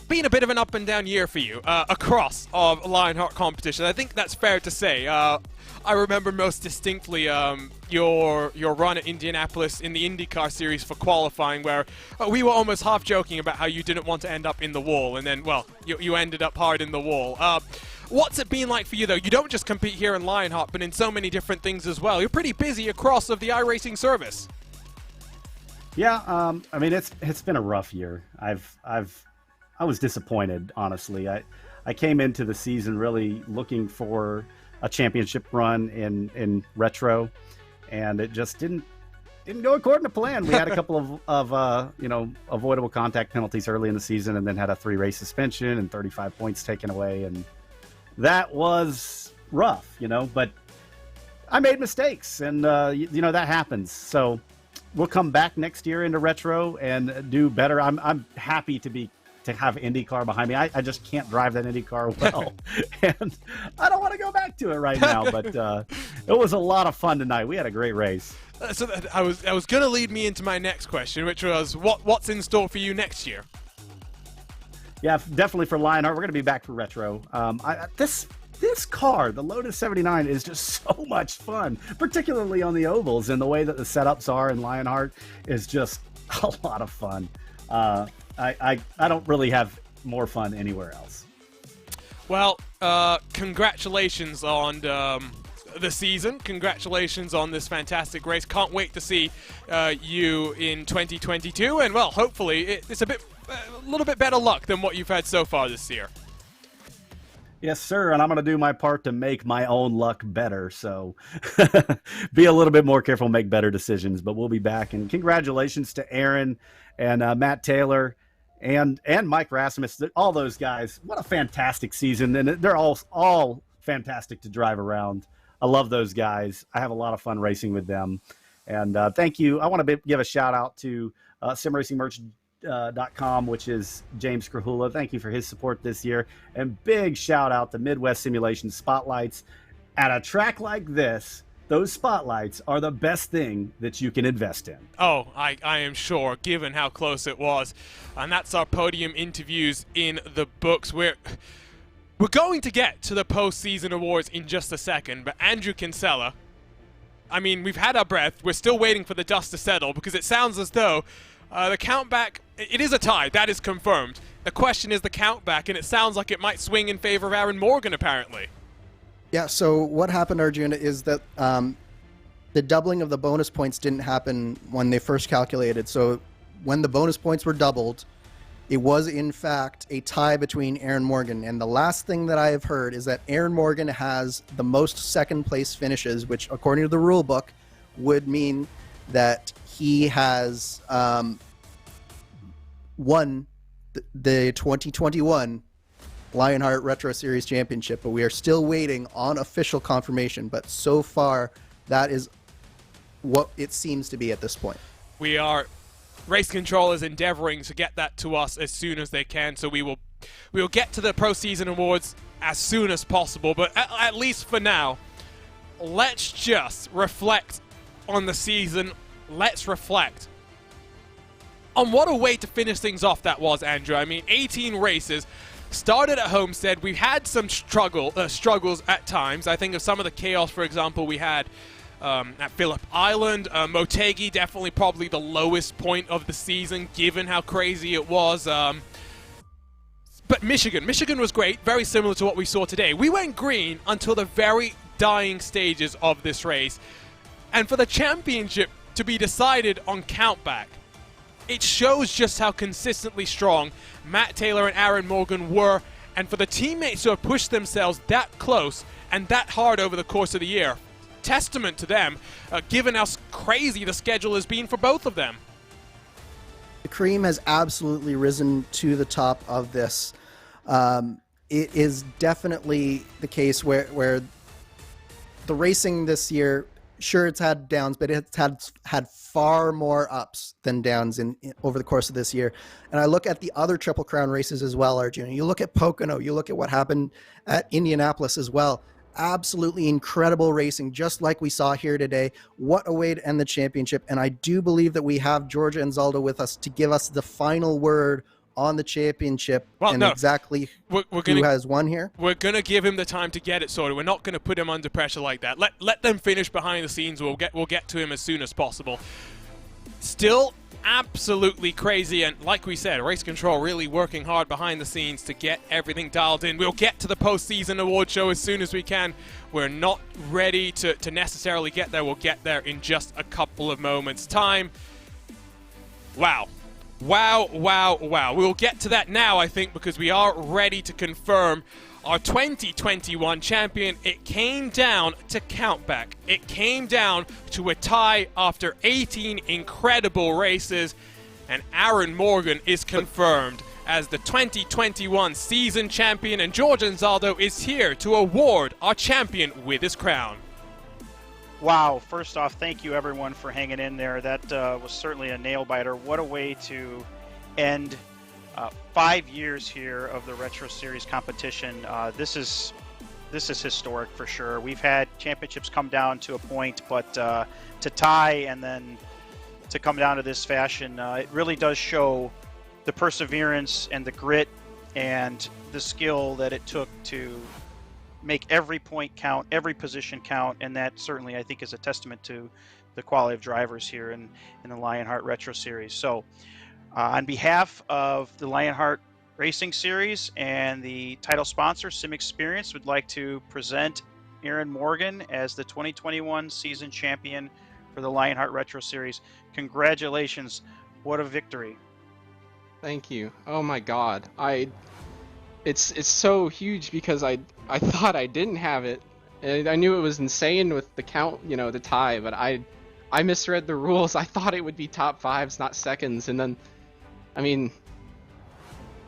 Been a bit of an up and down year for you across of Lionheart competition. I think that's fair to say. I remember most distinctly your run at Indianapolis in the IndyCar series for qualifying, where we were almost half joking about how you didn't want to end up in the wall, and then, well, you ended up hard in the wall. What's it been like for you, though? You don't just compete here in Lionheart, but in so many different things as well. You're pretty busy across of the iRacing service. Yeah, I mean, it's been a rough year. I was disappointed, honestly. I came into the season really looking for a championship run in Retro, and it just didn't go according to plan. We had a couple of avoidable contact penalties early in the season, and then had a 3-race suspension and 35 points taken away, and that was rough, but I made mistakes, and that happens. So we'll come back next year into Retro and do better. I'm happy to have IndyCar behind me. I just can't drive that IndyCar well, and I don't want to go back to it right now. But it was a lot of fun tonight. We had a great race. So I was going to lead me into my next question, which was what's in store for you next year? Yeah, definitely for Lionheart. We're going to be back for Retro. This car, the Lotus 79, is just so much fun, particularly on the ovals, and the way that the setups are in Lionheart is just a lot of fun. I don't really have more fun anywhere else. Well, congratulations on the season. Congratulations on this fantastic race. Can't wait to see you in 2022. And, well, hopefully it's a little bit better luck than what you've had so far this year. Yes, sir, and I'm going to do my part to make my own luck better, so be a little bit more careful, make better decisions, but we'll be back. And congratulations to Aaron and Matt Taylor. and Mike Rasmus, all those guys. What a fantastic season, and they're all fantastic to drive around. I love those guys. I have a lot of fun racing with them. And thank you. I want to give a shout out to simracingmerch.com, which is James Krahula. Thank you for his support this year. And big shout out to Midwest Simulation Spotlights. At a track like this, those spotlights are the best thing that you can invest in. Oh, I am sure, given how close it was. And that's our podium interviews in the books. We're going to get to the postseason awards in just a second, but Andrew Kinsella, I mean, we've had our breath. We're still waiting for the dust to settle because it sounds as though the countback, it is a tie. That is confirmed. The question is the countback, and it sounds like it might swing in favor of Aaron Morgan, apparently. Yeah, so what happened, Arjuna, is that the doubling of the bonus points didn't happen when they first calculated. So when the bonus points were doubled, it was, in fact, a tie between Aaron Morgan. And the last thing that I have heard is that Aaron Morgan has the most second-place finishes, which, according to the rule book, would mean that he has won the 2021 Lionheart Retro Series Championship. But we are still waiting on official confirmation. But so far, that is what it seems to be at this point. Race Control is endeavoring to get that to us as soon as they can, so we will get to the Pro Season Awards as soon as possible, but at least for now, let's just reflect on the season. Let's reflect on what a way to finish things off that was, Andrew. I mean, 18 races, started at Homestead. We've had some struggles at times. I think of some of the chaos, for example, we had at Phillip Island. Motegi, definitely probably the lowest point of the season, given how crazy it was. But Michigan was great, very similar to what we saw today. We went green until the very dying stages of this race. And for the championship to be decided on countback, it shows just how consistently strong Matt Taylor and Aaron Morgan were. And for the teammates who have pushed themselves that close and that hard over the course of the year, testament to them, given how crazy the schedule has been for both of them. The cream has absolutely risen to the top of this. It is definitely the case where the racing this year, sure, it's had downs, but it's had far more ups than downs over the course of this year. And I look at the other Triple Crown races as well, Arjuna. You look at Pocono, you look at what happened at Indianapolis as well. Absolutely incredible racing, just like we saw here today. What a way to end the championship. And I do believe that we have Georgia and Zaldo with us to give us the final word on the championship exactly who has won here. We're going to give him the time to get it sorted. We're not going to put him under pressure like that. Let them finish behind the scenes. We'll get to him as soon as possible. Still absolutely crazy, and like we said, Race Control really working hard behind the scenes to get everything dialed in. We'll get to the postseason award show as soon as we can. We're not ready to necessarily get there. We'll get there in just a couple of moments' time. Wow. We'll get to that now, I think, because we are ready to confirm our 2021 champion. It came down to countback. It came down to a tie after 18 incredible races, and Aaron Morgan is confirmed as the 2021 season champion, and George Anzaldo is here to award our champion with his crown. Wow, first off, thank you everyone for hanging in there. That was certainly a nail-biter. What a way to end 5 years here of the Retro Series competition. This is historic for sure. We've had championships come down to a point, but to tie and then to come down to this fashion, it really does show the perseverance and the grit and the skill that it took to make every point count, every position count, and that certainly I think is a testament to the quality of drivers here in the Lionheart Retro Series. So on behalf of the Lionheart Racing Series and the title sponsor, Sim Experience, would like to present Aaron Morgan as the 2021 season champion for the Lionheart Retro Series. Congratulations, what a victory. Thank you. Oh my god. It's so huge because I thought I didn't have it. And I knew it was insane with the count, the tie, but I misread the rules. I thought it would be top fives, not seconds. And then, I mean,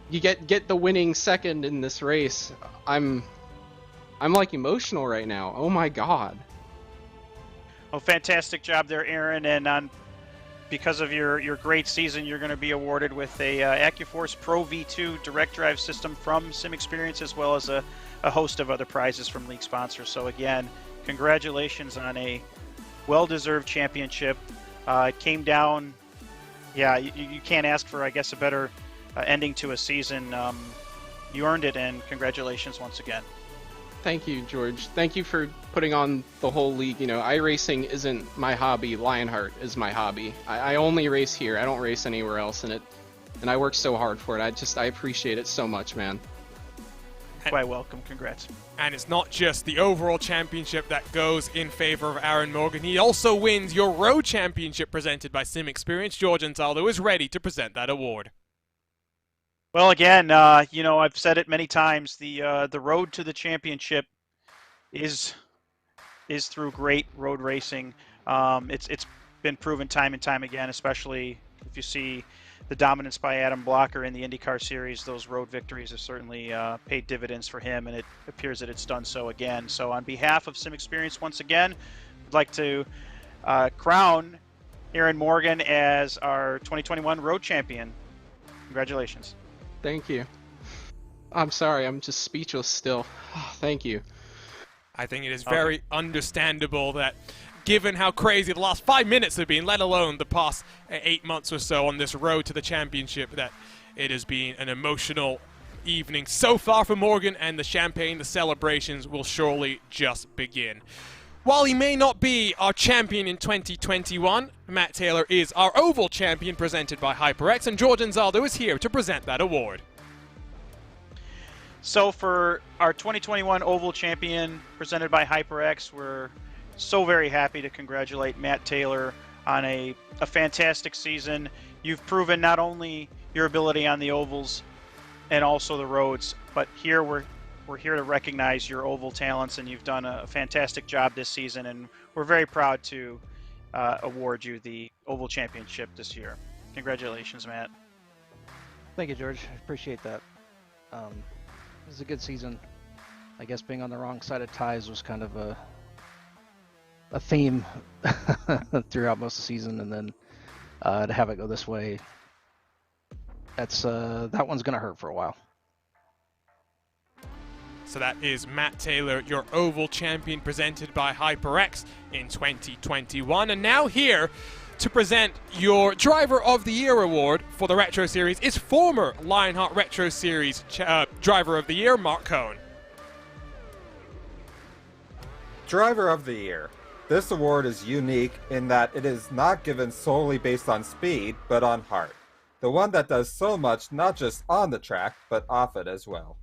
you get the winning second in this race. I'm like emotional right now. Oh my god. Well, fantastic job there, Aaron. And because of your great season, you're going to be awarded with a AccuForce Pro V2 direct drive system from SimExperience, as well as a host of other prizes from league sponsors. So again, congratulations on a well-deserved championship. It came down, yeah, you can't ask for, I guess, a better ending to a season. You earned it, and congratulations once again. Thank you, George. Thank you for putting on the whole league. You know, iRacing isn't my hobby. Lionheart is my hobby. I only race here. I don't race anywhere else, and I work so hard for it. I appreciate it so much, man. Quite welcome. Congrats. And it's not just the overall championship that goes in favor of Aaron Morgan. He also wins your road championship presented by SimExperience. George Ansaldo is ready to present that award. Well, again, you know, I've said it many times. The road to the championship is through great road racing. It's been proven time and time again, especially if you see the dominance by Adam Blocker in the IndyCar series. Those road victories have certainly paid dividends for him, and it appears that it's done so again. So on behalf of SimExperience, once again, I'd like to crown Aaron Morgan as our 2021 road champion. Congratulations. Thank you. I'm sorry, I'm just speechless still. Thank you. I think it is very understandable that, given how crazy the last 5 minutes have been, let alone the past 8 months or so on this road to the championship, that it has been an emotional evening so far for Morgan, and the champagne, the celebrations will surely just begin. While he may not be our champion in 2021, Matt Taylor is our Oval champion presented by HyperX, and George Ansaldo is here to present that award. So for our 2021 Oval champion presented by HyperX, we're so very happy to congratulate Matt Taylor on a fantastic season. You've proven not only your ability on the ovals and also the roads, but here we're here to recognize your oval talents, and you've done a fantastic job this season, and we're very proud to award you the Oval Championship this year. Congratulations, Matt. Thank you, George. I appreciate that. It was a good season. I guess being on the wrong side of ties was kind of a theme throughout most of the season, and then to have it go this way, that one's going to hurt for a while. So that is Matt Taylor, your Oval champion presented by HyperX in 2021. And now here to present your Driver of the Year award for the Retro Series is former Lionheart Retro Series Driver of the Year, Mark Cohn. Driver of the Year. This award is unique in that it is not given solely based on speed, but on heart. The one that does so much not just on the track, but off it as well.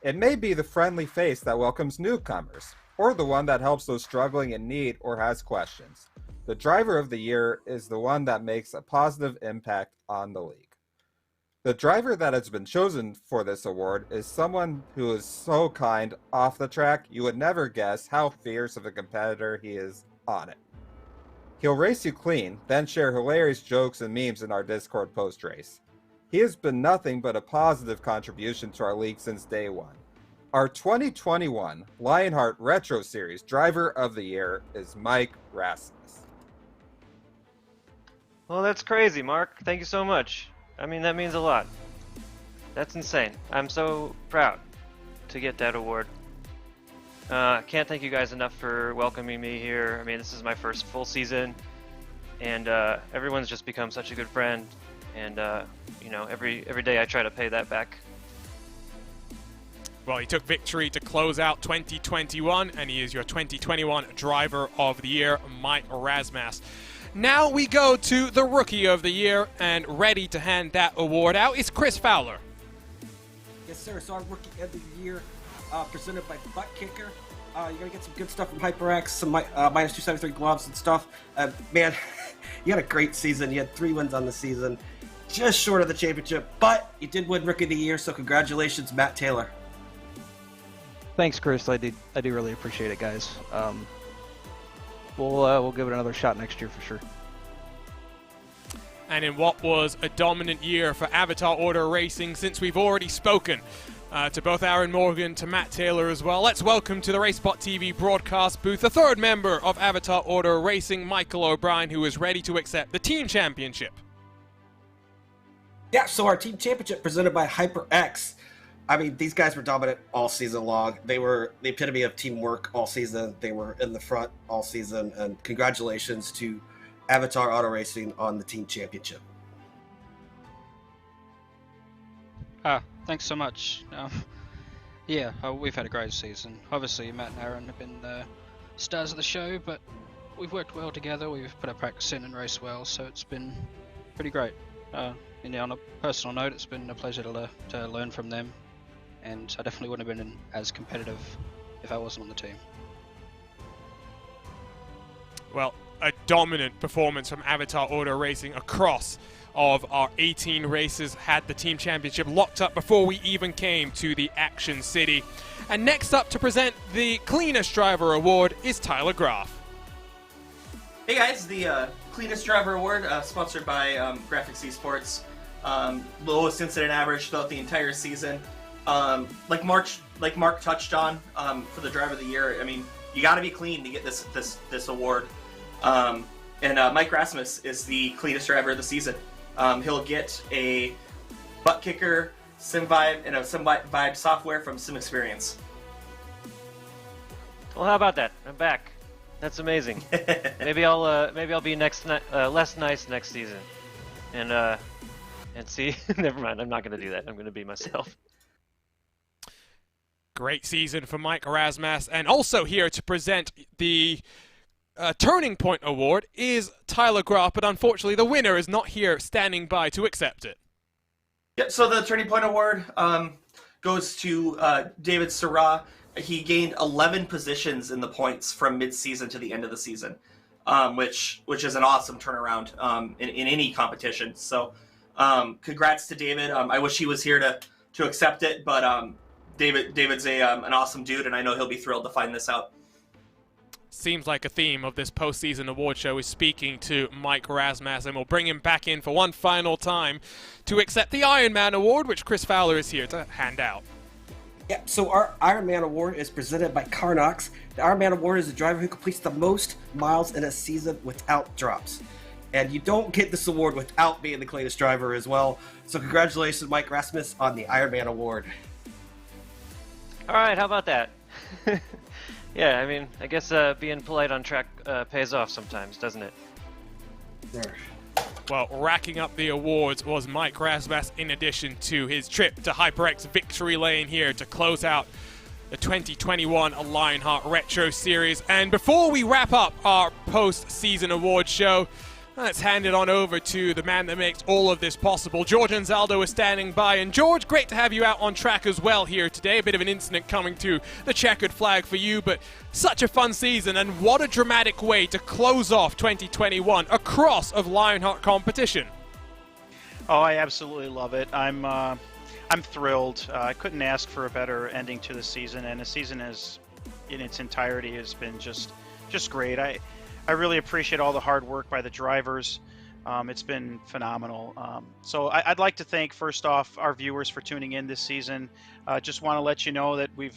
It may be the friendly face that welcomes newcomers, or the one that helps those struggling in need or has questions. The Driver of the Year is the one that makes a positive impact on the league. The driver that has been chosen for this award is someone who is so kind off the track you would never guess how fierce of a competitor he is on it. He'll race you clean, then share hilarious jokes and memes in our Discord post-race. He has been nothing but a positive contribution to our league since day one. Our 2021 Lionheart Retro Series Driver of the Year is Mike Rasmus. Well, that's crazy, Mark. Thank you so much. I mean, that means a lot. That's insane. I'm so proud to get that award. Can't thank you guys enough for welcoming me here. I mean, this is my first full season, and everyone's just become such a good friend. And you know, every day I try to pay that back. Well, he took victory to close out 2021, and he is your 2021 Driver of the Year, Mike Rasmus. Now we go to the Rookie of the Year, and ready to hand that award out is Chris Fowler. Yes, sir. So our Rookie of the Year, presented by buttkicker. You're gonna get some good stuff from HyperX, some minus 273 gloves and stuff. Man, you had a great season. You had 3 wins on the season, just short of the championship, but you did win Rookie of the Year. So congratulations, Matt Taylor. Thanks, Chris. I do really appreciate it, guys. We'll give it another shot next year for sure. and in what was a dominant year for Avatar Auto Racing, since we've already spoken to both Aaron Morgan, to Matt Taylor as well. Let's welcome to the RaceSpot.tv broadcast booth the third member of Avatar Auto Racing, Michael O'Brien, who is ready to accept the team championship. Yeah, so our team championship presented by HyperX. I mean, these guys were dominant all season long. They were the epitome of teamwork all season. They were in the front all season, and congratulations to Avatar Auto Racing on the team championship. Thanks so much. We've had a great season. Obviously, Matt and Aaron have been the stars of the show, but we've worked well together. We've put our practice in and raced well, so it's been pretty great. On a personal note, it's been a pleasure to learn from them, and I definitely wouldn't have been as competitive if I wasn't on the team. Well, a dominant performance from Avatar Auto Racing across of our 18 races, had the team championship locked up before we even came to the Action City. And next up to present the Cleanest Driver Award is Tyler Graff. Hey guys, the Cleanest Driver Award, sponsored by Graphics Esports. Lowest incident average throughout the entire season. Like Mark touched on for the Driver of the Year. I mean, you got to be clean to get this award. Mike Rasmus is the cleanest driver of the season. He'll get a buttkicker, SimVibe, and a SimVibe software from SimExperience. Well, how about that? I'm back. That's amazing. maybe I'll be less nice next season, and see. Never mind. I'm not going to do that. I'm going to be myself. Great season for Mike Rasmus, and also here to present the Turning Point Award is Tyler Graff, but unfortunately the winner is not here standing by to accept it. Yeah, so the Turning Point Award goes to David Syrah. He gained 11 positions in the points from mid-season to the end of the season, which is an awesome turnaround in any competition. So congrats to David. I wish he was here to accept it, but David's an awesome dude, and I know he'll be thrilled to find this out. Seems like a theme of this postseason award show is speaking to Mike Rasmus, and we'll bring him back in for one final time to accept the Iron Man Award, which Chris Fowler is here to hand out. Yeah, so our Iron Man Award is presented by Carnox. The Iron Man Award is the driver who completes the most miles in a season without drops. And you don't get this award without being the cleanest driver as well. So congratulations, Mike Rasmus, on the Iron Man Award. All right, how about that? Yeah, I mean, I guess being polite on track pays off sometimes, doesn't it? Sure. Well, racking up the awards was Mike Rasmus, in addition to his trip to HyperX Victory Lane here to close out the 2021 Lionheart Retro Series. And before we wrap up our post-season award show, let's hand it on over to the man that makes all of this possible. George Anzaldo is standing by. And George, great to have you out on track as well here today. A bit of an incident coming to the checkered flag for you, but such a fun season, and what a dramatic way to close off 2021 across of Lionheart competition. Oh, I absolutely love it. I'm thrilled. I couldn't ask for a better ending to the season, and the season is, in its entirety, has been just great. I really appreciate all the hard work by the drivers. It's been phenomenal. So I'd like to thank, first off, our viewers for tuning in this season. Just want to let you know that we've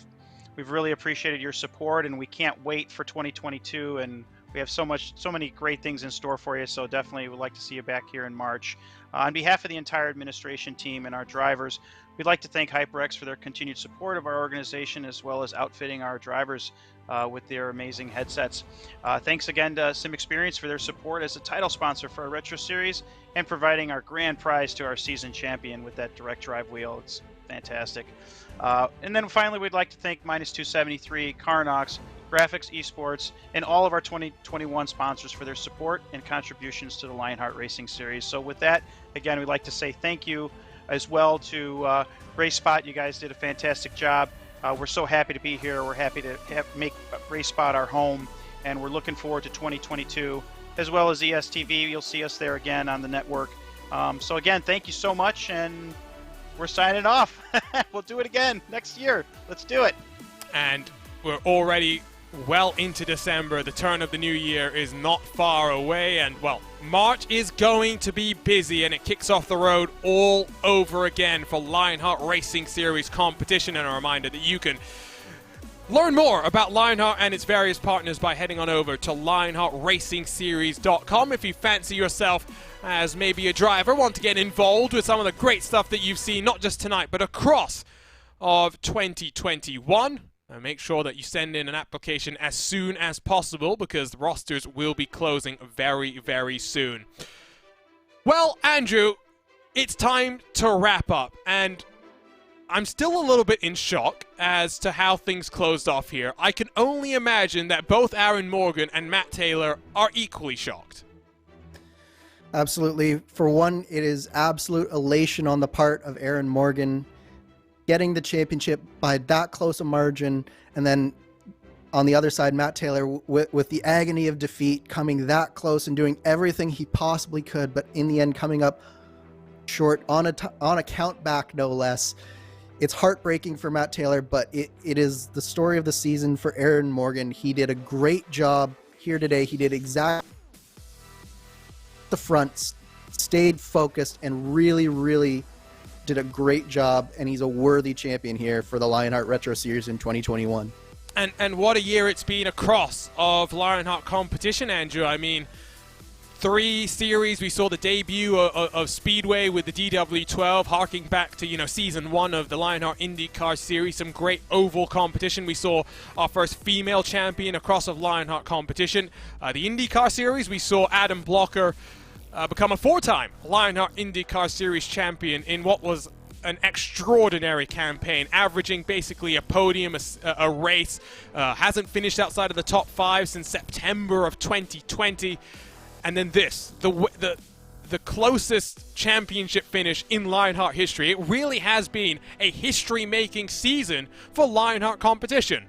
really appreciated your support, and we can't wait for 2022. And we have so many great things in store for you. So definitely would like to see you back here in March. On behalf of the entire administration team and our drivers, we'd like to thank HyperX for their continued support of our organization, as well as outfitting our drivers with their amazing headsets. Thanks again to SimExperience for their support as a title sponsor for our Retro Series and providing our grand prize to our season champion with that direct drive wheel. It's fantastic. And then finally, we'd like to thank Minus 273, Carnox, Graphics Esports, and all of our 2021 sponsors for their support and contributions to the Lionheart Racing Series. So with that, again, we'd like to say thank you as well to RaceSpot. You guys did a fantastic job. We're so happy to be here. We're happy to make RaceSpot our home, and we're looking forward to 2022, as well as ESTV. You'll see us there again on the network. So again, thank you so much, and we're signing off. We'll do it again next year. Let's do it. And we're already well into December. The turn of the new year is not far away, and well, March is going to be busy, and it kicks off the road all over again for Lionheart Racing Series competition. And a reminder that you can learn more about Lionheart and its various partners by heading on over to lionheartracingseries.com if you fancy yourself as maybe a driver, want to get involved with some of the great stuff that you've seen, not just tonight, but across of 2021. And make sure that you send in an application as soon as possible, because the rosters will be closing very, very soon. Well, Andrew, it's time to wrap up, and I'm still a little bit in shock as to how things closed off here. I can only imagine that both Aaron Morgan and Matt Taylor are equally shocked. Absolutely. For one, it is absolute elation on the part of Aaron Morgan, getting the championship by that close a margin, and then on the other side, Matt Taylor with the agony of defeat, coming that close and doing everything he possibly could, but in the end coming up short on a count back, no less. It's heartbreaking for Matt Taylor, but it is the story of the season for Aaron Morgan. He did a great job here today. He did exactly the front, stayed focused, and really, really did a great job, and he's a worthy champion here for the Lionheart Retro Series in 2021. And what a year it's been across of Lionheart competition, Andrew. I mean, 3 series. We saw the debut of Speedway with the DW12, harking back to, season 1 of the Lionheart IndyCar Series. Some great oval competition. We saw our first female champion across of Lionheart competition. The IndyCar Series, we saw Adam Blocker become a 4-time Lionheart IndyCar Series champion in what was an extraordinary campaign, averaging basically a podium a race. Hasn't finished outside of the top 5 since September of 2020. And then this, the closest championship finish in Lionheart history. It really has been a history-making season for Lionheart competition.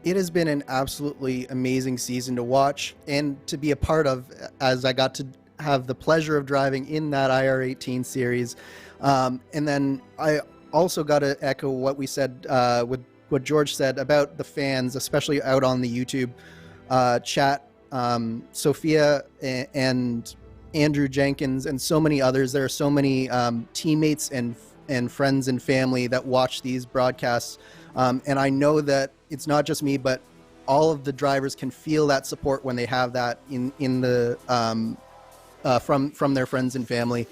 It has been an absolutely amazing season to watch and to be a part of, as I got to have the pleasure of driving in that IR18 series. And then I also got to echo what we said, with what George said about the fans, especially out on the YouTube chat. Sophia and Andrew Jenkins and so many others. There are so many teammates and friends and family that watch these broadcasts. And I know that it's not just me, but all of the drivers can feel that support when they have that in the from their friends and family.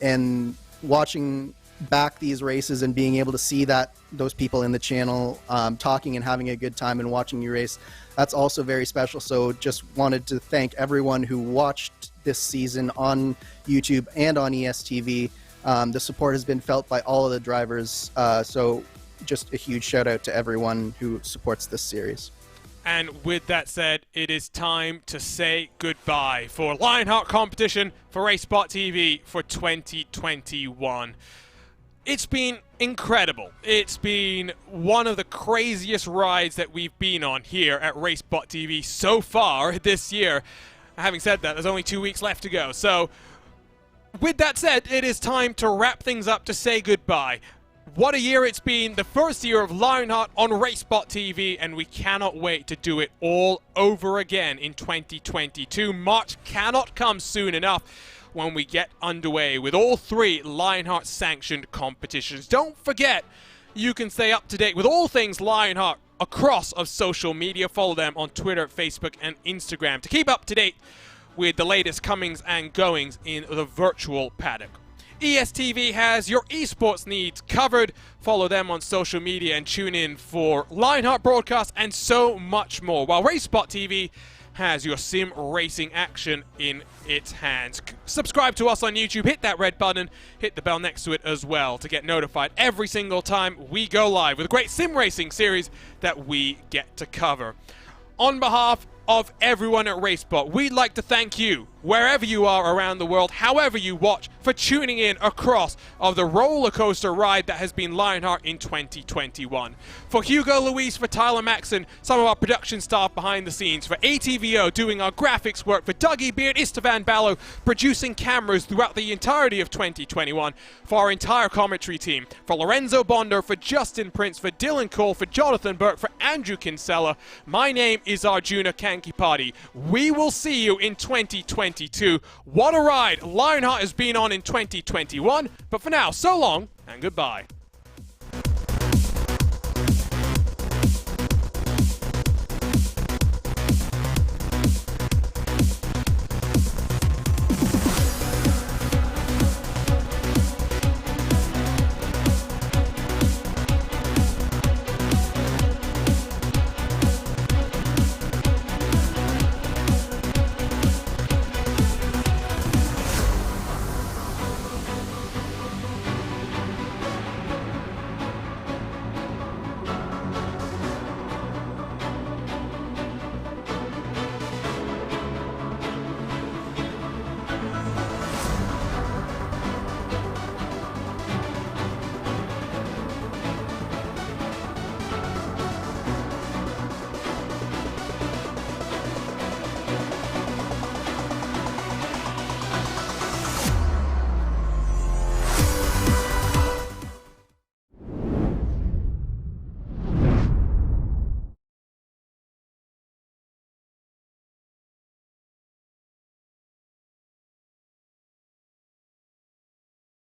And watching back these races and being able to see those people in the channel talking and having a good time and watching you race, that's also very special. So just wanted to thank everyone who watched this season on YouTube and on ESTV. The support has been felt by all of the drivers. So just a huge shout out to everyone who supports this series. And with that said, it is time to say goodbye for Lionheart competition for racespottv for 2021. It's been incredible. It's been one of the craziest rides that we've been on here at racespottv so far this year. Having said that, there's only 2 weeks left to go. So with that said, it is time to wrap things up, to say goodbye. What a year it's been, the first year of Lionheart on racespottv, and we cannot wait to do it all over again in 2022. March cannot come soon enough when we get underway with all 3 Lionheart sanctioned competitions. Don't forget, you can stay up to date with all things Lionheart across of social media. Follow them on Twitter, Facebook, and Instagram to keep up to date with the latest comings and goings in the virtual paddock. ESTV has your esports needs covered. Follow them on social media and tune in for Lionheart broadcasts and so much more, while racespottv has your sim racing action in its hands. Subscribe to us on YouTube, hit that red button, hit the bell next to it as well to get notified every single time we go live with a great sim racing series that we get to cover. On behalf of everyone at Racespot, we'd like to thank you wherever you are around the world, however you watch, for tuning in across of the roller coaster ride that has been Lionheart in 2021. For Hugo Luis, for Tyler Maxon, some of our production staff behind the scenes, for ATVO doing our graphics work, for Dougie Beard, Istvan Ballo producing cameras throughout the entirety of 2021, for our entire commentary team, for Lorenzo Bonder, for Justin Prince, for Dylan Cole, for Jonathan Burke, for Andrew Kinsella, my name is Arjuna Kankipati. We will see you in 2022. What a ride Lionheart has been on in 2021, but for now, so long and goodbye.